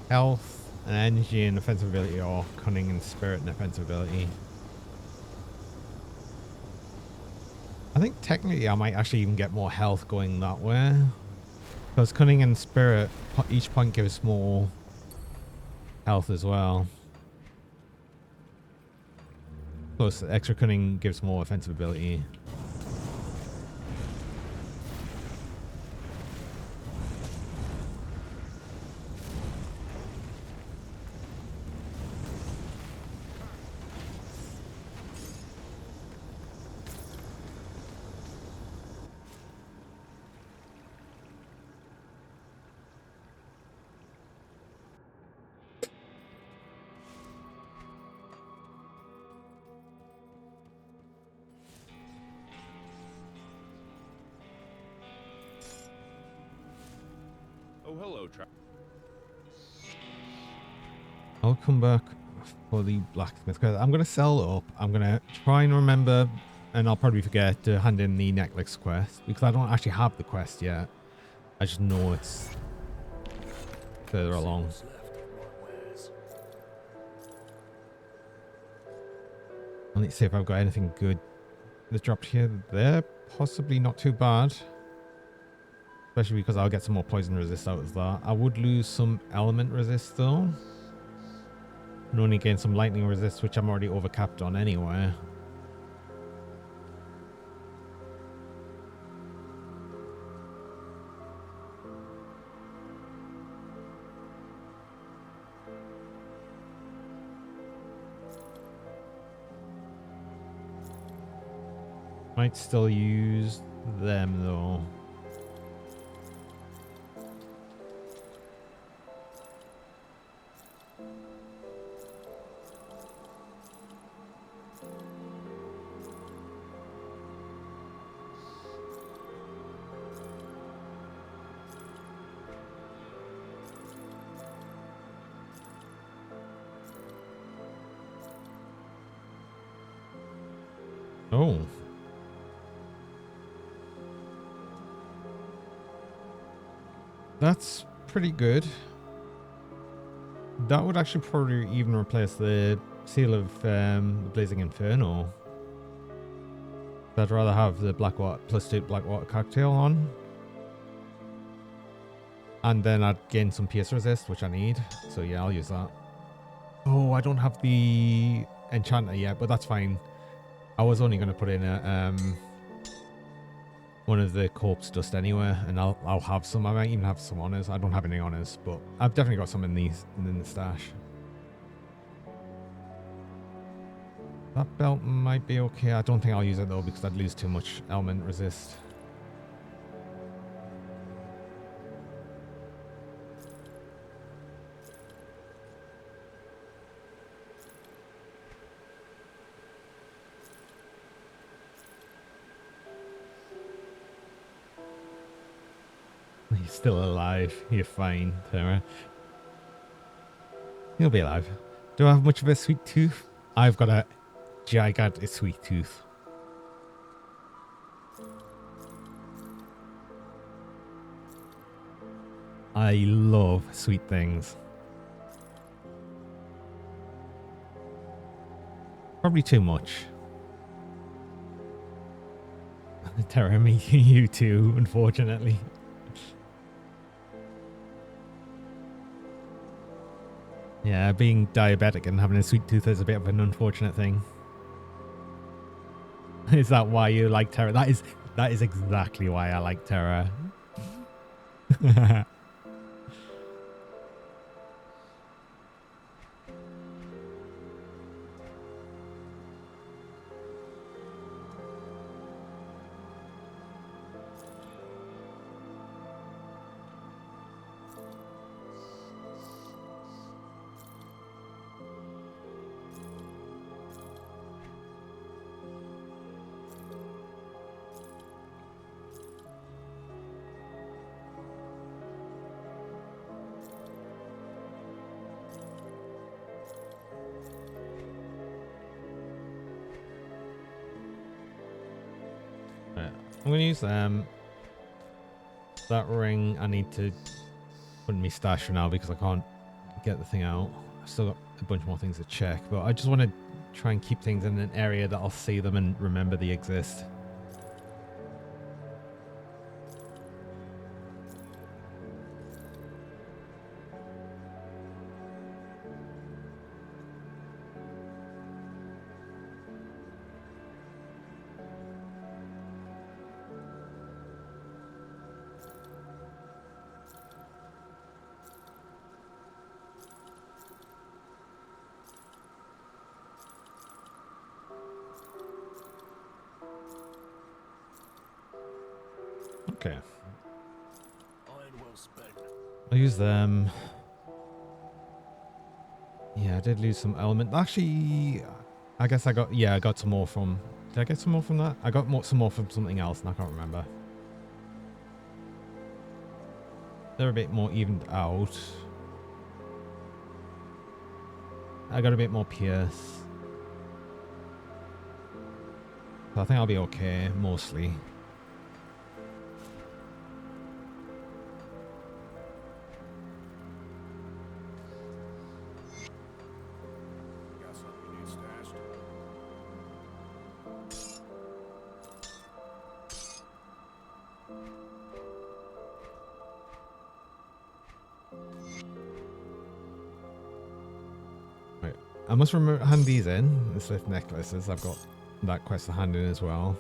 Health and energy and offensive ability, or cunning and spirit and offensive ability. I think technically I might actually even get more health going that way. Because cunning and spirit, each point gives more health as well. Plus extra cunning gives more offensive ability. Oh, hello, I'll come back for the blacksmith. I'm going to sell it up. I'm going to try and remember, and I'll probably forget to hand in the necklace quest, because I don't actually have the quest yet. I just know it's further along. I need to see if I've got anything good that dropped here. There, possibly not too bad. Especially because I'll get some more poison resist out of that. I would lose some element resist though. And only gain some lightning resist, which I'm already overcapped on anyway. Might still use them though. Oh. That's pretty good. That would actually probably even replace the seal of the Blazing Inferno. I'd rather have the Blackwater +2 Blackwater cocktail on. And then I'd gain some pierce resist, which I need. So yeah, I'll use that. Oh, I don't have the enchanter yet, but that's fine. I was only going to put in a one of the corpse dust anyway, and I'll have some. I might even have some honors. I don't have any honors, but I've definitely got some in the stash. That belt might be okay. I don't think I'll use it though because I'd lose too much element resist. He's still alive. You're fine, Tara. He'll be alive. Do I have much of a sweet tooth? I've got a gigantic sweet tooth. I love sweet things. Probably too much. Tara, me, you too, unfortunately. Yeah, being diabetic and having a sweet tooth is a bit of an unfortunate thing. Is that why you like Terra? That is exactly why I like Terra. Right, I'm gonna use that ring. I need to put in my stash for now because I can't get the thing out. I've still got a bunch more things to check, but I just want to try and keep things in an area that I'll see them and remember they exist. Okay. I'll use them. Yeah, I did lose some element. Actually, I guess I got some more from... Did I get some more from that? I got some more from something else and I can't remember. They're a bit more evened out. I got a bit more pierce. So I think I'll be okay, mostly. Got something you need stashed? Right. I must remember hand these in. The Swift necklaces. I've got that quest to hand in as well.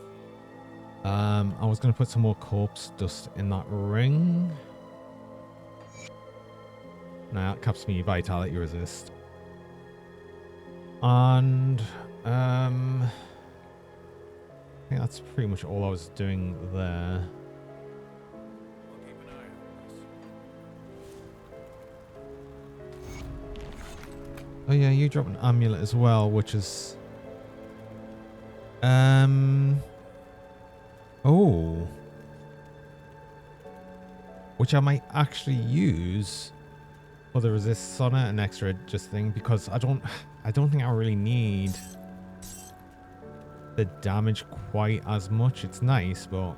I was going to put some more corpse dust in that ring. Now that caps me vitality resist. And I think that's pretty much all I was doing there. We'll keep an eye on this. Oh yeah, you drop an amulet as well, which is oh, which I might actually use for the resist on it, an extra just thing, because I don't think I really need the damage quite as much. It's nice, but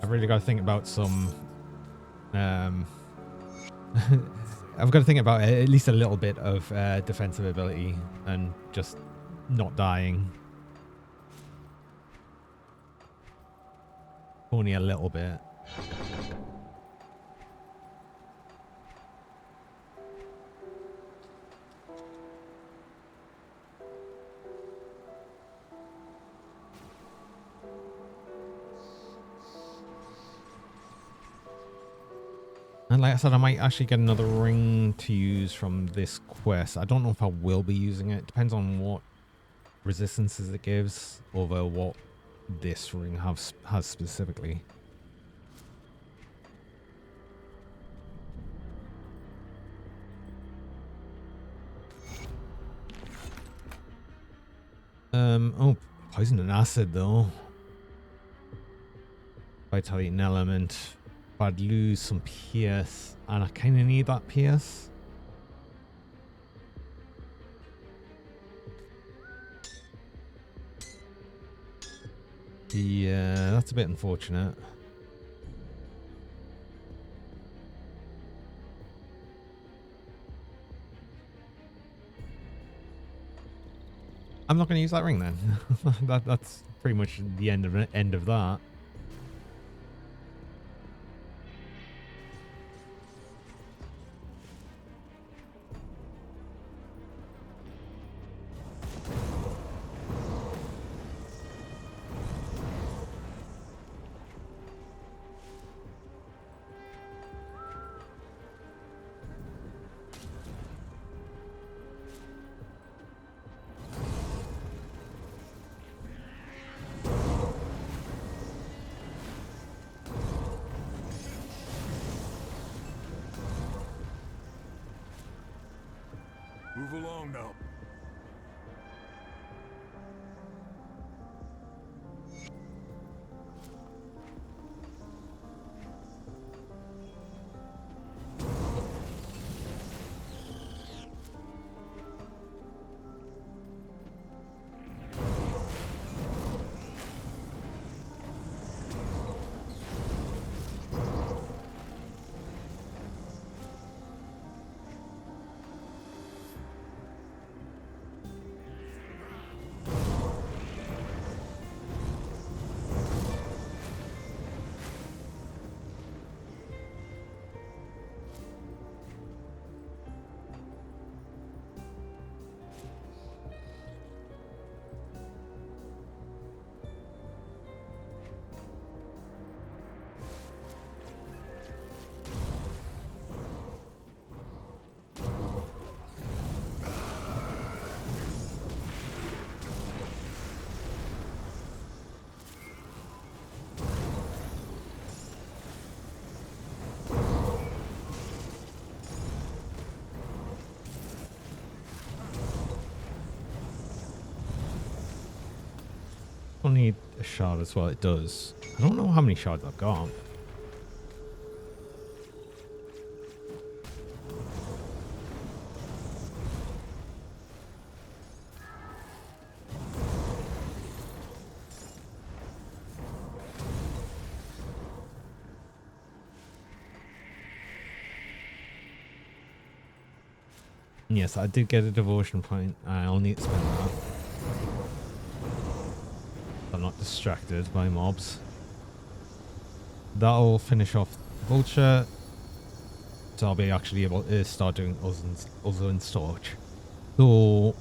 I've really got to think about some I've got to think about at least a little bit of defensive ability and just not dying. Only a little bit. And like I said, I might actually get another ring to use from this quest. I don't know if I will be using it. Depends on what resistances it gives over what this ring has specifically. Oh, poison and acid though. Vitality and element. But I'd lose some pierce, and I kind of need that pierce. Yeah, that's a bit unfortunate. I'm not going to use that ring then. That's pretty much the end of that. along now. I'll need a shard as well. It does. I don't know how many shards I've got. Yes, I did get a devotion point. I'll need to spend that. I'm not distracted by mobs. That'll finish off the vulture. So I'll be actually able to start doing other than storage. So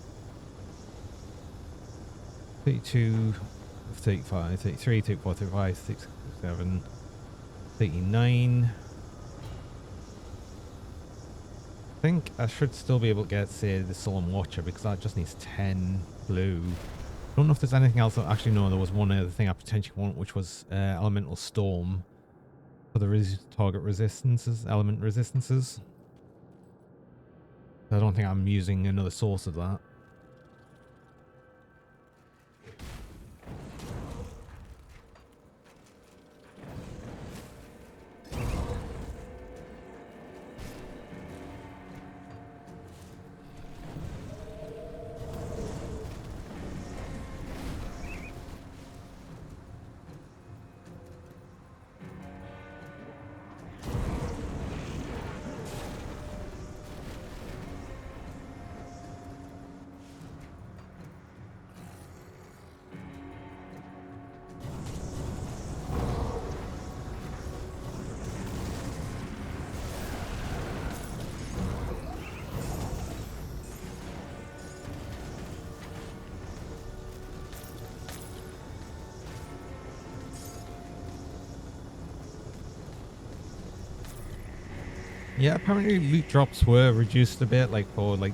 32, 35, 33, 34, 35, 36, 37, 39. I think I should still be able to get, say, the Solemn Watcher, because that just needs 10 blue. I don't know if there's anything else. Actually, no, there was one other thing I potentially want, which was Elemental Storm for the target resistances, element resistances. I don't think I'm using another source of that. Yeah, apparently loot drops were reduced a bit, like for like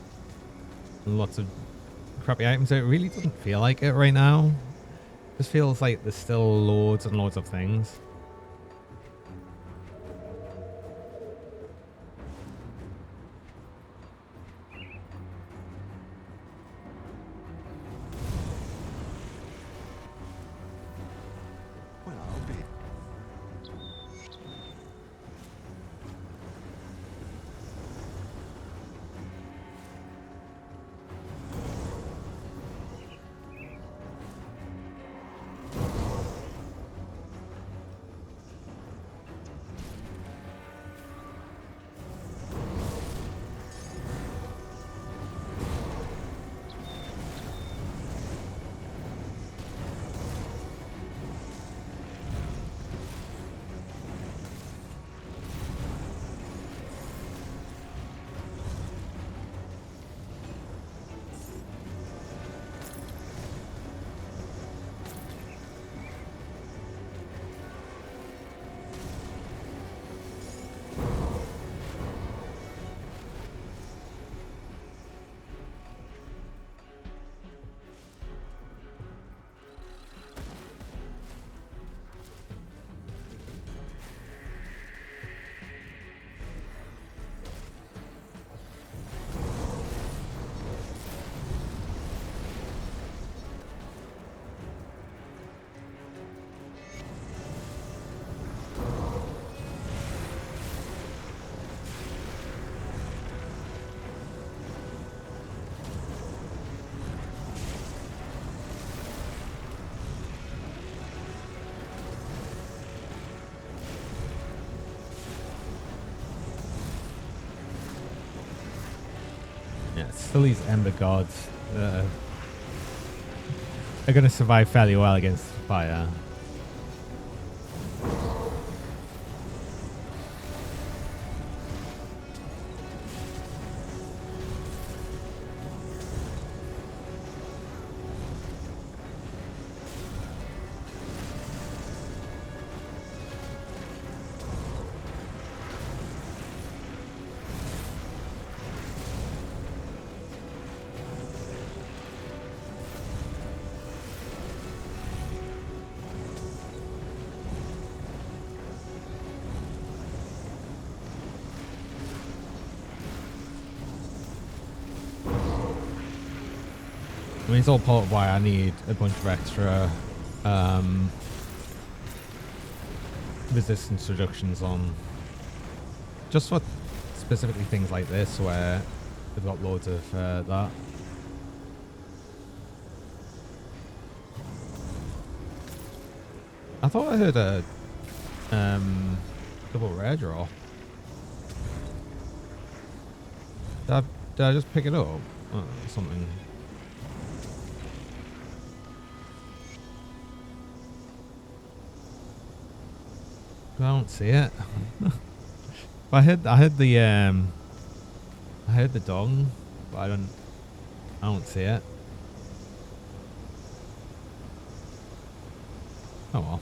lots of crappy items. So it really doesn't feel like it right now. It just feels like there's still loads and loads of things. Well, I'll be. Yeah, still these Ember Gods are going to survive fairly well against fire. I mean, it's all part of why I need a bunch of extra resistance reductions on, just for specifically things like this where they've got loads of that. I thought I heard a double rare draw. Did I just pick it up? Oh, something. I don't see it. I heard the dong, but I don't see it. Oh well.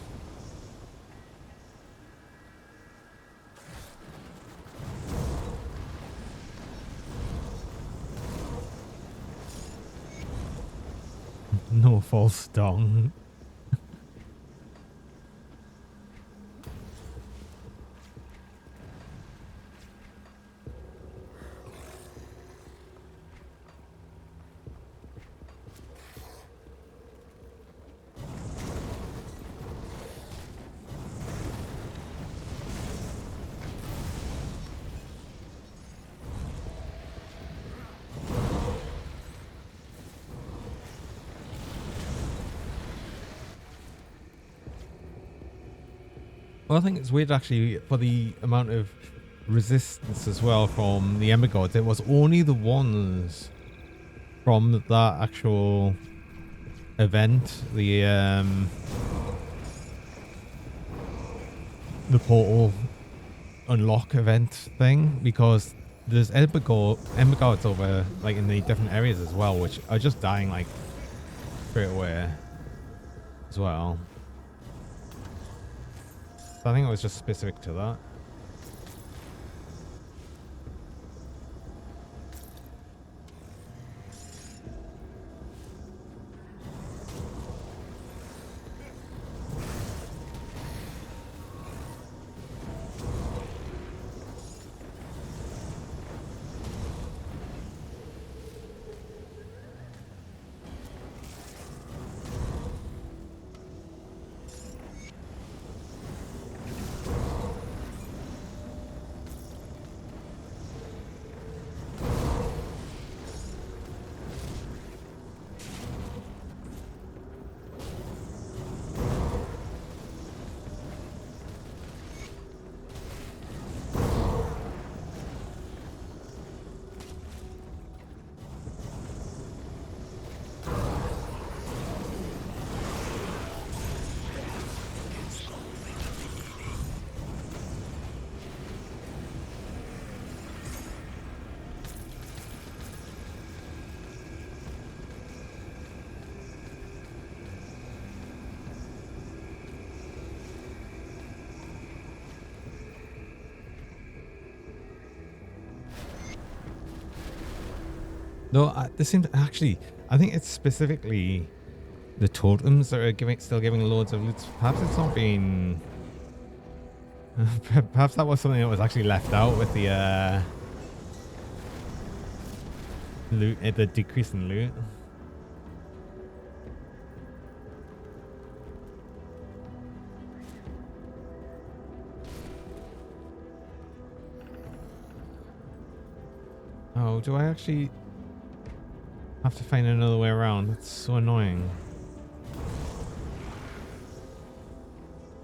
No false dong. Well, I think it's weird actually for the amount of resistance as well from the Ember Gods. It was only the ones from that actual event, the portal unlock event thing, because there's Ember Gods over like in the different areas as well, which are just dying like straight away as well. I think it was just specific to that. No, this seems actually. I think it's specifically the totems that are still giving loads of loot. Perhaps it's not been. Perhaps that was something that was actually left out with the loot, the decrease in loot. Oh, do I actually have to find another way around? That's so annoying.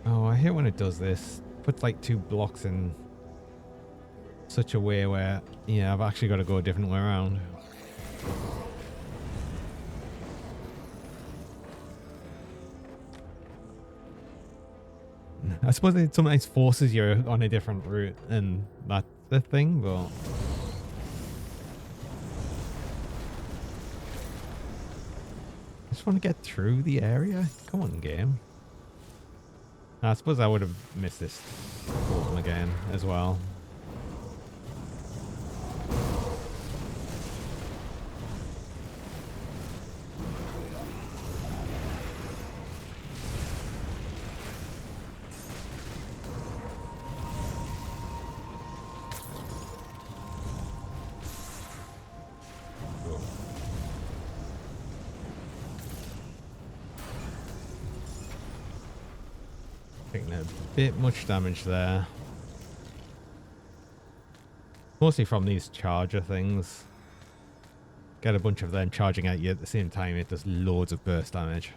Oh, I hate when it does this. Puts like 2 blocks in such a way where, yeah, I've actually got to go a different way around. I suppose it sometimes forces you on a different route, and that's the thing, but... I just want to get through the area. Come on, game. I suppose I would have missed this portal again as well. Taking a bit much damage there. Mostly from these charger things. Get a bunch of them charging at you at the same time, it does loads of burst damage.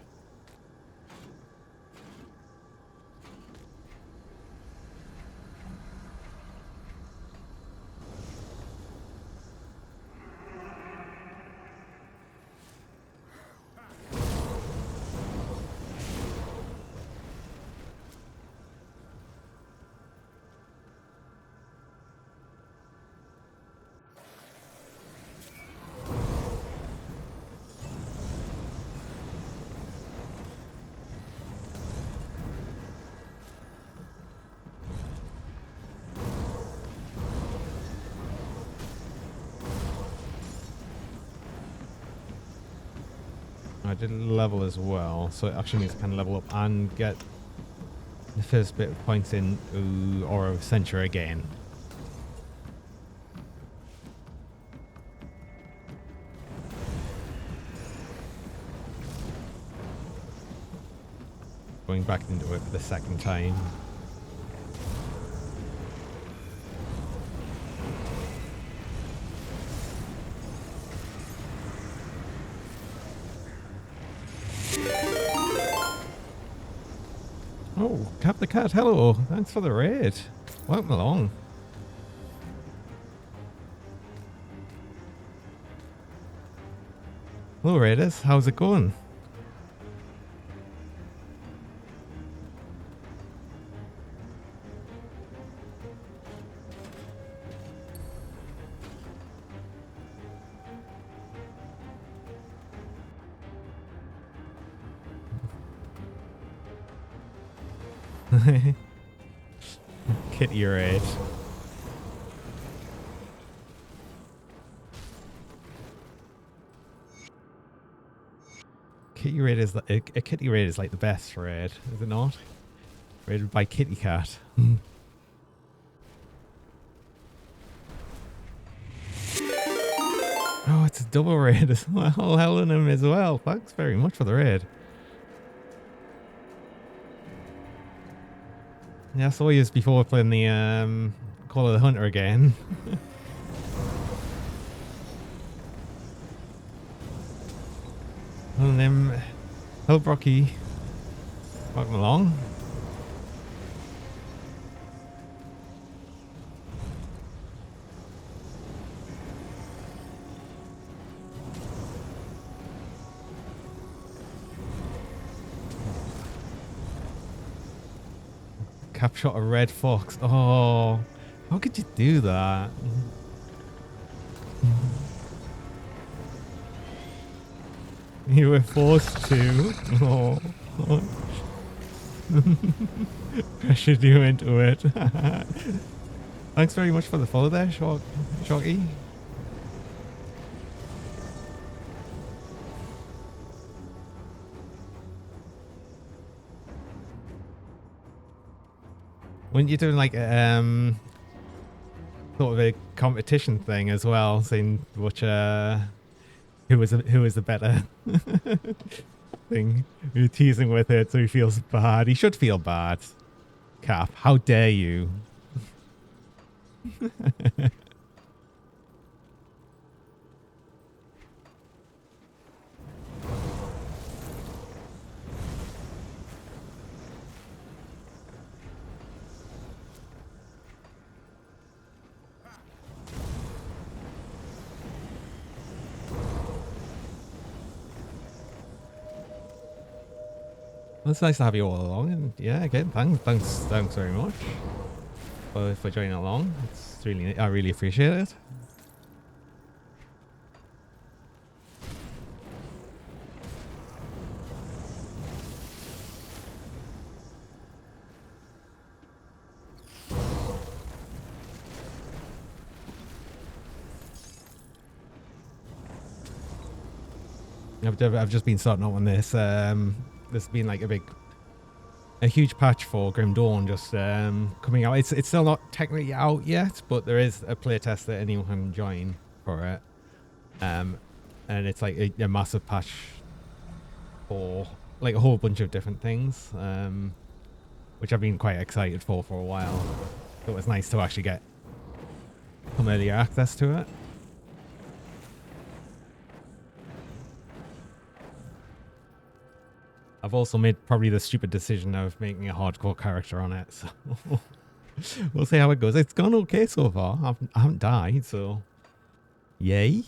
I did level as well, so it actually means I can level up and get the first bit of points in Aura of Century again. Going back into it for the second time. Oh, Cap the Cat, hello. Thanks for the raid. Welcome along. Hello, Raiders. How's it going? Kitty raid. Kitty raid is a kitty raid is like the best raid, is it not? Raided by Kitty Cat. Oh, it's a double raid as well. Helen as well. Thanks very much for the raid. Yeah, I saw you before playing the Call of the Hunter again. And then, hello Brocky. Welcome along. Capshot a red fox. Oh, how could you do that? You were forced to. Oh. Pressured you into it. Thanks very much for the follow there, Shocky. Weren't you doing like sort of a competition thing as well, saying which who was the better thing? You're teasing with it, so he feels bad. He should feel bad. Cap, how dare you? Well, it's nice to have you all along, and yeah, again, thanks very much for joining along. It's really, I really appreciate it. I've just been starting out on this. There's been like a huge patch for Grim Dawn just coming out. It's still not technically out yet, but there is a playtest that anyone can join for it. And it's like a massive patch for like a whole bunch of different things, which I've been quite excited for a while. So it was nice to actually get some earlier access to it. I've also made probably the stupid decision of making a hardcore character on it, so we'll see how it goes. It's gone okay so far. I haven't died, so yay.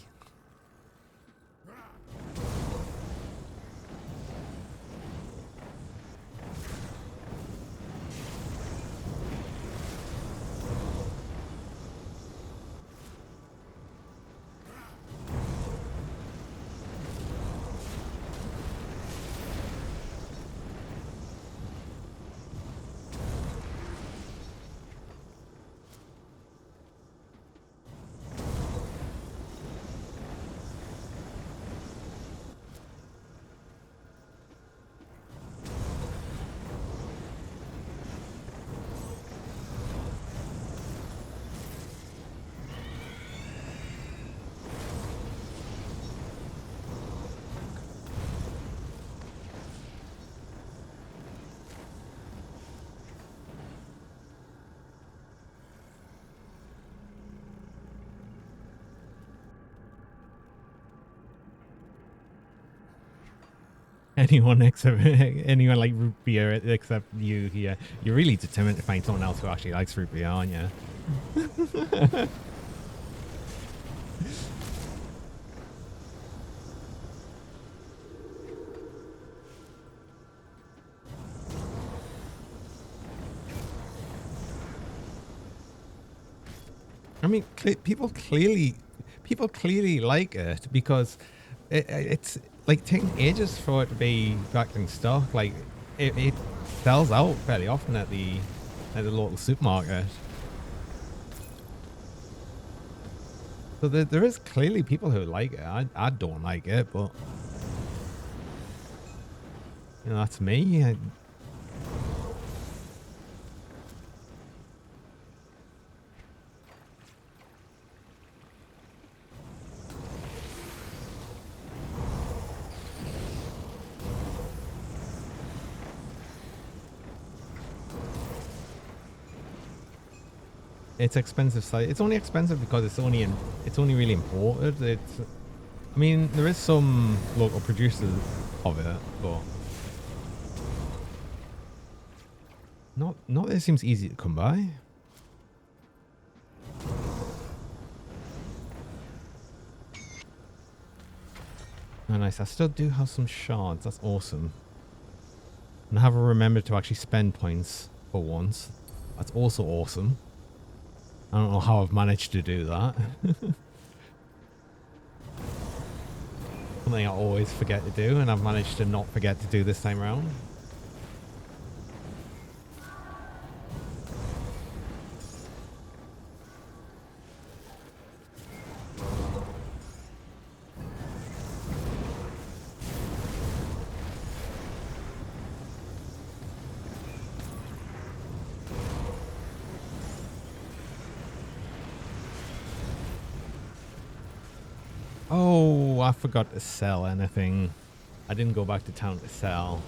Anyone except anyone like root beer except you here. You're really determined to find someone else who actually likes root beer, aren't you? I mean, people clearly like it because it's like taking ages for it to be back in stock. Like it sells out fairly often at the local supermarket. So there is clearly people who like it. I don't like it, but you know, that's me. It's expensive. It's only expensive because it's only really imported. I mean, there is some local producers of it, but not that it seems easy to come by. Oh, nice. I still do have some shards. That's awesome. And I haven't remembered to actually spend points for once. That's also awesome. I don't know how I've managed to do that. Something I always forget to do, and I've managed to not forget to do this time around. Oh, I forgot to sell anything. I didn't go back to town to sell.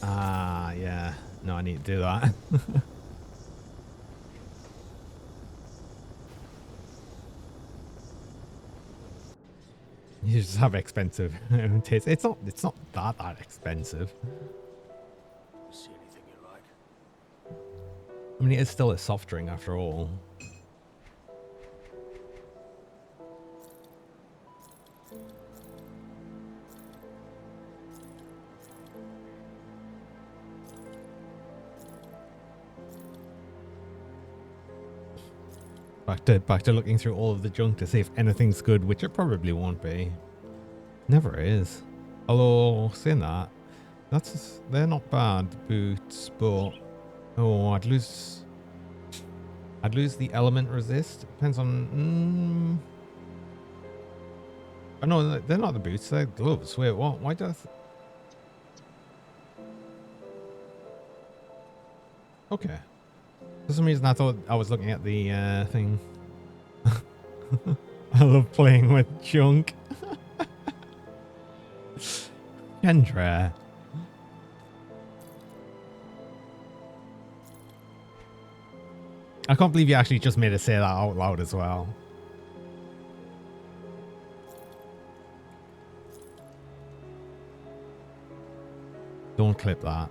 Ah, yeah. No, I need to do that. You just have expensive taste. It's not that expensive. See anything you like? I mean, it's still a soft drink after all. Back to looking through all of the junk to see if anything's good, which it probably won't be. Never is. Although, saying that, they're not bad boots, but oh, I'd lose the element resist. Depends on. Oh no, they're not the boots. They're gloves. Wait, what? Why do I? Okay. For some reason, I thought I was looking at the thing. I love playing with junk. Kendra. I can't believe you actually just made us say that out loud as well. Don't clip that.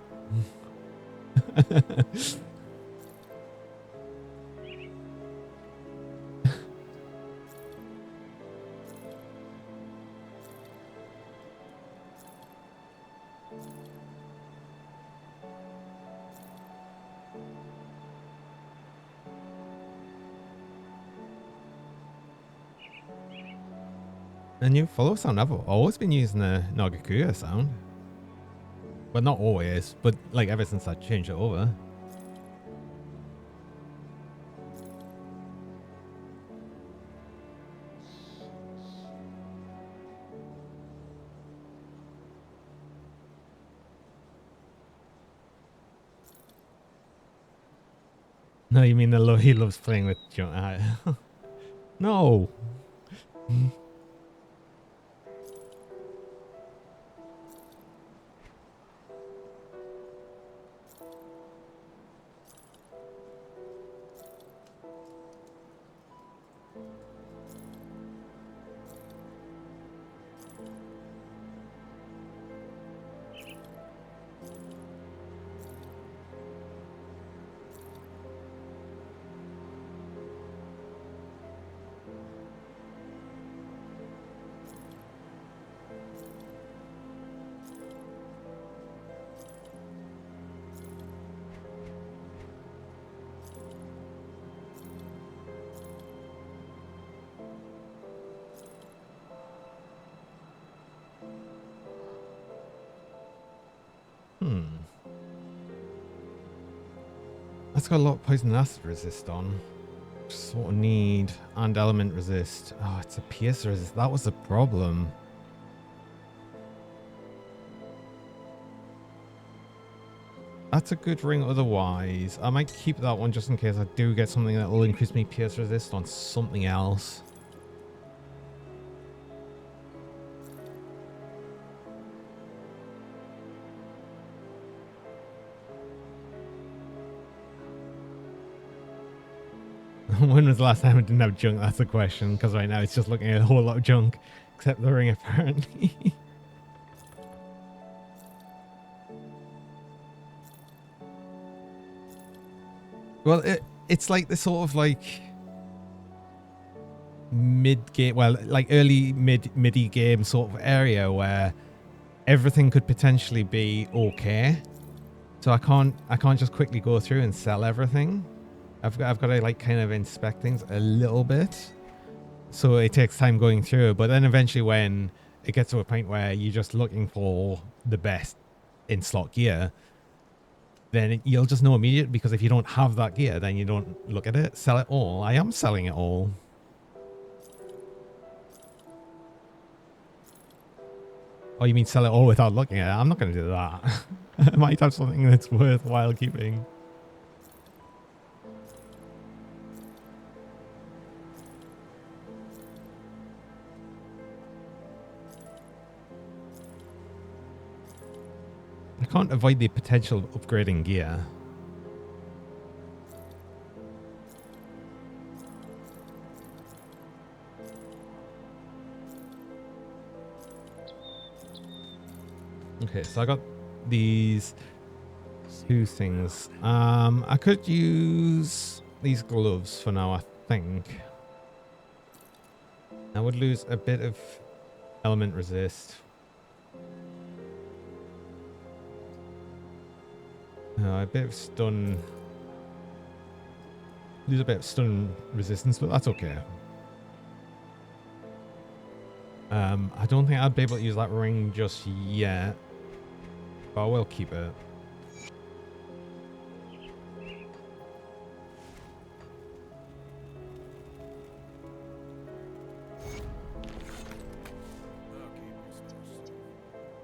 A new follow sound. I've always been using the Nagakuya sound. Well, not always, but like ever since I changed it over. No, you mean he loves playing with junk? No. That's got a lot of poison acid resist on. Sort of need and element resist. Oh, it's a pierce resist. That was the problem. That's a good ring otherwise. I might keep that one just in case I do get something that will increase me pierce resist on something else. When was the last time I didn't have junk? That's the question. Because right now it's just looking at a whole lot of junk. Except the ring, apparently. Well, it's like the sort of like mid-game, well, like early midi game sort of area where everything could potentially be okay. So I can't just quickly go through and sell everything. I've got to like kind of inspect things a little bit. So it takes time going through, but then eventually when it gets to a point where you're just looking for the best in slot gear, then you'll just know immediately, because if you don't have that gear, then you don't look at it. Sell it all. I am selling it all. Oh, you mean sell it all without looking at it? I'm not going to do that. I might have something that's worthwhile keeping. I can't avoid the potential of upgrading gear. Okay, so I got these two things. I could use these gloves for now, I think. I would lose a bit of element resist. A bit of stun. Lose a bit of stun resistance, but that's okay. I don't think I'd be able to use that ring just yet, but I will keep it.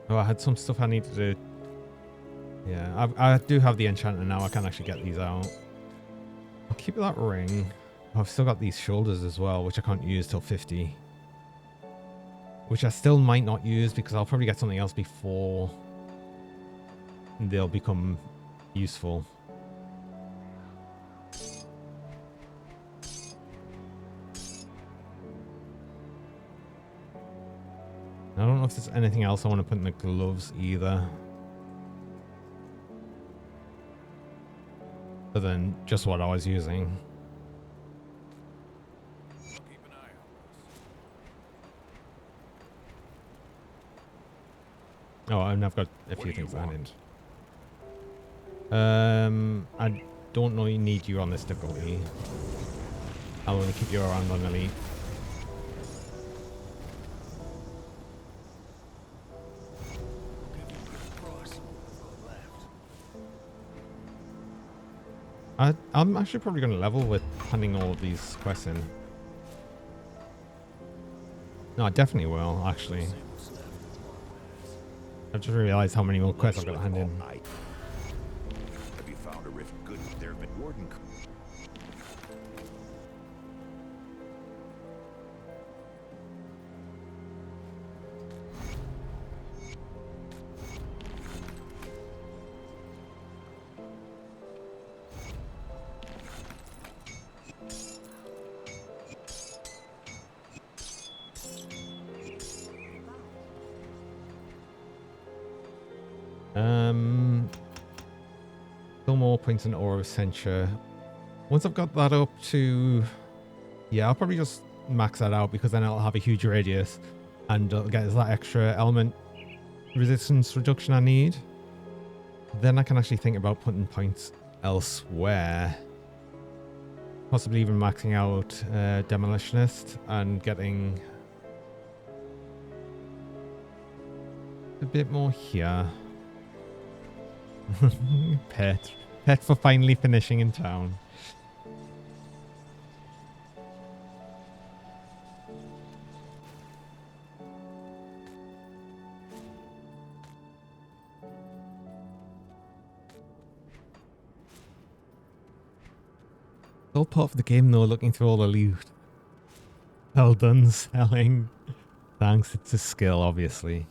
Oh, I had some stuff I needed to do. Yeah, I do have the enchanter now. I can actually get these out. I'll keep that ring. Oh, I've still got these shoulders as well, which I can't use till 50. Which I still might not use because I'll probably get something else before they'll become useful. I don't know if there's anything else I want to put in the gloves either. Other than just what I was using. Keep an eye on this. Oh, and I've got a few things I need. I don't know you need you on this difficulty. I'll only keep you around on elite. I'm actually probably going to level with handing all of these quests in. No, I definitely will, actually. I've just realized how many more quests I've got to hand in. Have you found a rift good? There have been warden. Still more points in Aura of Censure. Once I've got that up to... Yeah, I'll probably just max that out because then I'll have a huge radius and I'll get that extra element resistance reduction I need. Then I can actually think about putting points elsewhere. Possibly even maxing out Demolitionist and getting a bit more here. Pet for finally finishing in town. Still part of the game though, looking through all the loot. Well done selling. Thanks, it's a skill obviously.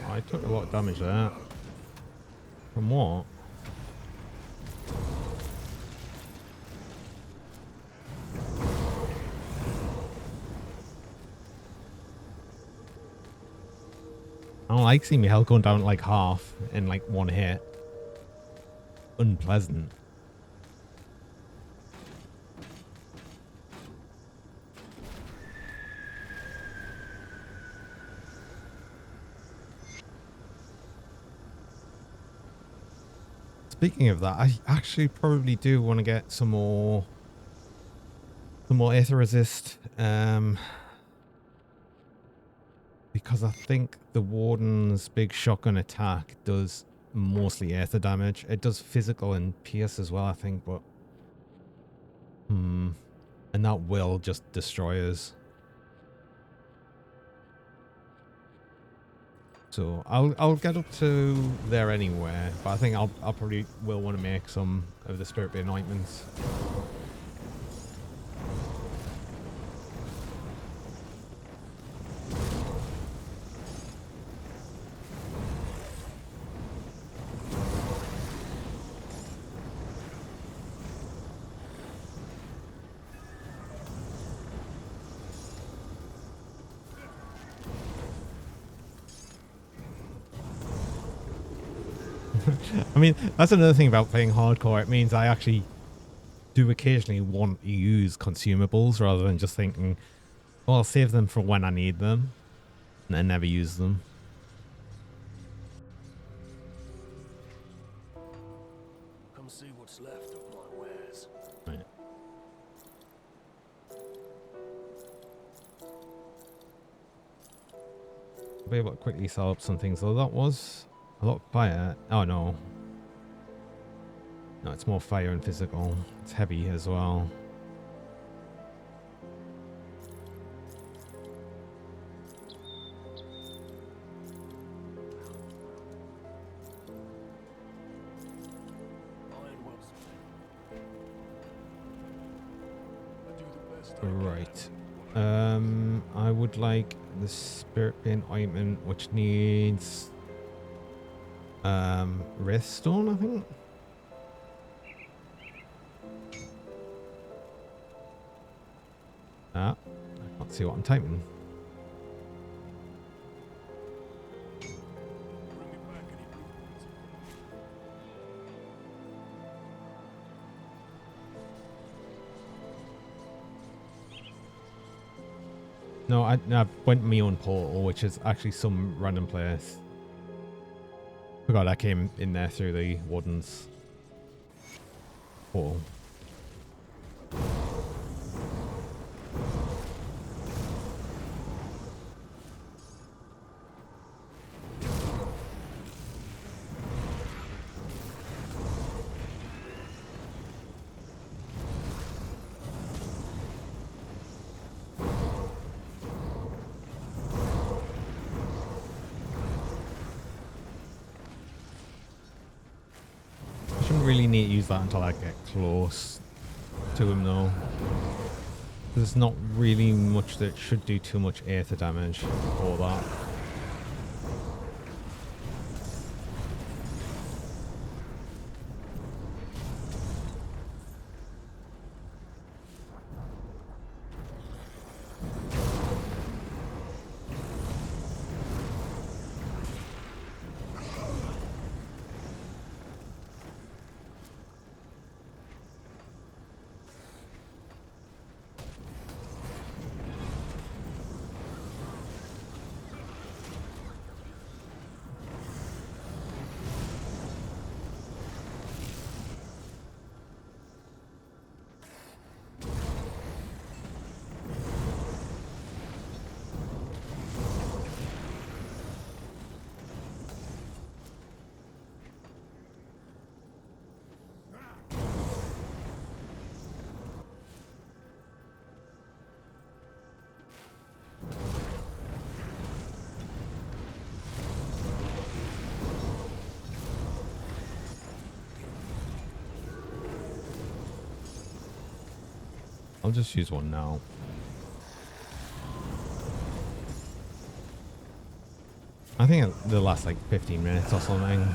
I took a lot of damage there. From what? I don't like seeing my health going down like half in like one hit. Unpleasant. Speaking of that, I actually probably do want to get some more Aether Resist, because I think the Warden's big shotgun attack does mostly Aether damage. It does physical and pierce as well, I think, but and that will just destroy us. So I'll get up to there anyway, but I think I'll probably will want to make some of the Spirit Bane ointments. I mean, that's another thing about playing hardcore. It means I actually do occasionally want to use consumables rather than just thinking, well, I'll save them for when I need them and then never use them. Come see what's left of my wares. Right. I'll be able to quickly sell up some things, though. That was a lot of fire. Oh, no. No, it's more fire and physical. It's heavy as well. Iron will split. I do the best I Right. I would like the Spirit Pain Ointment, which needs Wraithstone, I think. Ah, I can't see what I'm typing. Bring me back any blueprints. No, I went my own portal, which is actually some random place. Forgot I came in there through the Warden's portal. Really need to use that until I get close to him though. There's not really much that should do too much aether damage for that. I'll just use one now. I think it'll last like 15 minutes or something.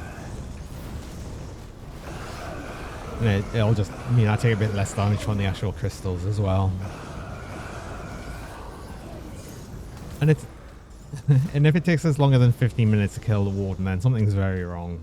And it'll just mean I take a bit less damage from the actual crystals as well. And it's and if it takes us longer than 15 minutes to kill the warden, then something's very wrong.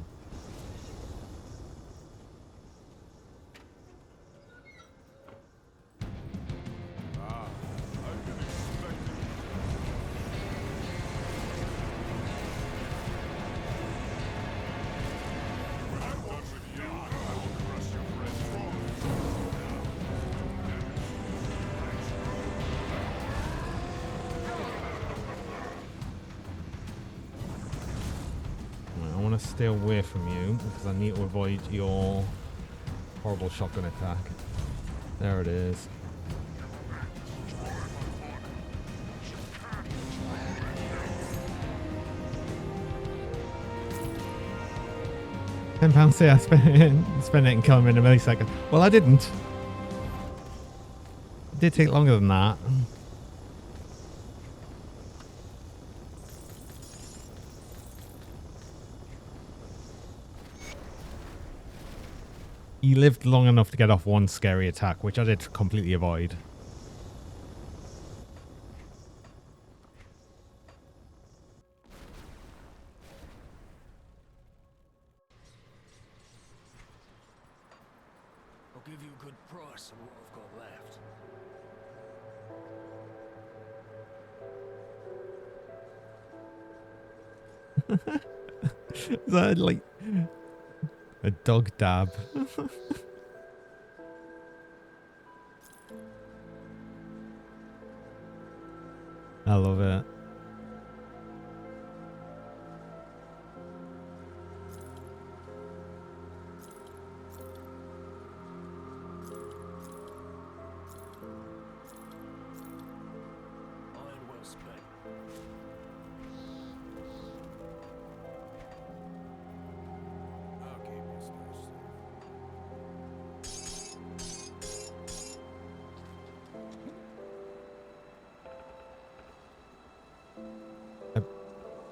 Stay away from you because I need to avoid your horrible shotgun attack. There it is. £10 say I spent it and kill him in a millisecond. Well, I didn't. It did take longer than that. He lived long enough to get off one scary attack, which I did completely avoid. give you a good price on what I've got left. Is that like a dog dab? I love it. Iron well spent. I'll keep your stash safe.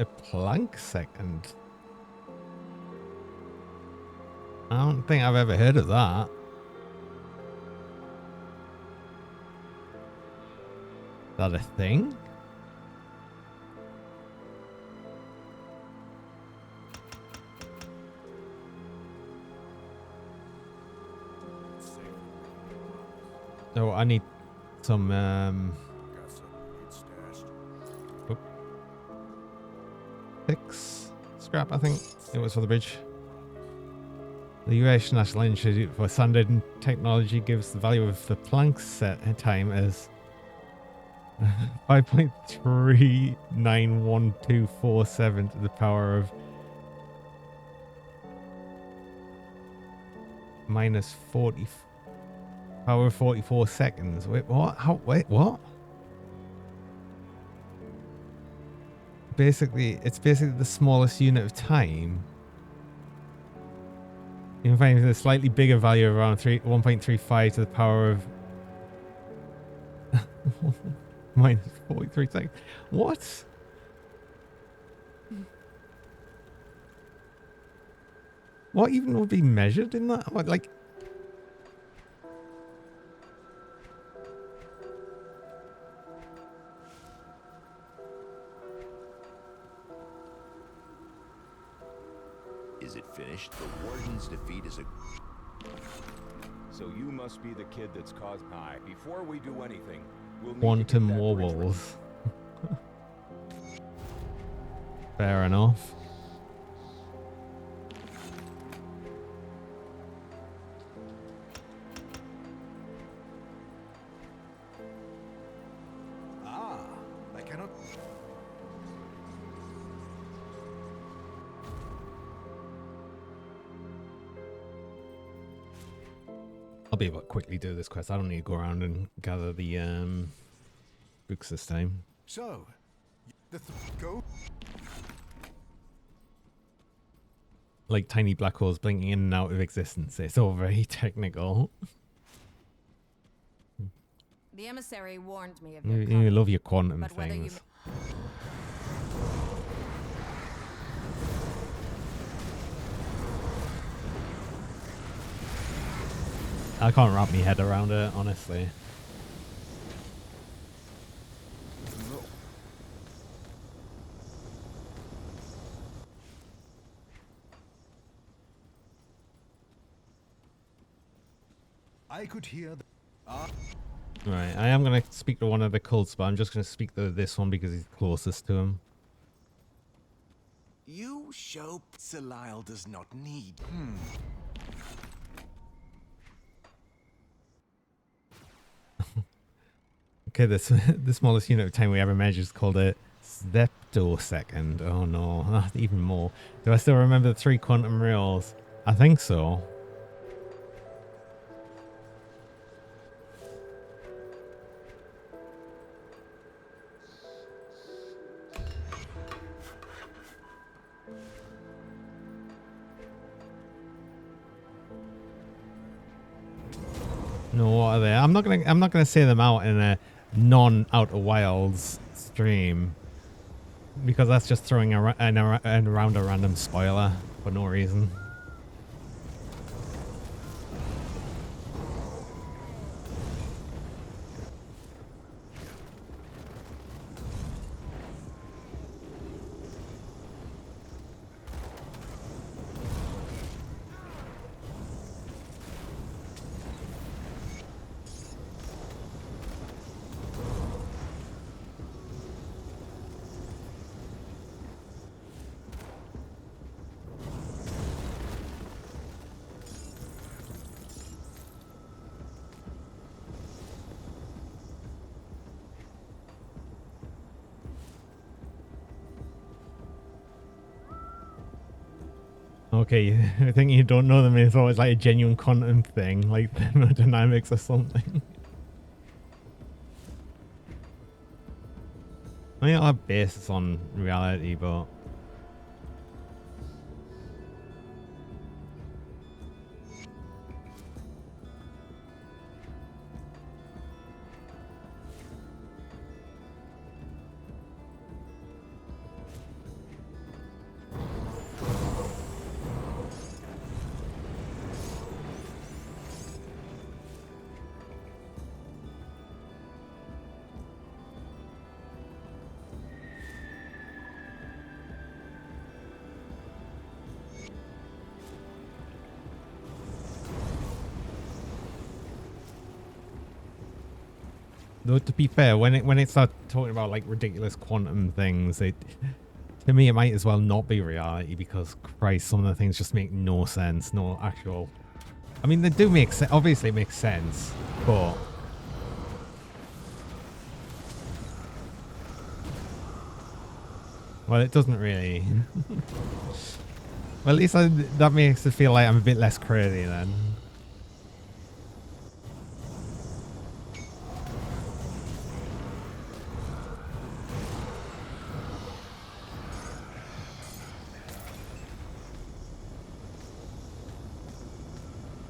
A plank second. I don't think I've ever heard of that. Is that a thing? It's safe. No, I need some Got some good stashed. 6 scrap, I think it was for the bridge. The US National Institute for Standard and Technology gives the value of the Planck set time as 5.39147 to the power of minus 40 power of 44 seconds. Wait, what? How? Wait, what? Basically, it's basically the smallest unit of time. You can find a slightly bigger value of around 1.35 to the power of minus 43 seconds. What? What even would be measured in that? What, like? Is it finished? The Warden's defeat is a... So you must be the kid that's caused... Hi. Before we do anything, we'll need Quantum to get that bridge ready. wobbles. Fair enough. Ah, I cannot. I'll be able to quickly do this quest. I don't need to go around and gather the books this time. So, go. Like tiny black holes blinking in and out of existence. It's all very technical. The emissary warned me of You, your you coming, love your quantum but whether you things. I can't wrap my head around it, honestly. No. I could hear the... Right, I am going to speak to one of the cults, but I'm just going to speak to this one because he's closest to him. You show Salile does not need. Okay, the smallest unit of time we ever measured is called a steptosecond. Oh no, not even more. Do I still remember the 3 quantum reals? I think so. No, what are they? I'm not gonna say them out in a non-Outer Wilds stream because that's just throwing around a random spoiler for no reason. Okay, I think you don't know them. It's always like a genuine quantum thing, like thermodynamics or something. I mean, I'll base this on reality, but though to be fair, when it starts talking about like ridiculous quantum things, to me it might as well not be reality because Christ, some of the things just make no sense, no actual. I mean, they do make sense. Obviously, it makes sense, but well, it doesn't really. Well, at least that makes it feel like I'm a bit less crazy then.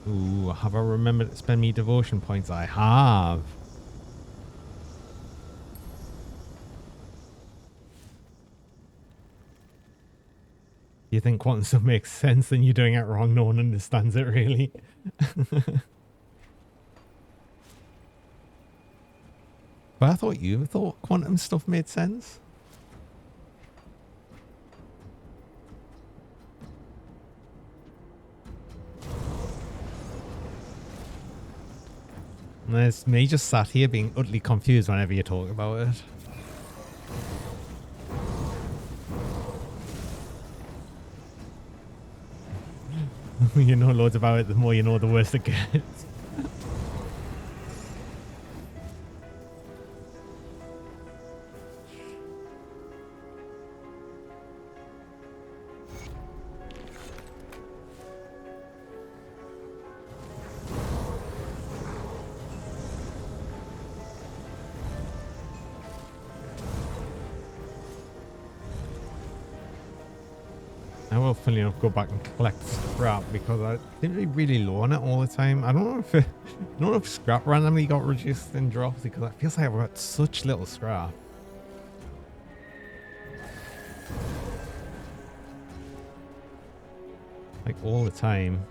Ooh, have I remembered to spend me devotion points? I have. You think quantum stuff makes sense, then you're doing it wrong. No one understands it really. But I thought you thought quantum stuff made sense. And there's me just sat here being utterly confused whenever you talk about it. You know loads about it, the more you know, the worse it gets. I will, funny enough, go back and collect scrap because I seem to be really low on it all the time. I don't know if I don't know if scrap randomly got reduced in drops because it feels like I've got such little scrap. Like all the time.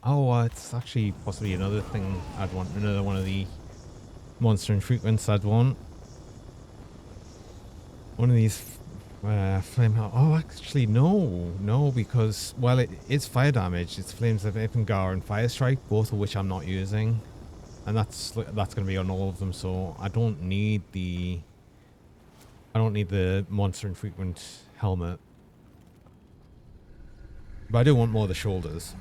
Oh, it's actually possibly another thing I'd want. Another one of the monster infrequents I'd want. One of these flame. Oh, actually, no, because well, it's fire damage. It's flames of Ippengar and fire strike, both of which I'm not using, and that's going to be on all of them. So I don't need the monster infrequent helmet. But I do want more of the shoulders.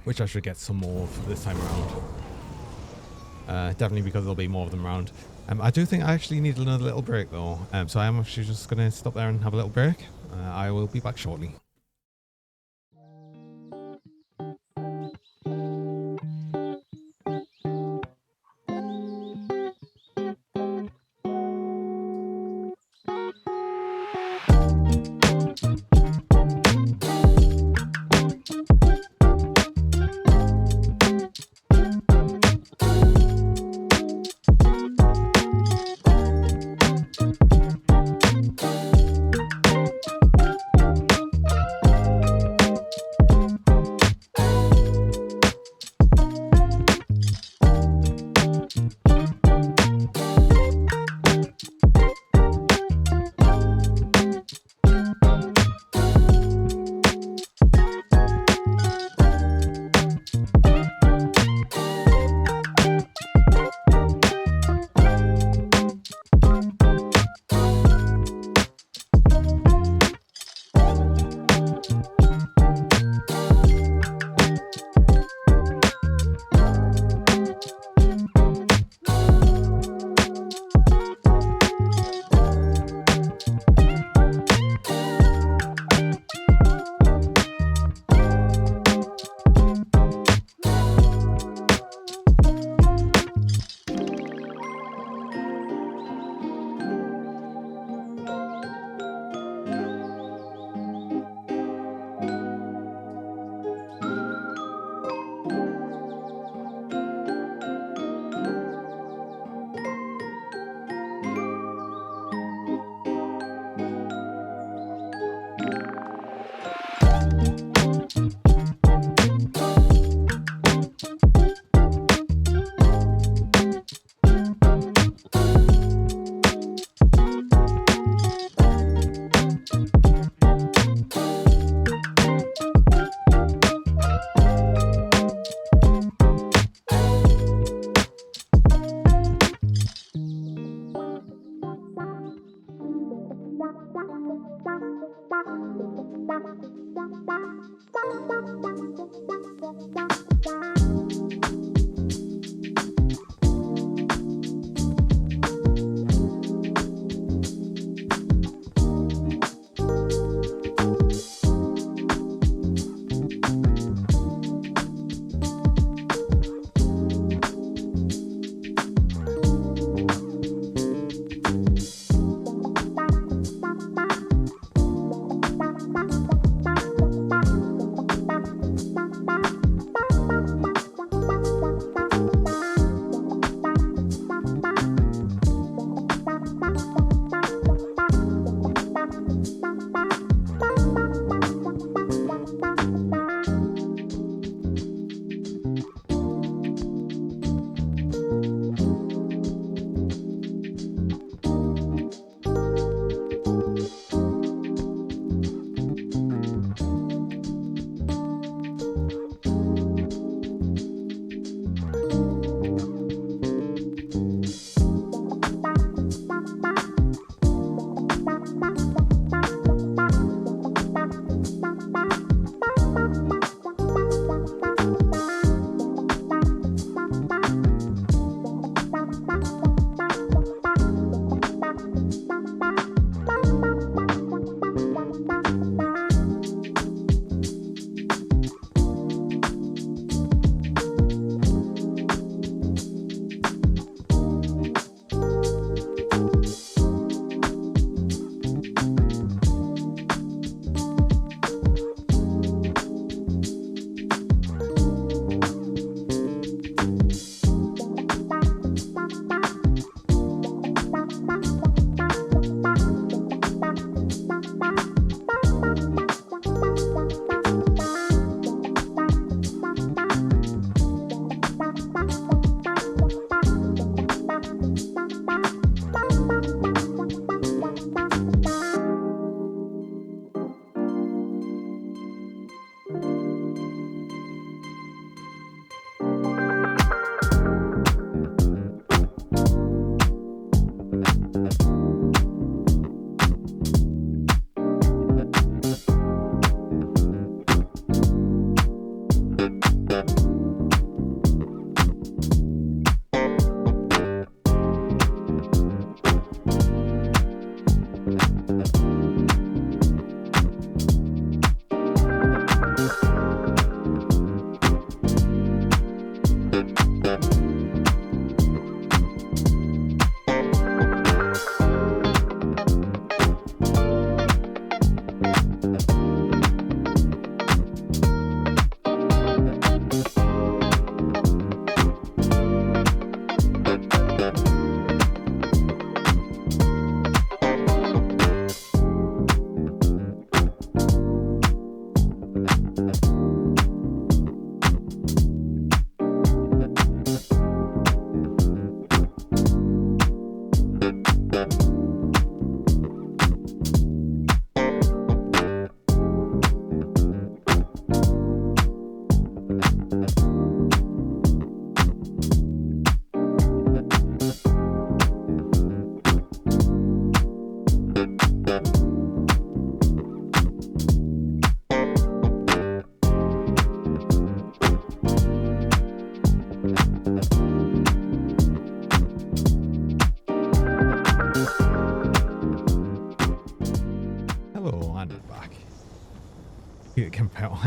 which I should get some more of this time around. Definitely because there'll be more of them around. I do think I actually need another little break though, so I am actually just going to stop there and have a little break. I will be back shortly.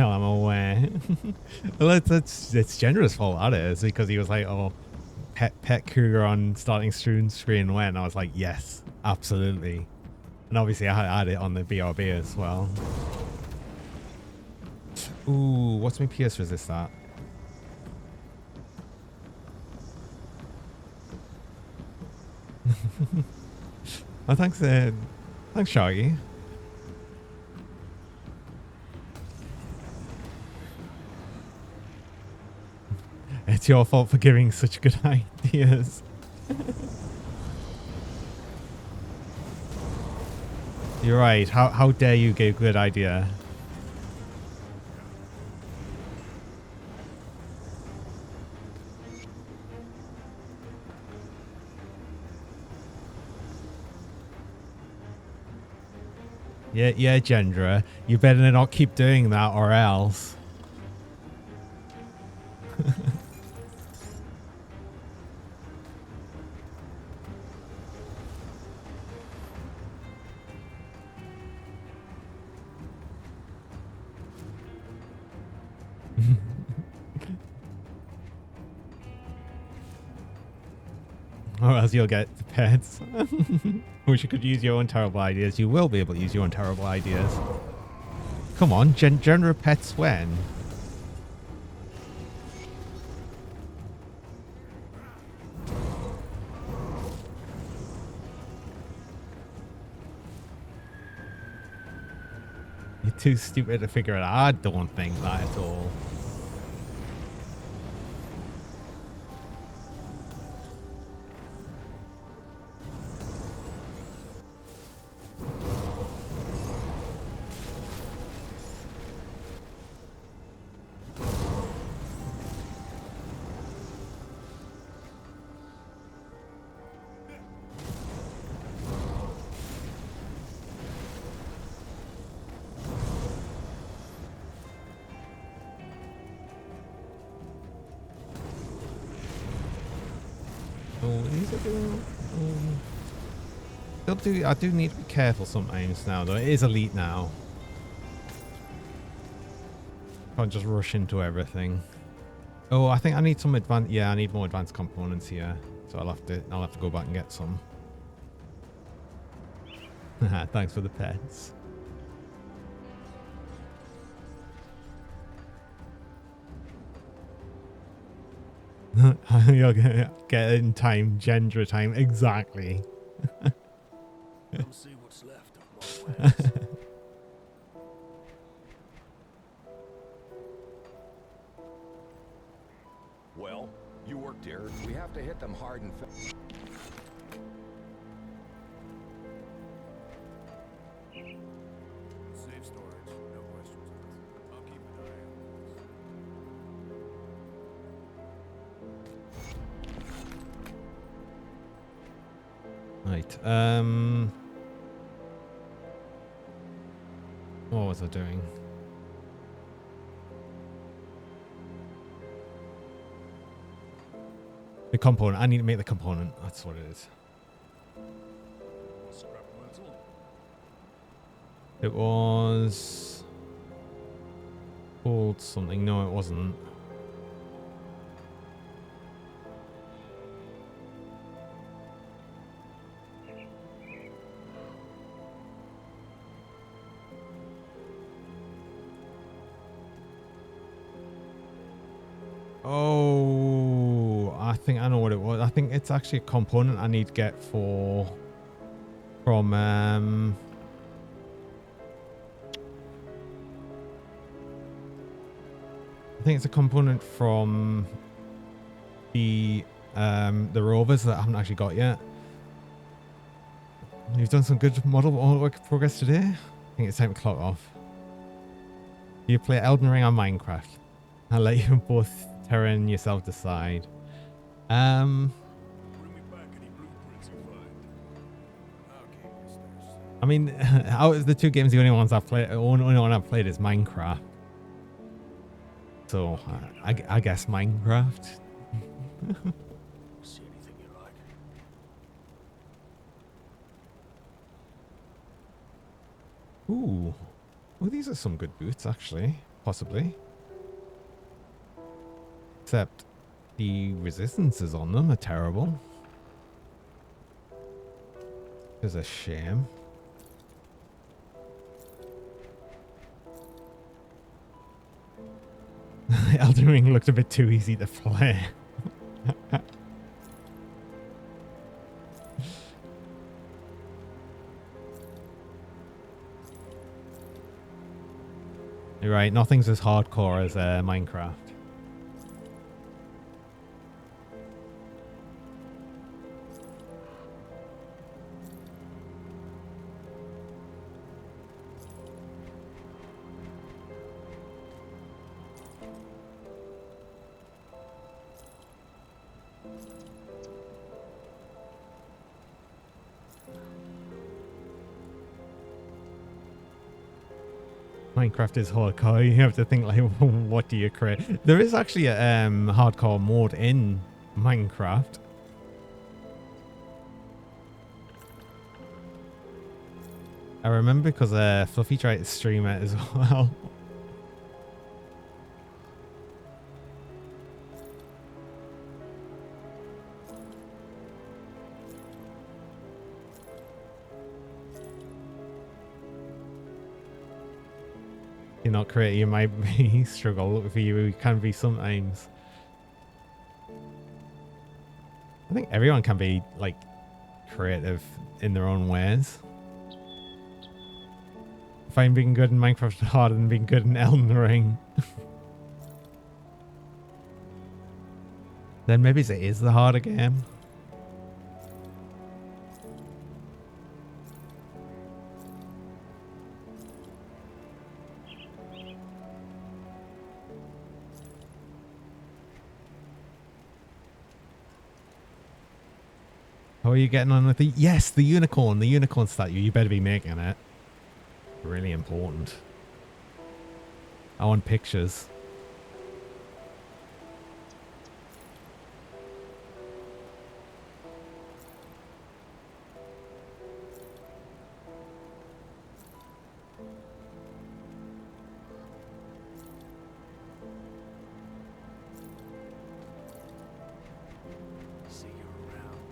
Well, I'm aware. Well, it's Gendra's fault, that is, because he was like, oh, pet cougar on starting screen when. I was like, yes, absolutely. And obviously I had it on the BRB as well. Ooh, what's my pierce resist at? Oh, thanks, Shaggy. It's your fault for giving such good ideas. You're right. How dare you give a good idea? Yeah, Gendra. You better not keep doing that or else. Or else you'll get pets. Wish you could use your own terrible ideas. You will be able to use your own terrible ideas. Come on, Gendra pets when? You're too stupid to figure it out. I don't think that at all. I do need to be careful sometimes now, though. It is elite now. Can't just rush into everything. Oh, I think I need some advanced. Yeah, I need more advanced components here, so I'll have to go back and get some. Thanks for the pets. You're gonna get in time, Gendra time, exactly. Come see what's left of my wares. Well, you worked here. We have to hit them hard and fast. Safe storage, no questions asked. I'll keep an eye on this. Right. What was I doing? The component. I need to make the component. That's what it is. Scrap metal. It was called something. No, it wasn't. Oh, I think I know what it was. I think it's actually a component I need to get from I think it's a component from the rovers that I haven't actually got yet. You've done some good model work progress today. I think it's time to clock off. You play Elden Ring or Minecraft? I'll let you both Terran yourself decide. Bring me back any blueprints you find. Okay, mister. I mean, out of the two games, the only one I've played is Minecraft. So I guess Minecraft. See anything you like. Ooh, well, these are some good boots actually. Possibly. Except the resistances on them are terrible. It's a shame. Elden Ring looked a bit too easy to play. You're right, nothing's as hardcore as Minecraft. Minecraft is hardcore. You have to think like, what do you create? There is actually a hardcore mode in Minecraft. I remember because Fluffy tried to stream it as well. You're not creative, you might be struggle for you, it can be sometimes. I think everyone can be like creative in their own ways. I find being good in Minecraft harder than being good in Elden Ring. Then maybe it is the harder game. How are you getting on with the... Yes, the unicorn statue. You better be making it. Really important. I want pictures. See you around.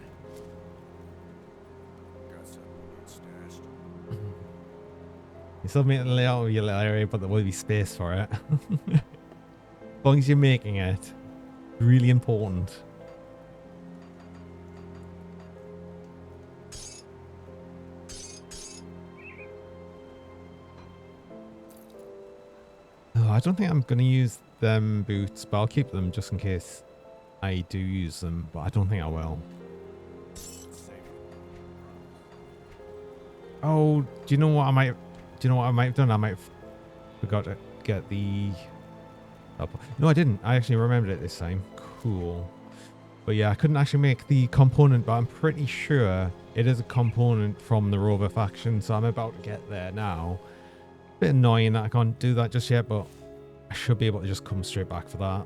Got something stashed. You still make the layout of your little area, but there will be space for it. As long as you're making it. Really important. Oh, I don't think I'm going to use them boots, but I'll keep them just in case I do use them, but I don't think I will. Oh, do you know what I might... Do you know what I might have done? I might have forgot to get the... No, I didn't. I actually remembered it this time. Cool. But yeah, I couldn't actually make the component, but I'm pretty sure it is a component from the Rover faction, so I'm about to get there now. Bit annoying that I can't do that just yet, but I should be able to just come straight back for that.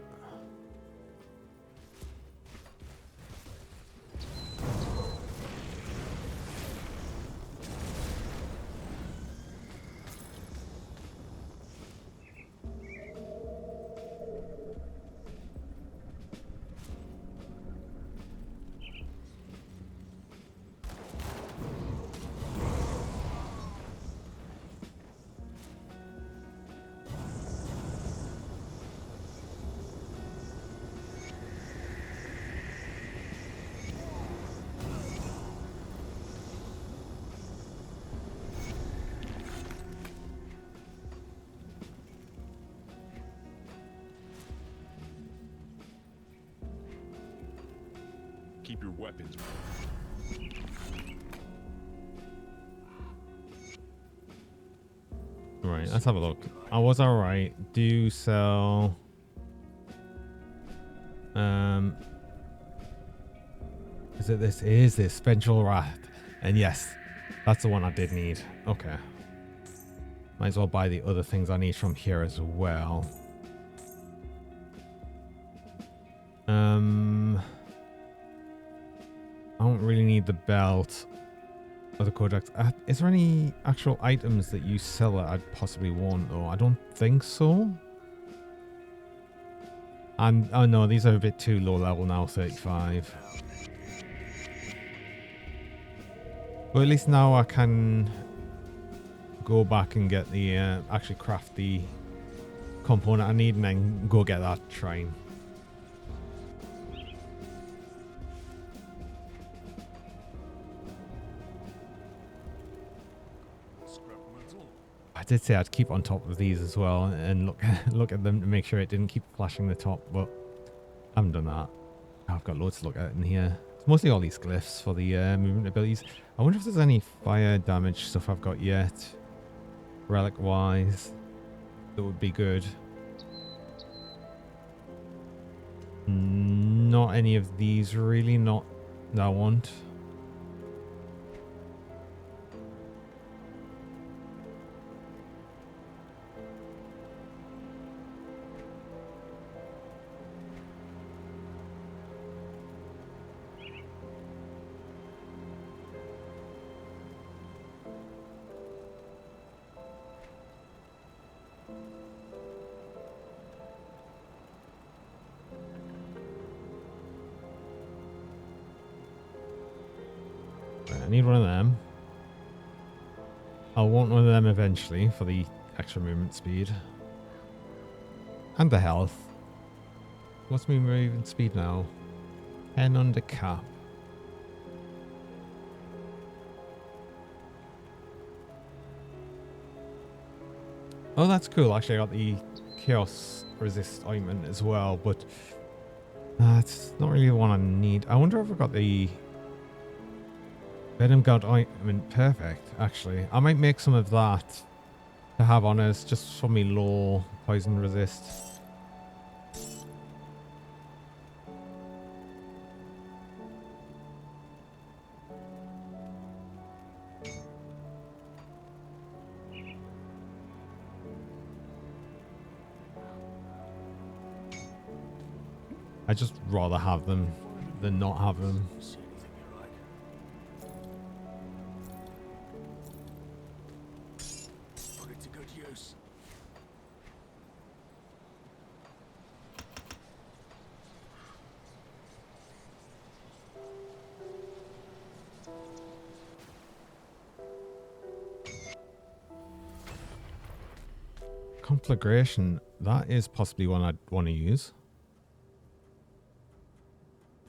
Keep your weapons. Right, let's have a look. I was alright. Do sell... Is it this? Is this Vengeful Wrath? And yes, that's the one I did need. Okay. Might as well buy the other things I need from here as well. I don't really need the belt or the codex. Is there any actual items that you sell that I'd possibly want though? I don't think so. And, oh no, these are a bit too low level now, 35. But at least now I can go back and get the, actually craft the component I need and then go get that shrine. I did say I'd keep on top of these as well and look at them to make sure it didn't keep flashing the top, but I haven't done that. I've got loads to look at in here. It's mostly all these glyphs for the movement abilities. I wonder if there's any fire damage stuff I've got yet, relic wise, that would be good. Not any of these really, not that I want. I need one of them. I'll want one of them eventually for the extra movement speed. And the health. What's my movement speed now? 10 under cap. Oh, that's cool. Actually, I got the Chaos Resist ointment as well, but it's not really the one I need. I wonder if I got the Venom Guard ointment. Perfect, actually. I might make some of that to have on us just for me low poison resist. I just rather have them than not have them. See anything you like? Put it to good use. Conflagration, that is possibly one I'd want to use.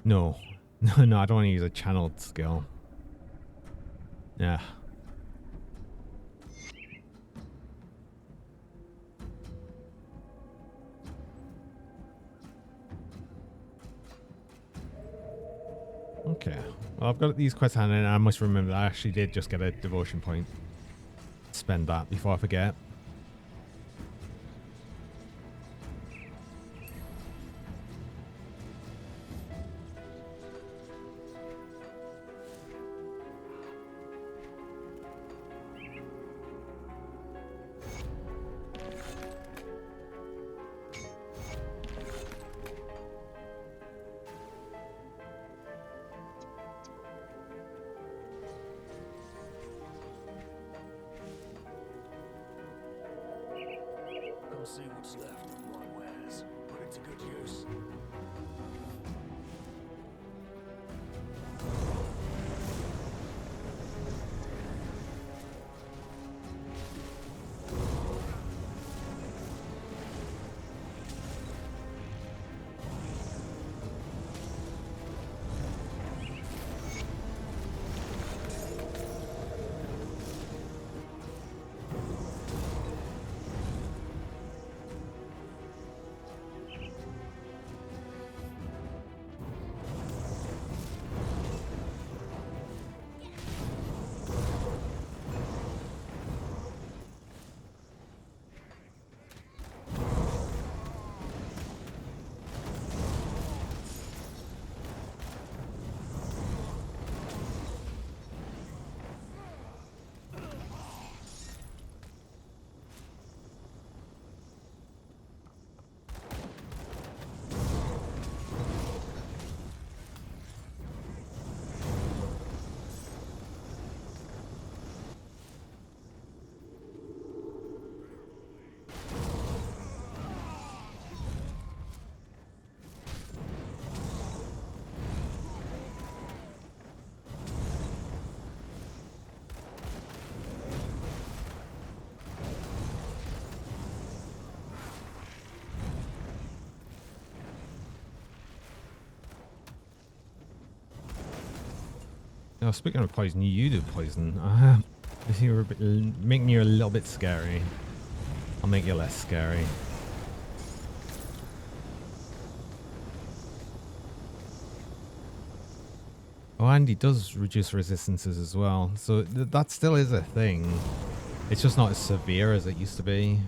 No. No, I don't want to use a channeled skill. Yeah. Okay. Well, I've got these quests handed, and I must remember that I actually did just get a devotion point. Spend that before I forget. Come see what's left of my wares. Put it to good use. Oh, speaking of poison, you do poison. You're a bit, making you a little bit scary. I'll make you less scary. Oh, and he does reduce resistances as well. So that still is a thing. It's just not as severe as it used to be.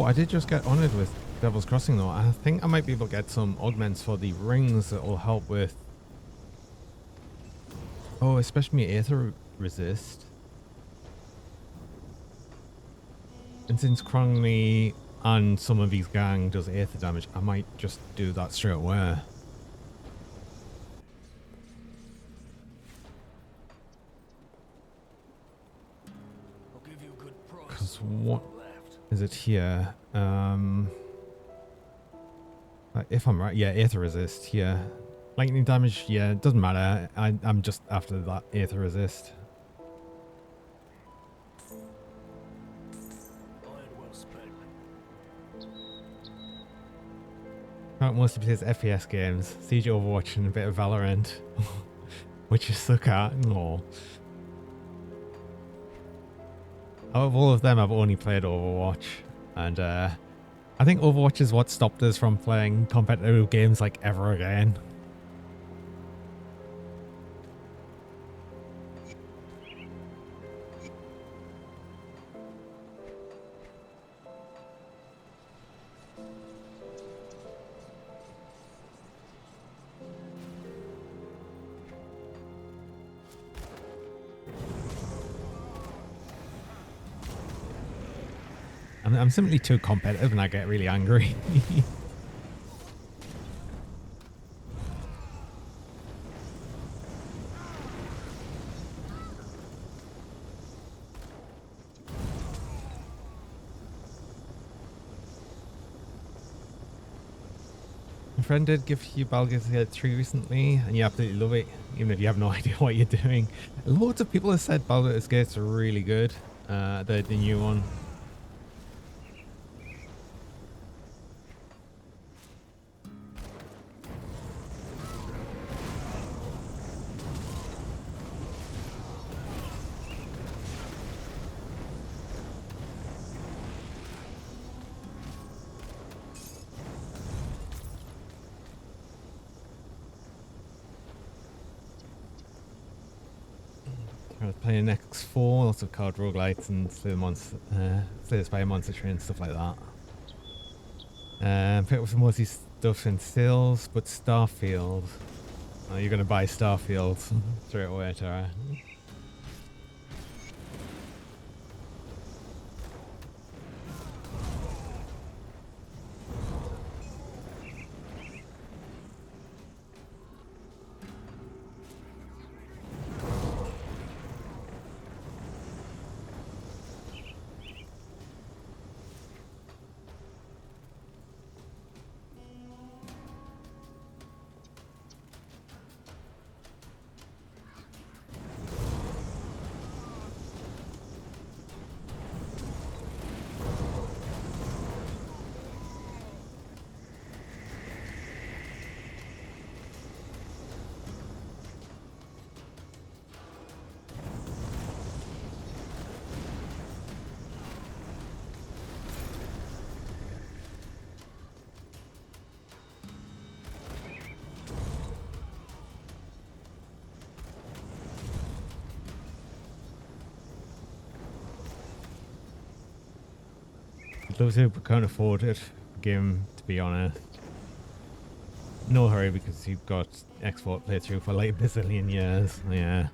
I did just get honored with Devil's Crossing though. I think I might be able to get some augments for the rings that will help with. Oh, especially Aether resist. And since Krongli and some of these gang does Aether damage, I might just do that straight away. I'll give you a good price. Because what is it here? If I'm right, yeah, Aether resist here. Lightning damage, yeah, it doesn't matter. I'm just after that Aether resist. Well spent. Right, mostly plays FPS games, Siege, Overwatch, and a bit of Valorant, which you suck at. No. Out of all of them, I've only played Overwatch, and I think Overwatch is what stopped us from playing competitive games like ever again. I'm simply too competitive and I get really angry. My friend did give you Baldur's Gate 3 recently and you absolutely love it, even if you have no idea what you're doing. Loads of people have said Baldur's Gate's really good, the new one. I was playing X4, lots of card roguelites and Slay the Spire Monster Train and stuff like that. Pick up some mostly stuff in sales, but Starfield. Oh, you're gonna buy Starfield straight away, Tara. I'd love to, but can't afford it. Game, to be honest. No hurry because you've got export playthrough for like a bazillion years. Yeah.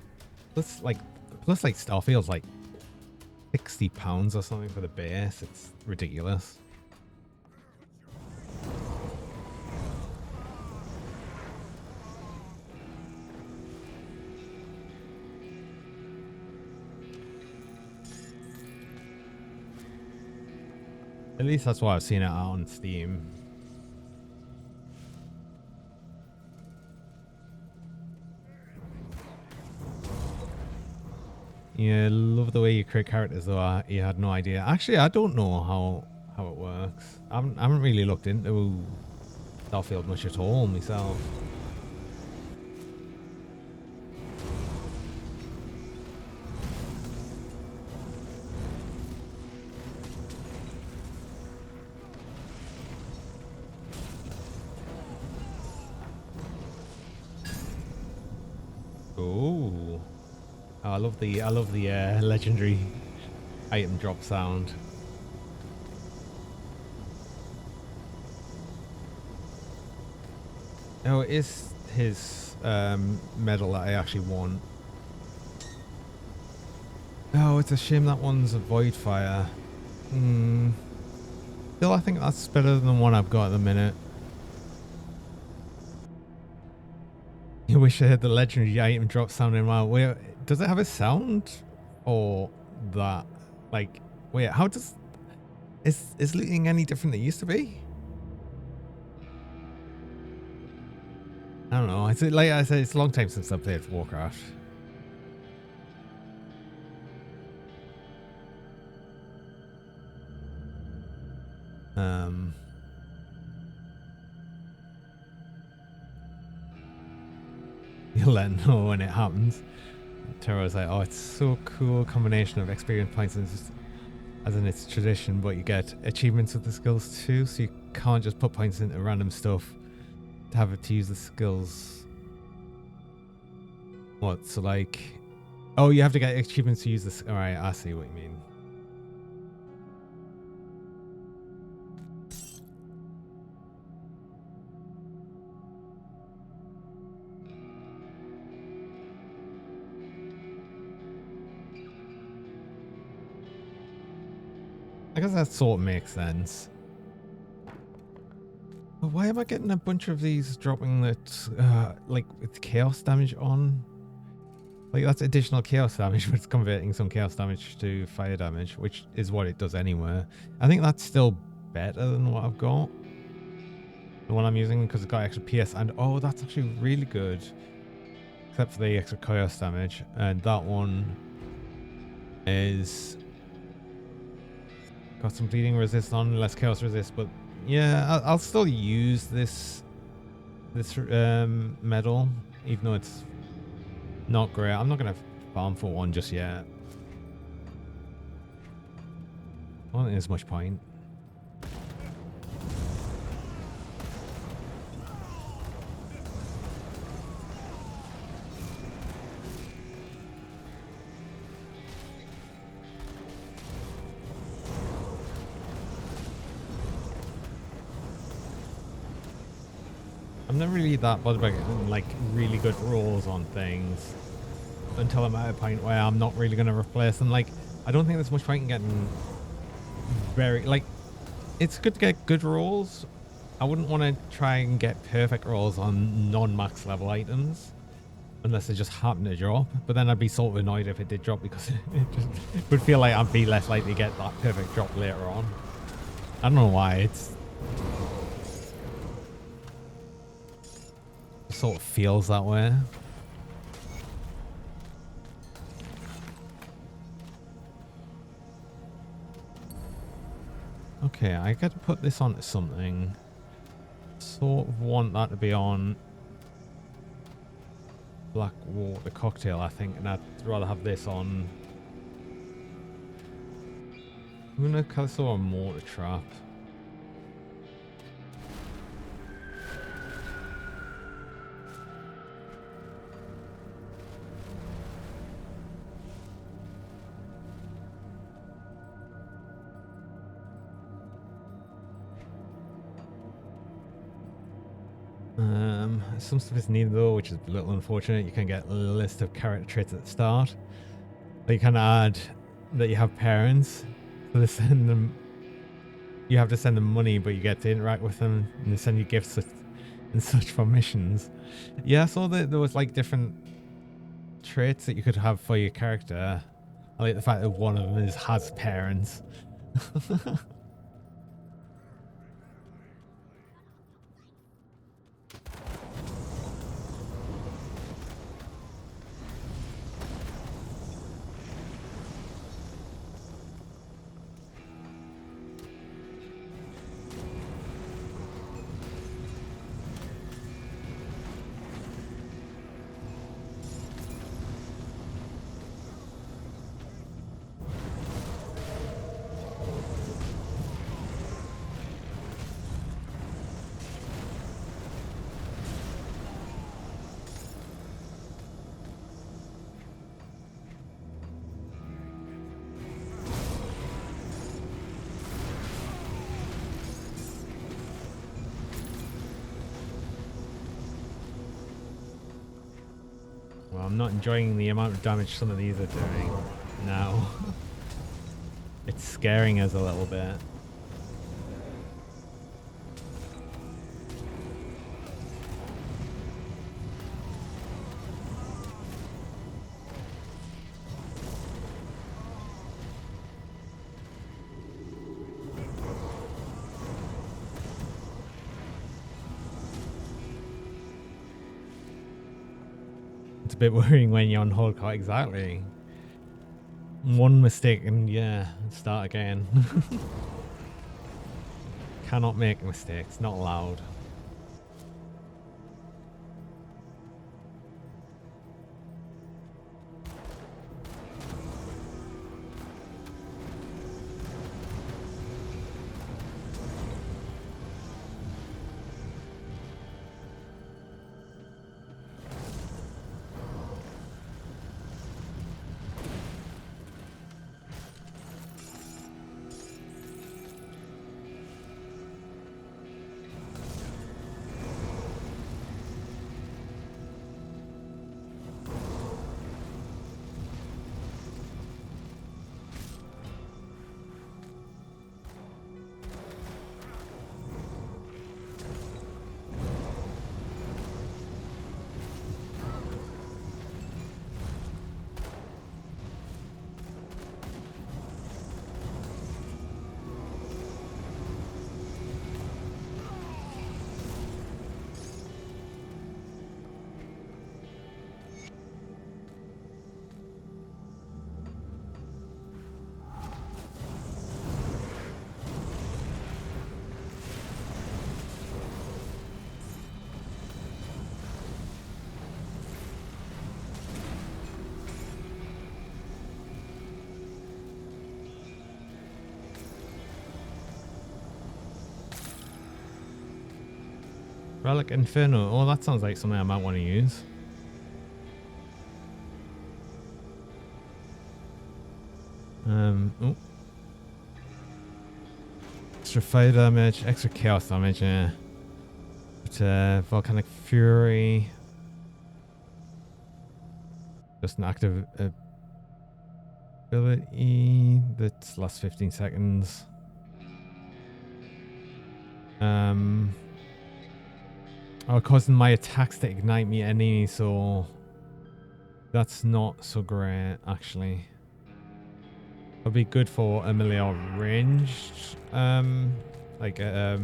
Plus like Starfield's like £60 or something for the base. It's ridiculous. At least that's why I've seen it out on Steam. Yeah, love the way you create characters though. You had no idea. Actually, I don't know how it works. I haven't really looked into Starfield much at all myself. Oh, I love the legendary item drop sound. Oh, it is his medal that I actually want. Oh, it's a shame that one's a void fire. Still, I think that's better than the one I've got at the minute. You wish I had the legendary item drop sound in. Wow, wait, does it have a sound or that? Like, wait, how does is looting any different than it used to be? I don't know. It's like I said, it's a long time since I played Warcraft. You'll let know when it happens. Terra's like, oh, it's so cool combination of experience points as in its tradition, but you get achievements with the skills too, so you can't just put points into random stuff to have it to use the skills. What? So like, oh, you have to get achievements to use this. All right, I see what you mean. I guess that sort of makes sense. But why am I getting a bunch of these dropping that, like, with chaos damage on? Like, that's additional chaos damage, but it's converting some chaos damage to fire damage, which is what it does anyway. I think that's still better than what I've got. The one I'm using, because it's got extra PS, and oh, that's actually really good. Except for the extra chaos damage. And that one is... got some bleeding resist on, less chaos resist, but yeah, I'll still use this medal, even though it's not great. I'm not gonna farm for one just yet. I don't think there's much point. I'm not really that bothered by getting like really good rolls on things until I'm at a point where I'm not really going to replace them. Like, I don't think there's much point in getting very, like, it's good to get good rolls. I wouldn't want to try and get perfect rolls on non-max level items unless they just happen to drop. But then I'd be sort of annoyed if it did drop because it just would feel like I'd be less likely to get that perfect drop later on. I don't know why. It's sort of feels that way. Okay, I got to put this onto something. Sort of want that to be on Blackwater Cocktail, I think, and I'd rather have this on Una Callisto or Mortar Trap. Some stuff is needed though, which is a little unfortunate. You can get a list of character traits at the start. But you can add that you have parents, so they send them. You have to send them money, but you get to interact with them, and they send you gifts and such for missions. Yeah, I saw that there was like different traits that you could have for your character. I like the fact that one of them has parents. Well, I'm not enjoying the amount of damage some of these are doing now. It's scaring us a little bit. It's a bit worrying when you're on hold cart, exactly. One mistake and yeah, start again. Cannot make mistakes, not allowed. Relic Inferno. Oh, that sounds like something I might want to use. Oh. Extra fire damage, extra chaos damage, yeah. But, Volcanic Fury. Just an active ability that lasts 15 seconds. Causing my attacks to ignite me enemy, so that's not so great, actually. It'll be good for a melee or ranged, like a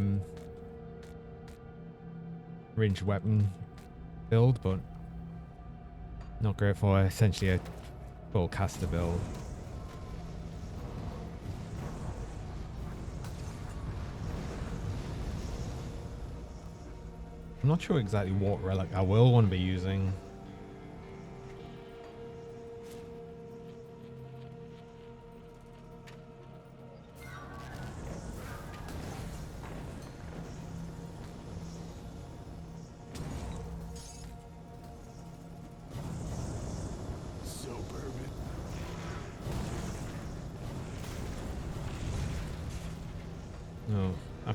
ranged weapon build, but not great for essentially a full caster build. I'm not sure exactly what relic I will want to be using.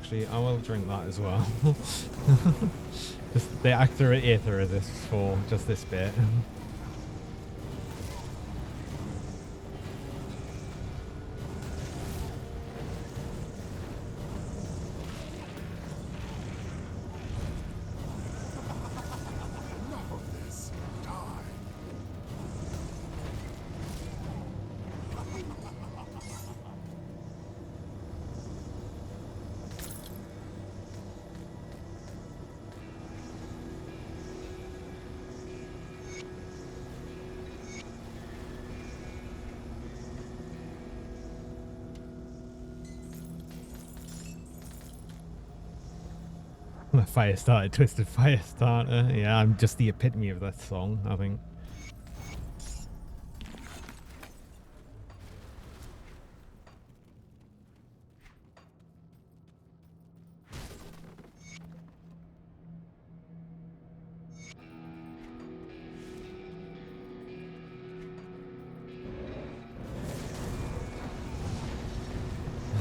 Actually, I will drink that as well. Just the actor ether of this for just this bit. Enough of this. Die. Fire starter, twisted fire starter. Yeah, I'm just the epitome of that song, I think.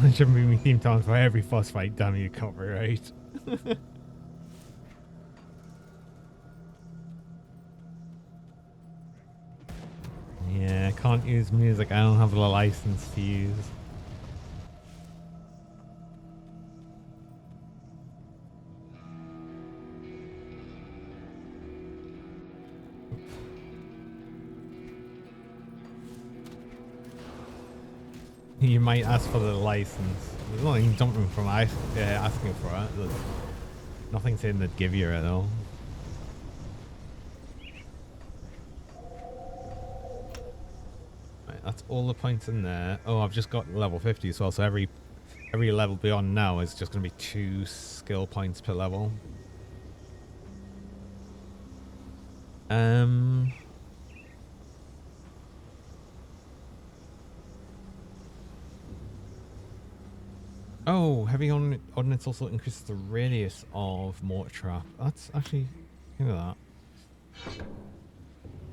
It shouldn't be me theme songs for every boss fight, damn you, copyright. Yeah, I can't use music. I don't have the license to use. You might ask for the license. There's nothing jumping from asking for it. There's nothing saying they'd give you it though. Right, that's all the points in there. Oh, I've just got level 50 as well, so every level beyond now is just going to be 2 skill points per level. Oh, heavy ordnance also increases the radius of mortar trap. That's actually, look at that.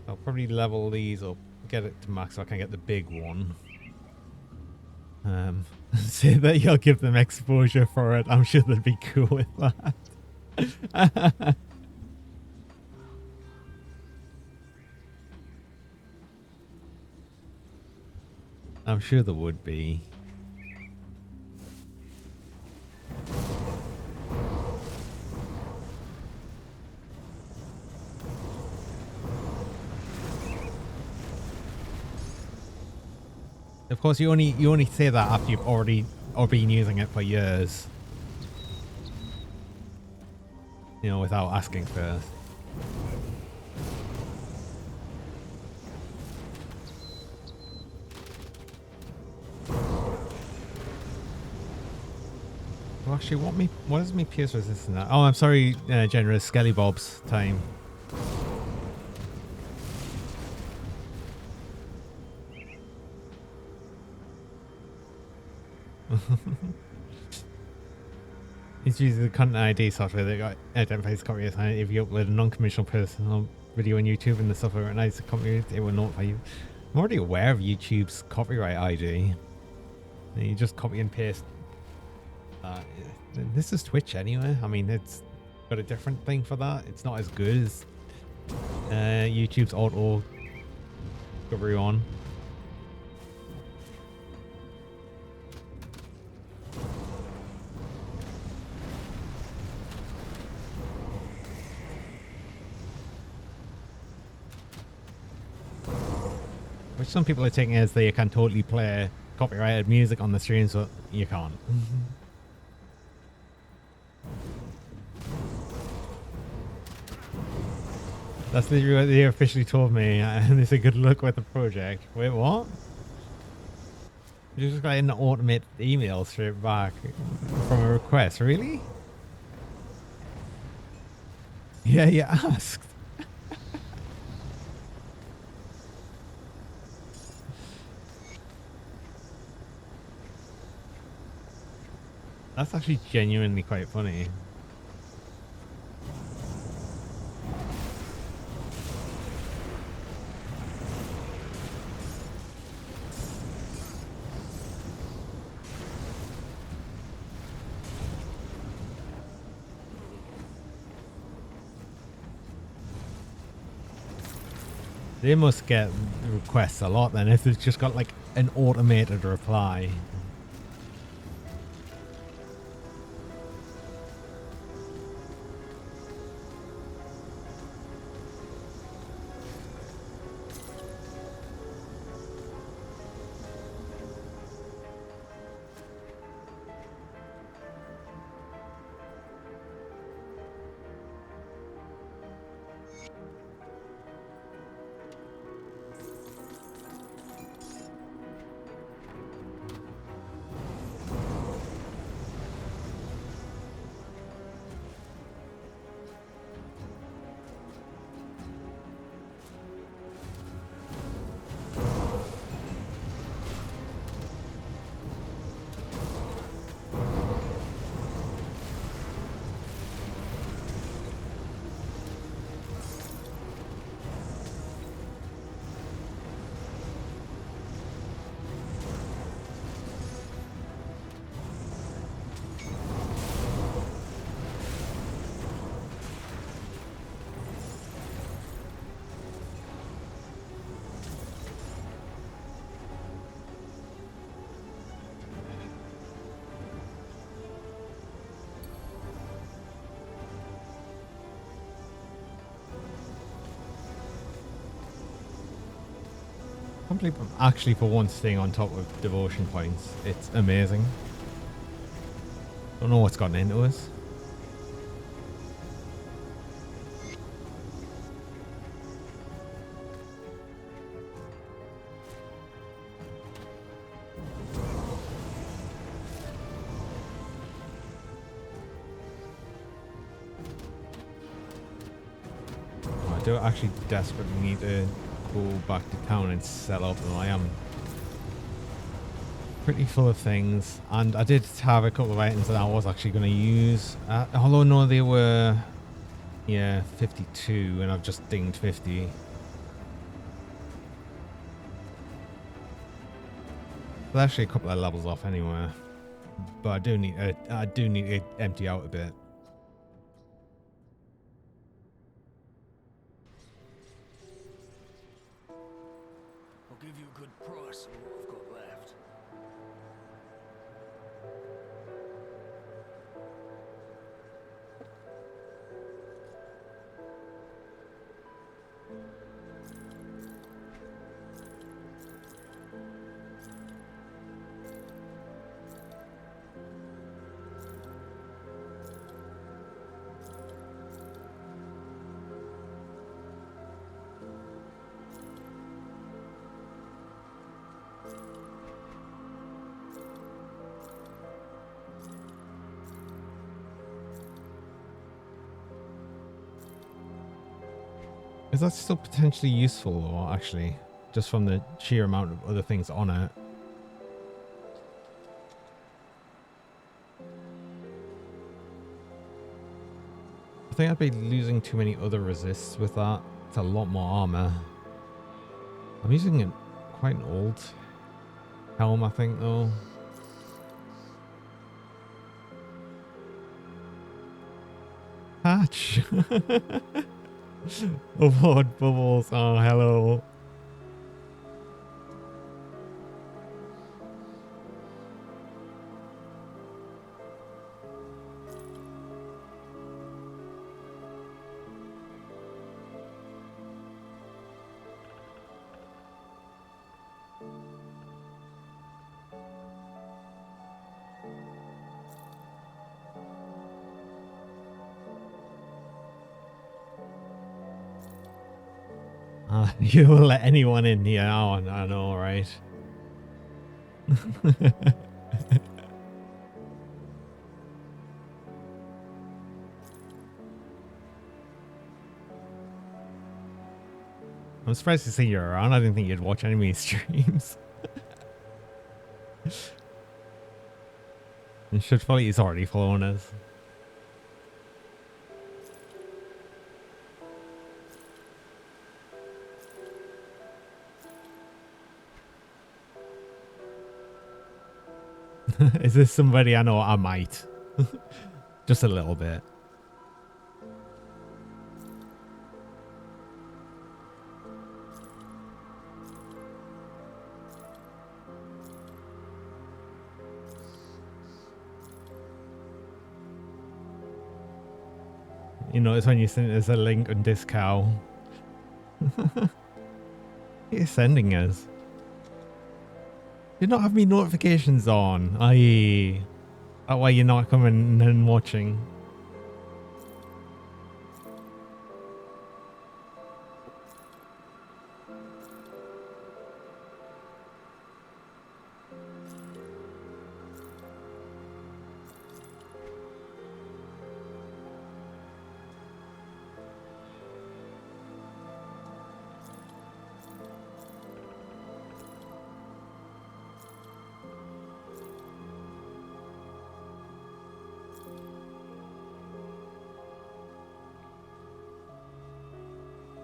I'll probably level these up, get it to max so I can get the big one. Say that you'll give them exposure for it. I'm sure they'd be cool with that. I'm sure there would be. Of course, you only say that after you've already been using it for years. You know, without asking first. Well, actually, what is me pierce resistant at? Oh, I'm sorry, Generous Skelly Bob's time. It's using the content ID software that identifies copyright. If you upload a non-commercial personal video on YouTube and the software recognizes the copyright, it will notify you. I'm already aware of YouTube's copyright ID. You just copy and paste. This is Twitch anyway. I mean, it's got a different thing for that. It's not as good as YouTube's auto discovery one. Which some people are taking as they can totally play copyrighted music on the streams, but you can't. That's literally what they officially told me, and it's a good luck with the project. Wait, what? You just got an automated email straight back from a request, really? Yeah, you asked. That's actually genuinely quite funny. They must get requests a lot then if they've just got like an automated reply. I can't believe I'm actually for once staying on top of devotion points. It's amazing. Don't know what's gotten into us. I do actually desperately need to go back to town and sell up, and I am pretty full of things, and I did have a couple of items that I was actually going to use, although no, they were 52 and I've just dinged 50. But actually a couple of levels off anyway, but I do need to empty out a bit. I'll give you a good price on what I've got left. Is that still potentially useful, or actually just from the sheer amount of other things on it? I think I'd be losing too many other resists with that. It's a lot more armor. I'm using quite an old helm, I think, though. Hatch! Avoid bubbles. Oh, hello. You will let anyone in here. Oh, I know, right? I'm surprised to see you're around. I didn't think you'd watch any of my streams. And should probably he's already following us. Is this somebody I know? I might. Just a little bit. You notice when you send there's a link on Discow. You're sending us. You not have me notifications on. Aye. That way you're not coming and watching.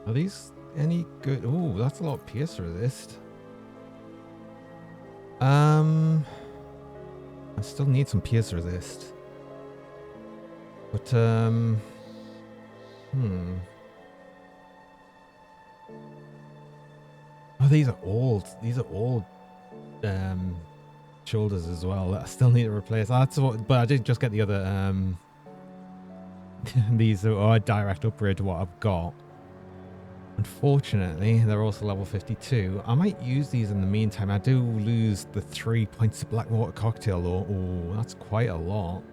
Are these any good? Oh, that's a lot of pierce resist. I still need some pierce resist. But oh, these are old. These are old shoulders as well. I still need to replace. That's what, but I did just get the other these are a direct upgrade to what I've got. Unfortunately, they're also level 52. I might use these in the meantime. I do lose the 3 points of Blackwater Cocktail though. Oh, that's quite a lot.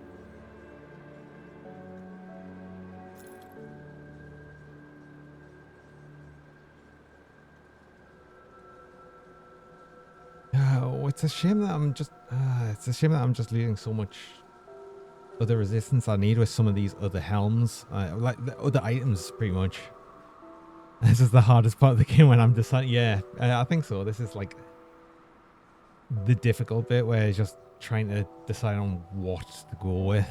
Oh, it's a shame that I'm just losing so much other resistance I need with some of these other helms. Like the other items pretty much. This is the hardest part of the game when I'm deciding. Yeah, I think so. This is like the difficult bit where it's just trying to decide on what to go with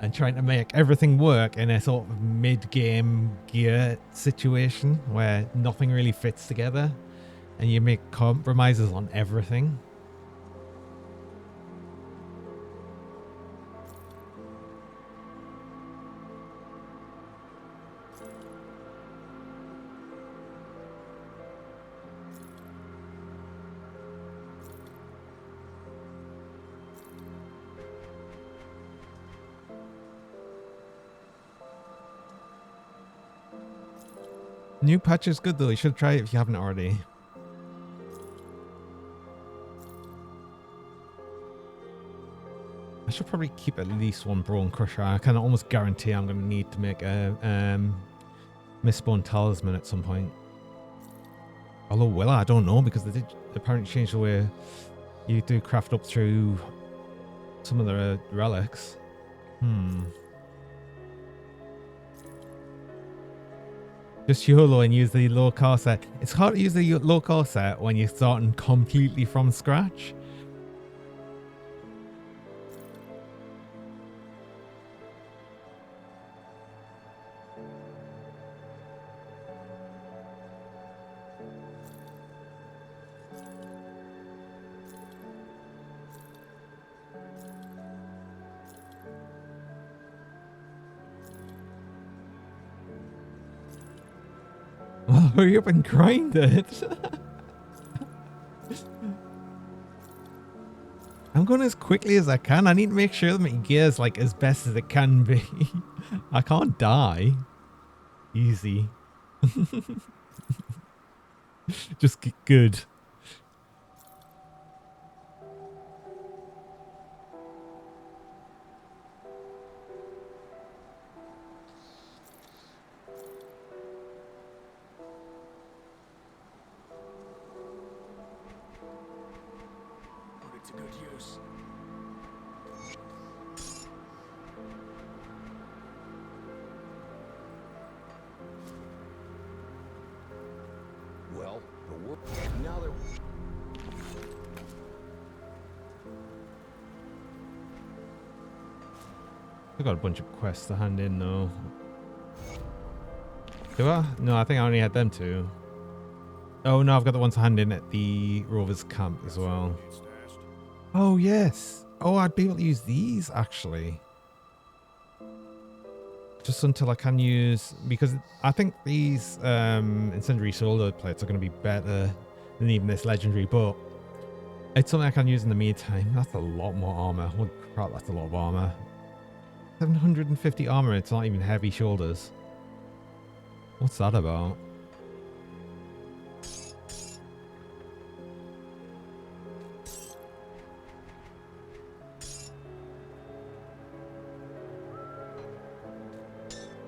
and trying to make everything work in a sort of mid-game gear situation where nothing really fits together and you make compromises on everything. New patch is good though. You should try it if you haven't already. I should probably keep at least one Bone Crusher. I can almost guarantee I'm going to need to make a Mistborn Talisman at some point. Although will I don't know, because they did apparently change the way you do craft up through some of the relics. Just YOLO and use the low car set. It's hard to use the low car set when you're starting completely from scratch. Well, hurry up and grind it. I'm going as quickly as I can. I need to make sure that my gear is like as best as it can be. I can't die. Easy. Just get good. To good use. Well, the work now that I've got a bunch of quests to hand in though. Do I? No, I think I only had them two. Oh no, I've got the ones to hand in at the Rovers camp as well. Oh yes. Oh, I'd be able to use these actually. Just until I can use, because I think these incendiary solar plates are going to be better than even this legendary, but it's something I can use in the meantime. That's a lot more armor. Holy crap, that's a lot of armor. 750 armor. It's not even heavy shoulders. What's that about?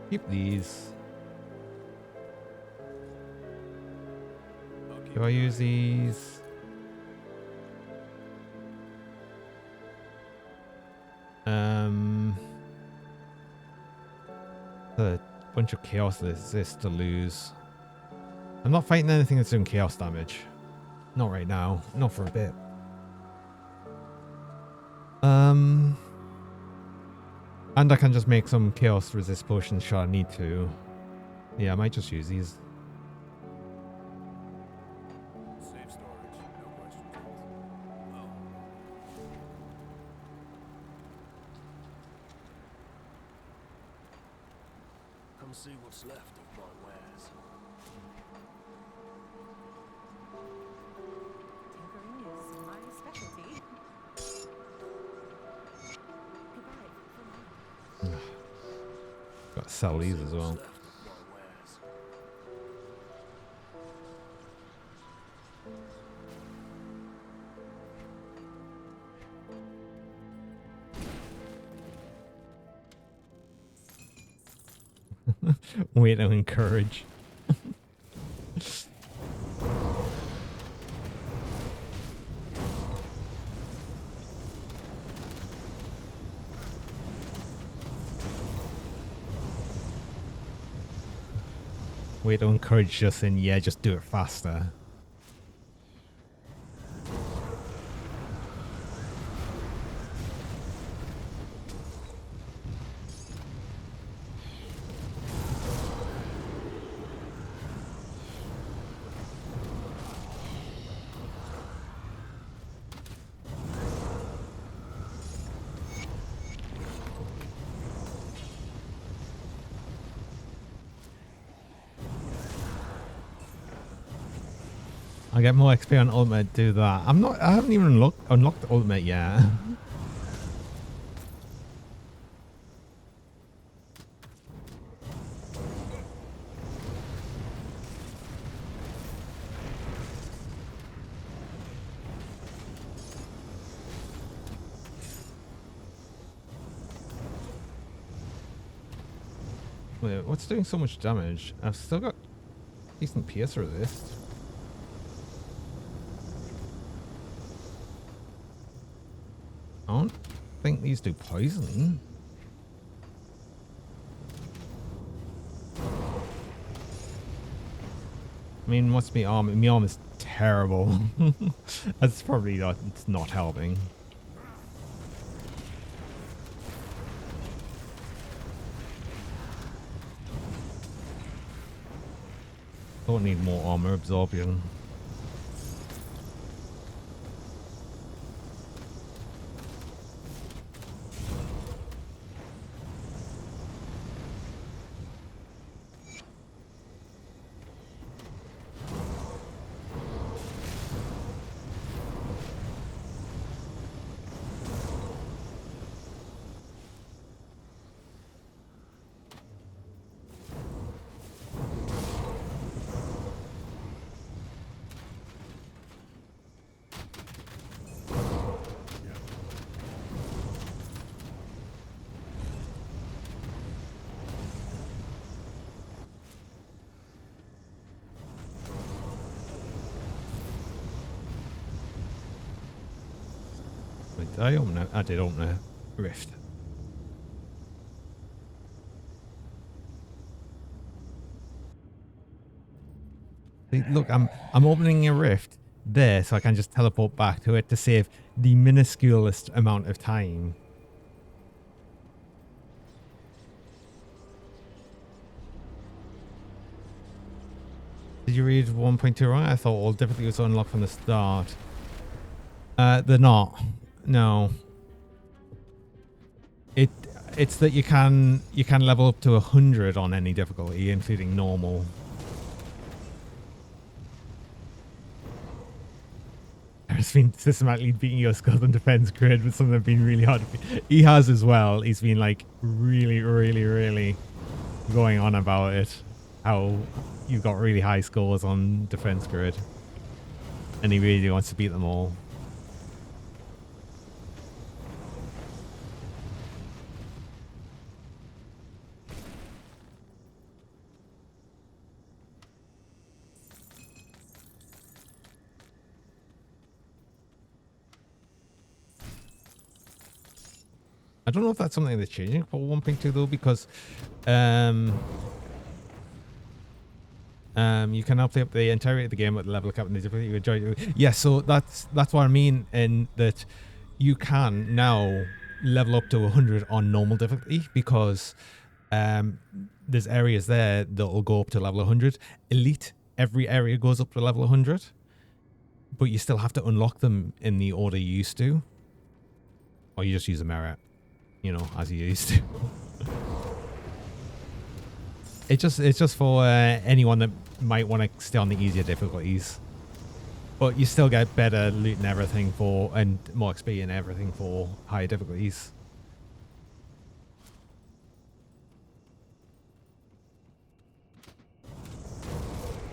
Keep these. Do I use these? A bunch of chaos this to lose. I'm not fighting anything that's doing chaos damage. Not right now. Not for a bit. And I can just make some chaos resist potions should I need to. Yeah, I might just use these. Safe storage, no questions asked. Oh. Come see what's left of my wares. Tinkering is my specialty. Goodbye. Got to sell these as well. Left of my wares. Way to encourage. Way to encourage just in, yeah, just do it faster. I get more XP on ultimate, do that. I haven't even unlocked ultimate yet. Wait, what's doing so much damage? I've still got decent pierce resist. I don't think these do poison. I mean, what's my arm? My arm is terrible. That's probably not, it's not helping. Don't need more armor absorption. Did I open it? I did open a rift. See, look, I'm opening a rift there so I can just teleport back to it to save the minusculest amount of time. Did you read 1.2 right? I thought all difficulties were unlocked from the start. They're not. No. It's that you can level up to 100 on any difficulty, including normal. There's been systematically beating your skull and defense grid with something that's been really hard. He has as well. He's been like really, really, really going on about it. How you've got really high scores on defense grid. And he really wants to beat them all. I don't know if that's something they're changing for 1.2 though, because you can now play up the entirety of the game at the level cap and the difficulty you enjoy. Yeah, so that's what I mean, in that you can now level up to 100 on normal difficulty, because there's areas there that will go up to level 100. Elite, every area goes up to level 100, but you still have to unlock them in the order you used to, or you just use a merit, you know, as you used to. It's just for anyone that might want to stay on the easier difficulties, but you still get better loot and everything for, and more XP and everything for higher difficulties.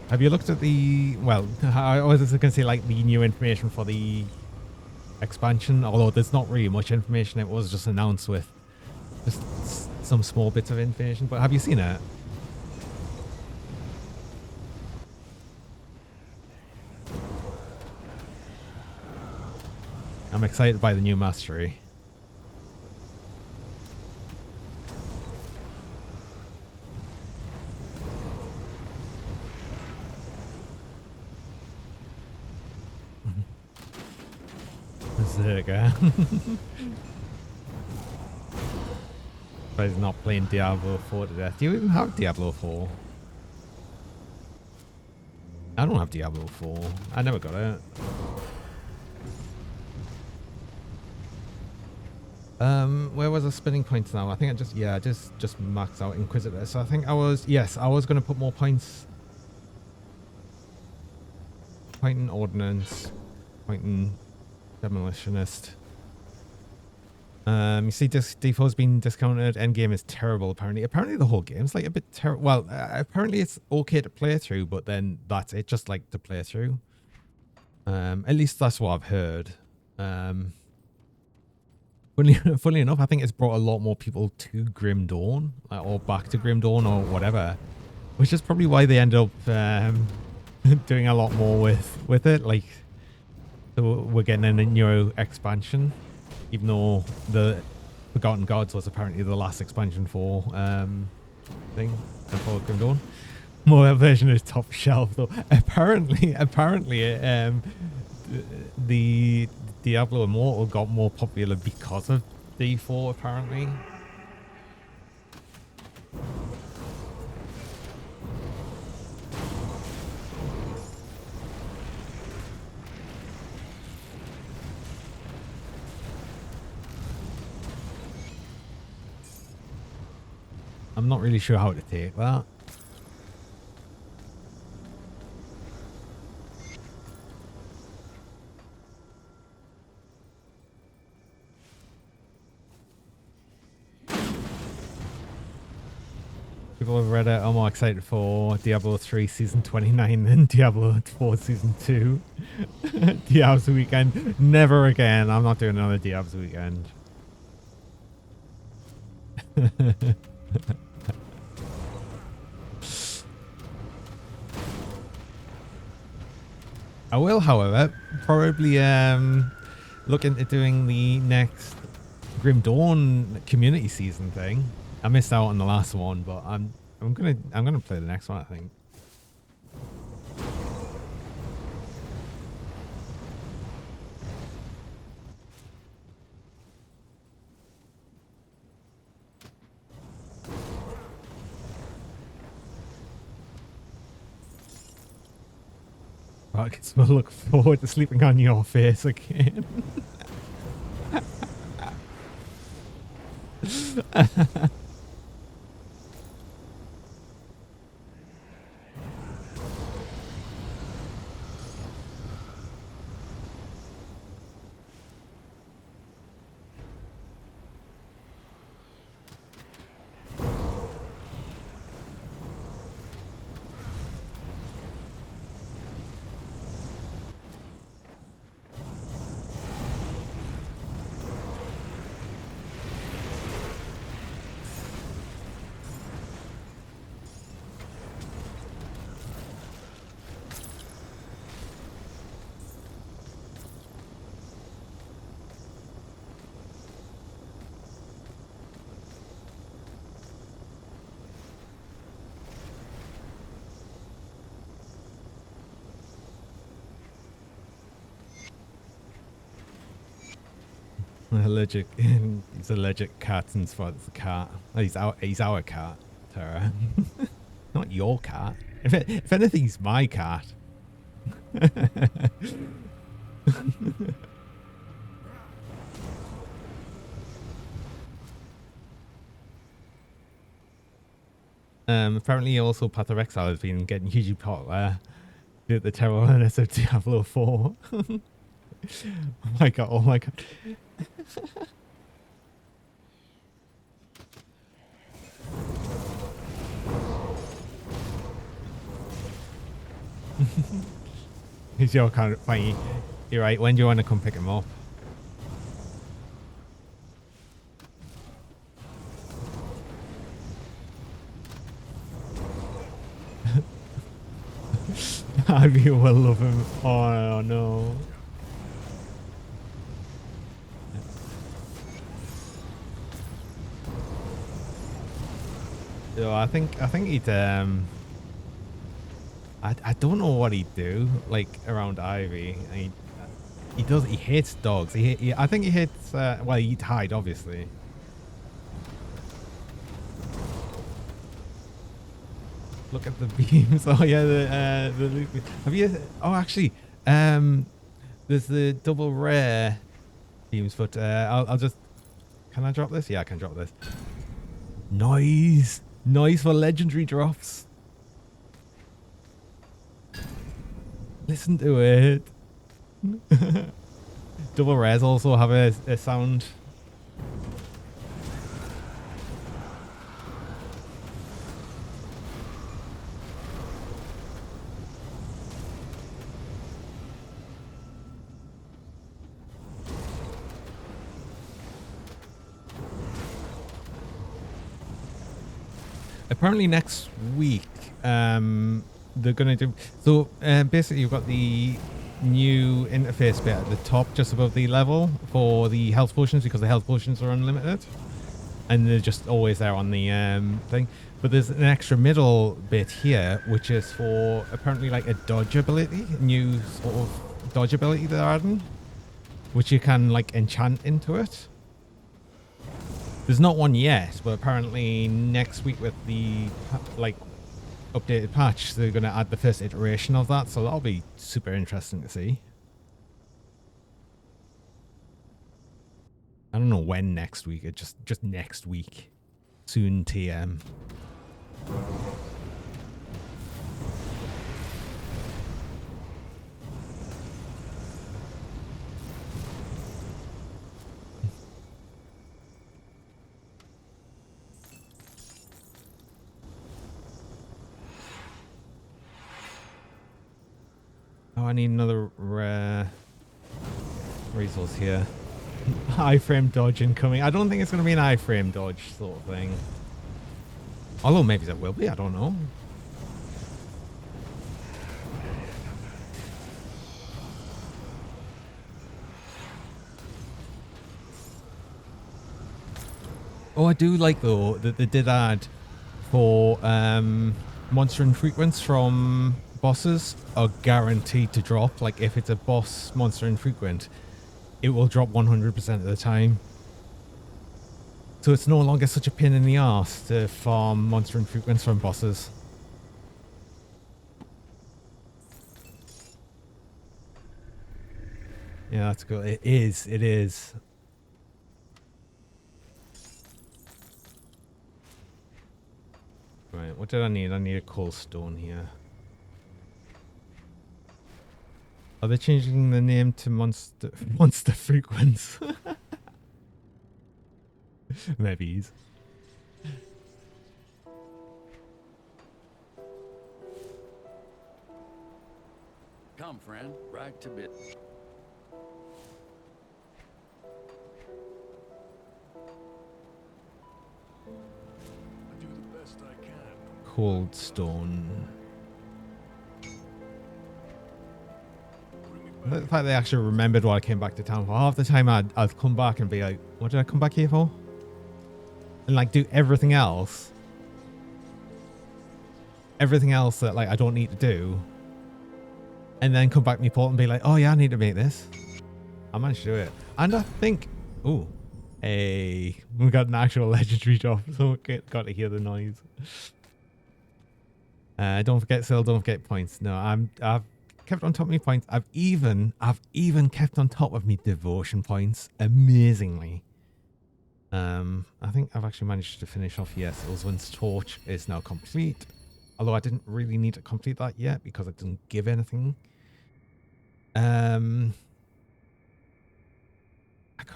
Have you looked at the, well, I was going to say like the new information for the expansion, although there's not really much information. It was just announced with just some small bits of information, but have you seen it? I'm excited by the new mastery. Zerga. But he's not playing Diablo 4 to death. Do you even have Diablo 4? I don't have Diablo 4. I never got it. Where was the spinning points now? I think I just maxed out Inquisitor. So I think I was going to put more points. Point in Ordnance. Point in Demolitionist. You see default's been discounted. Endgame is terrible apparently. Apparently the whole game's like a bit terrible. Well, apparently it's okay to play through, but then that's it, just like to play through. At least that's what I've heard. Funnily enough, I think it's brought a lot more people to Grim Dawn, or back to Grim Dawn, or whatever, which is probably why they end up doing a lot more with it. Like, so we're getting a new expansion, even though the Forgotten Gods was apparently the last expansion for for Grim Dawn. More version is top shelf though. Apparently, the Diablo Immortal got more popular because of D4, apparently. I'm not really sure how to take that. People have read it. I'm more excited for Diablo 3 Season 29 than Diablo 4 Season 2. Diablo's Weekend. Never again. I'm not doing another Diablo's Weekend. I will, however, probably look into doing the next Grim Dawn community season thing. I missed out on the last one, but I'm gonna play the next one, I think. I guess we'll look forward to sleeping on your face again. allergic. He's allergic to cats and spots the cat. Oh, he's our cat, Tara. Not your cat. If anything, he's my cat. Apparently also Path of Exile has been getting hugely popular due to the terrorness of Diablo 4. Oh my god, oh my god. He's your kind of funny. You're right, when do you want to come pick him up? Ivy will love him. Oh no. So I think he'd I don't know what he'd do like around Ivy. He hates dogs. I think he hates well, he'd hide obviously. Look at the beams. Oh yeah, the loot. Have you? Oh, actually, there's the double rare beams, but I'll just. Can I drop this? Yeah, I can drop this. Nice for legendary drops. Listen to it. Double rares also have a sound. Apparently next week, they're gonna do so. Basically, you've got the new interface bit at the top, just above the level for the health potions, because the health potions are unlimited, and they're just always there on the thing. But there's an extra middle bit here, which is for apparently like a dodge ability, new sort of dodge ability they're adding, which you can like enchant into it. There's not one yet, but apparently next week with the like updated patch, they're going to add the first iteration of that, so that'll be super interesting to see. I don't know when next week, it just next week. Soon TM. Oh, I need another rare resource here. iframe dodge incoming. I don't think it's going to be an iframe dodge sort of thing. Although maybe that will be, I don't know. Oh, I do like though that they did add for monster infrequents from bosses are guaranteed to drop. Like if it's a boss monster infrequent, it will drop 100% of the time. So it's no longer such a pain in the arse to farm monster infrequents from bosses. Yeah, that's good. It is. It is. Right, what did I need? I need a coal stone here. Are they changing the name to monster frequents? Maybe. Come, friend, right to bit. I do the best I can. Cold stone. The fact they actually remembered what I came back to town for. Half the time I'd come back and be like, what did I come back here for? And like do everything else. Everything else that like I don't need to do. And then come back to my port and be like, oh yeah, I need to make this. I managed to do it. And I think Ooh. Hey, we got an actual legendary drop, so got to hear the noise. Don't forget, Sil, don't forget points. No, I've kept on top of my points. I've even kept on top of me devotion points amazingly. I think I've actually managed to finish off. Yes, Ulzwin's torch is now complete. Although I didn't really need to complete that yet because it didn't give anything. I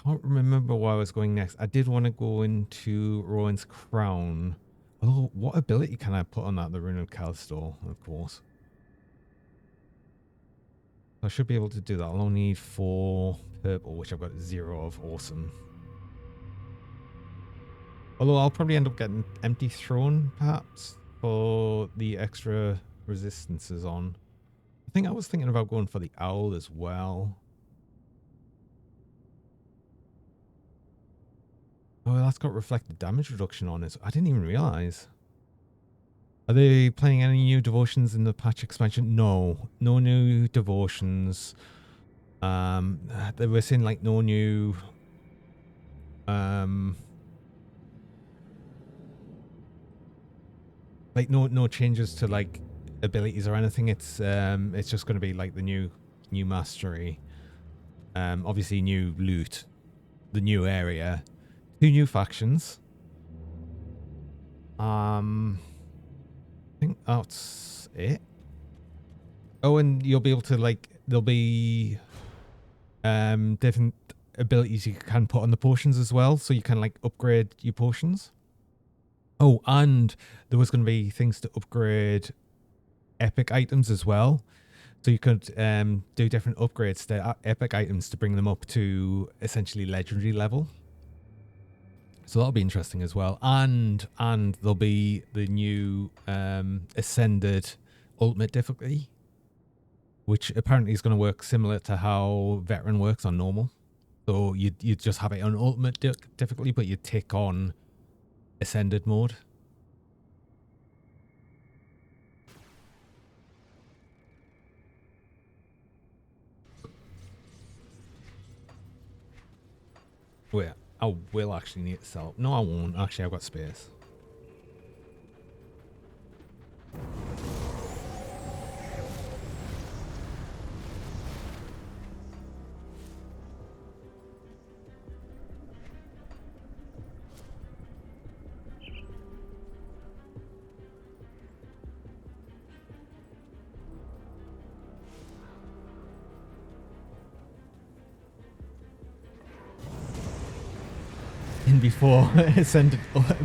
can't remember where I was going next. I did want to go into Rowan's Crown. Oh, what ability can I put on that? The Rune of Calstor, of course. I should be able to do that. I'll only need 4 purple, which I've got 0 of. Awesome. Although I'll probably end up getting Empty Throne, perhaps, for the extra resistances on. I think I was thinking about going for the Owl as well. Oh, that's got reflected damage reduction on it. I didn't even realize. Are they playing any new devotions in the patch expansion? No. No new devotions. They were saying like no new like no changes to like abilities or anything. It's just going to be like the new mastery. Obviously new loot, the new area, 2 new factions. I think that's it. Oh, and you'll be able to like there'll be different abilities you can put on the potions as well, so you can like upgrade your potions. Oh, and there was going to be things to upgrade epic items as well. So you could do different upgrades to epic items to bring them up to essentially legendary level. So that'll be interesting as well. And there'll be the new ascended ultimate difficulty, which apparently is going to work similar to how veteran works on normal. So you just have it on ultimate difficulty, but you take on ascended mode. Wait, I will actually need to sell. No, I won't. Actually, I've got space. In before ascended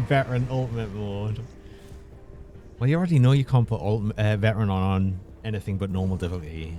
veteran ultimate mode. Well, you already know you can't put veteran on anything but normal difficulty.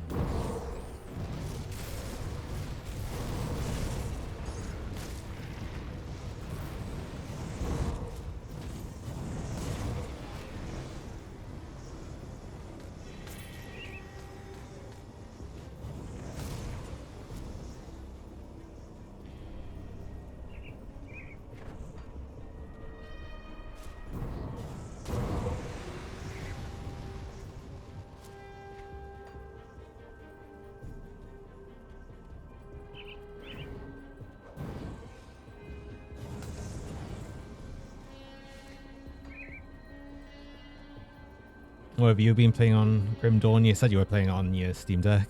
What have you been playing on, Grim Dawn? You said you were playing on your Steam Deck.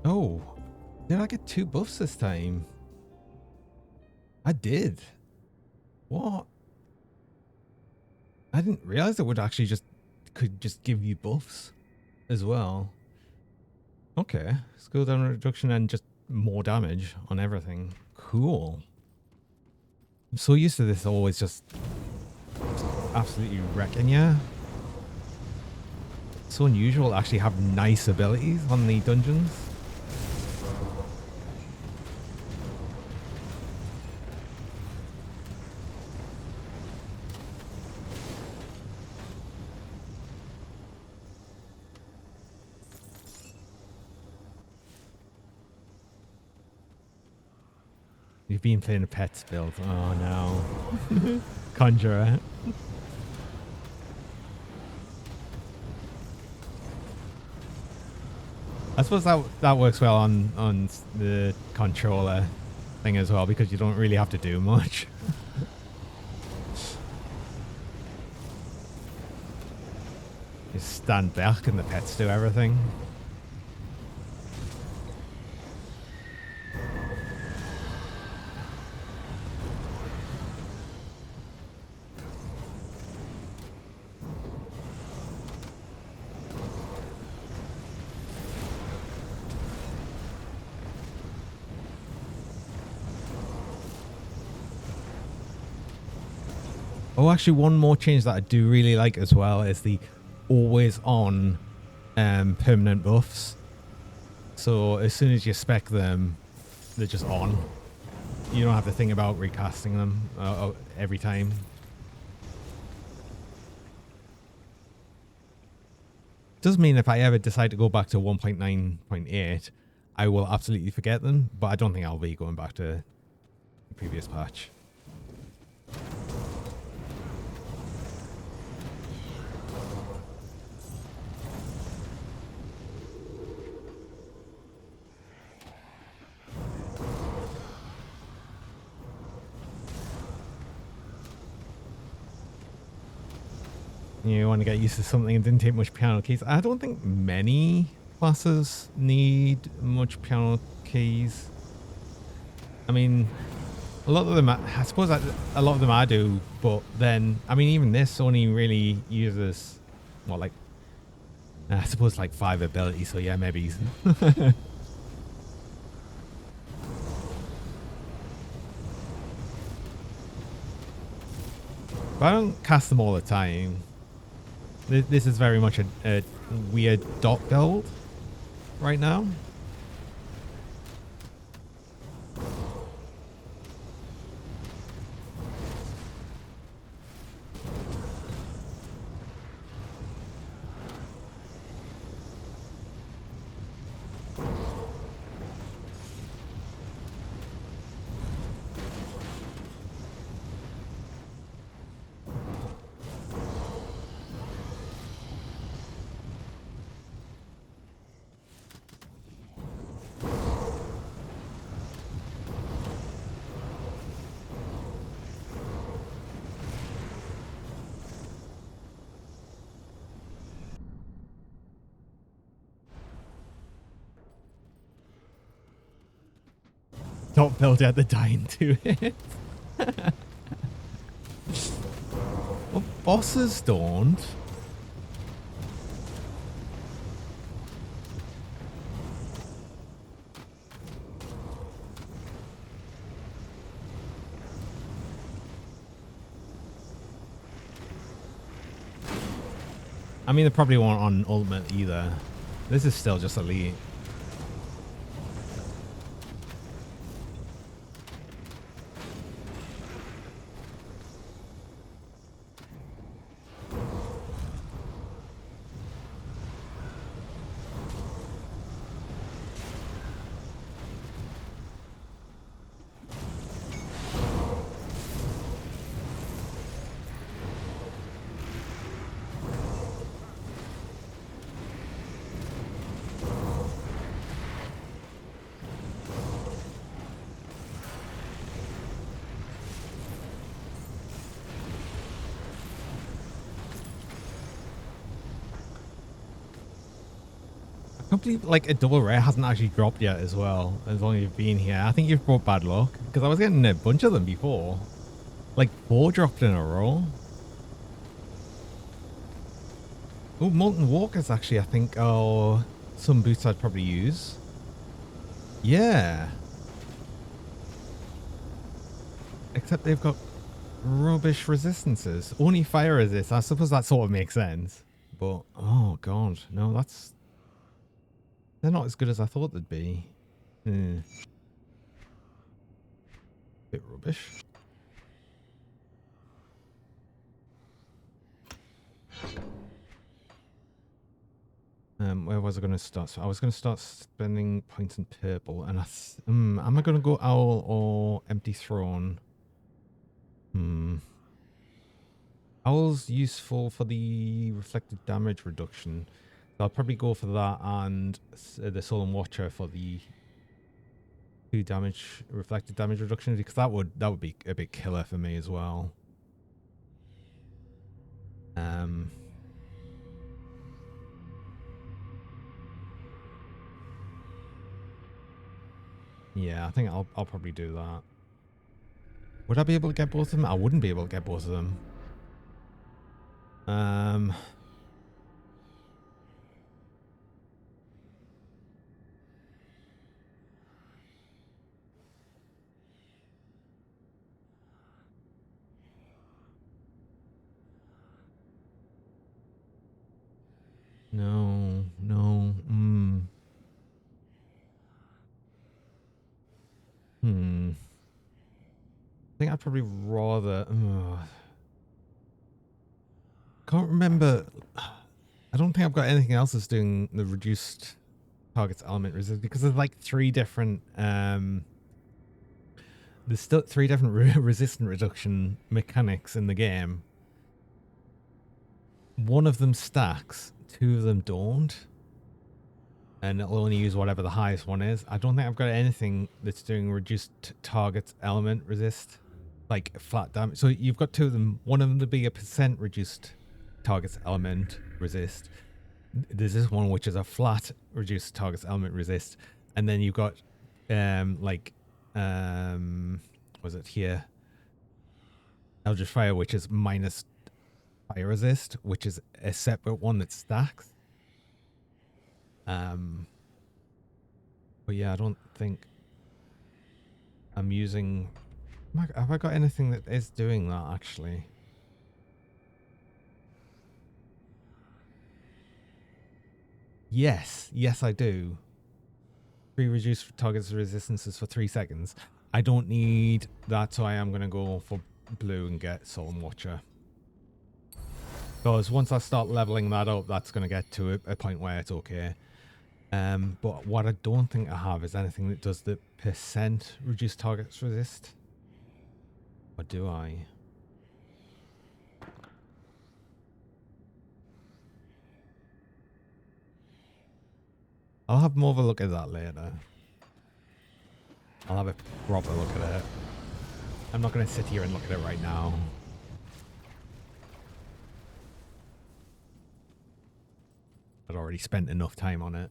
Oh, did I get 2 buffs this time? I did. What? I didn't realize it would actually could just give you buffs as well. Okay, skill damage reduction and just more damage on everything. Cool. I'm so used to this always just absolutely wrecking you. So unusual to actually have nice abilities on the dungeons. You've been playing a pets build. Oh no. Conjurer. I suppose that works well on the controller thing as well, because you don't really have to do much. Just stand back and the pets do everything. Oh, actually, one more change that I do really like as well is the always on permanent buffs. So as soon as you spec them, they're just on. You don't have to think about recasting them every time. Does mean if I ever decide to go back to 1.9.8, I will absolutely forget them, but I don't think I'll be going back to the previous patch. You want to get used to something and didn't take much piano keys. I don't think many classes need much piano keys. I mean, a lot of them, I suppose a lot of them I do, but then, I mean, even this only really uses, what, like, I suppose like 5 abilities, so yeah, maybe. But I don't cast them all the time. This is very much a weird dot build right now. Don't build out the dying to it. Well, bosses don't. I mean, they probably won't on Ultimate either. This is still just Elite. I can't believe like a double rare hasn't actually dropped yet as well, as long as you've been here. I think you've brought bad luck, because I was getting a bunch of them before. Like 4 dropped in a row. Oh, Molten Walkers actually, I think, are some boots I'd probably use. Yeah. Except they've got rubbish resistances. Only fire resist. I suppose that sort of makes sense. But, oh god. No, that's... They're not as good as I thought they'd be. Bit rubbish. Where was I going to start? So I was going to start spending points in purple, and am I going to go owl or empty throne? Owl's useful for the reflected damage reduction. So I'll probably go for that and the Solemn Watcher for the 2 damage reflected damage reduction, because that would be a big killer for me as well. Yeah, I think I'll probably do that. Would I be able to get both of them? I wouldn't be able to get both of them. No. I think I'd probably rather... Can't remember... I don't think I've got anything else that's doing the reduced target's element resistance, because there's like 3 different... there's still 3 different resistant reduction mechanics in the game. One of them stacks, 2 of them don't. And it'll only use whatever the highest one is. I don't think I've got anything that's doing reduced target element resist, like flat damage. So you've got 2 of them. One of them to be a % reduced target element resist. There's this one which is a flat reduced target element resist, and then you've got was it here? Eldritch Fire, which is minus fire resist, which is a separate one that stacks. But yeah, I don't think I'm using... Have I got anything that is doing that, actually? Yes, I do. 3 reduced target's resistances for 3 seconds. I don't need that, so I am going to go for blue and get Solemn Watcher. Because once I start leveling that up, that's going to get to a point where it's okay. But what I don't think I have is anything that does the % reduced targets resist. Or do I? I'll have more of a look at that later. I'll have a proper look at it. I'm not going to sit here and look at it right now. I'd already spent enough time on it.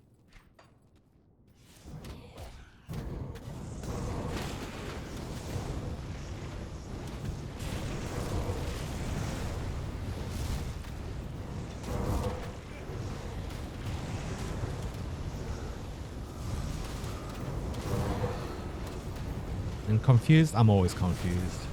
And confused? I'm always confused.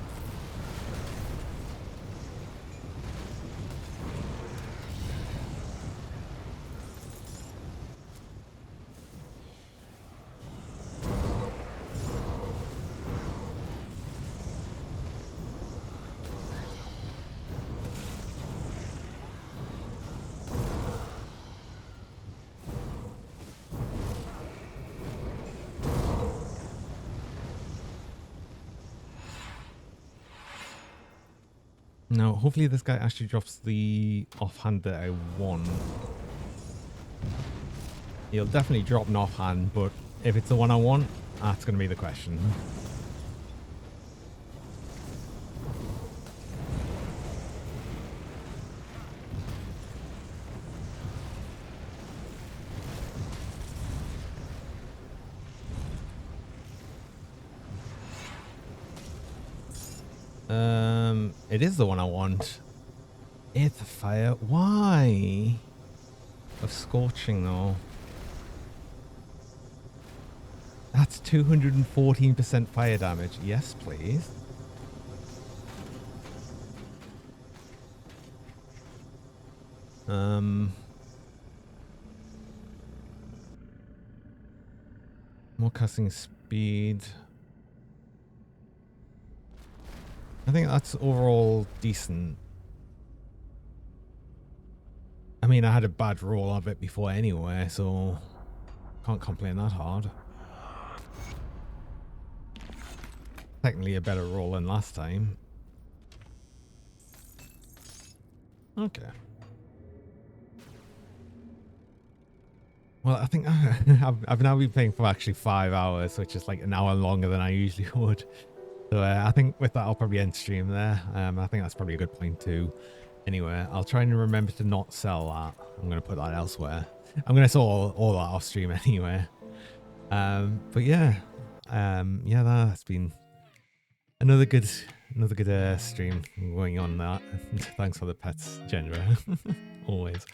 Now, hopefully this guy actually drops the offhand that I want. He'll definitely drop an offhand, but if it's the one I want, that's going to be the question. It is the one I want. It's fire. Why? Of scorching though. That's 214% fire damage. Yes, please. More casting speed. I think that's overall decent. I mean, I had a bad roll of it before anyway, so can't complain that hard. Technically a better roll than last time. Okay. Well, I think I've now been playing for actually 5 hours, which is like an hour longer than I usually would. So I think with that, I'll probably end stream there. I think that's probably a good point too. Anyway, I'll try and remember to not sell that. I'm going to put that elsewhere. I'm going to sell all that off stream anyway. But yeah, yeah, that's been another good stream going on that. Thanks for the pets, Genera. Always.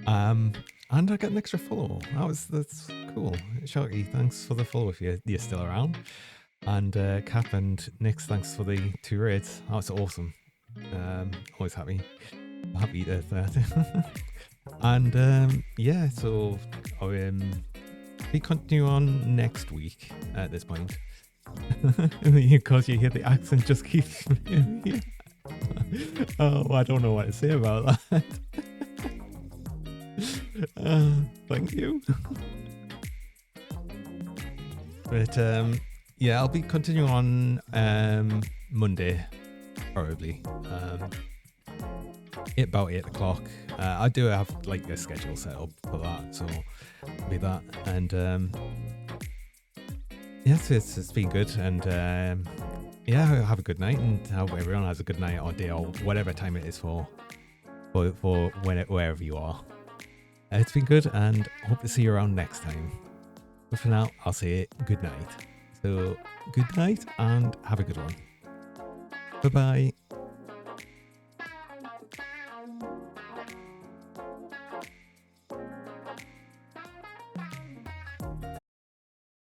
And I got an extra follow. That's cool. Sharky, thanks for the follow if you're still around. And Cap and Nix, thanks for the 2 raids. Oh, it's awesome. Always happy to that. And yeah, so we continue on next week at this point. Because you hear the accent just keeps oh, I don't know what to say about that. Thank you. But yeah, I'll be continuing on Monday, probably. About 8 o'clock. I do have like a schedule set up for that, so it'll be that. And yes, it's been good. And yeah, have a good night, and hope everyone has a good night or day or whatever time it is for wherever you are. It's been good, and hope to see you around next time. But for now, I'll say good night. So good night and have a good one. Bye bye.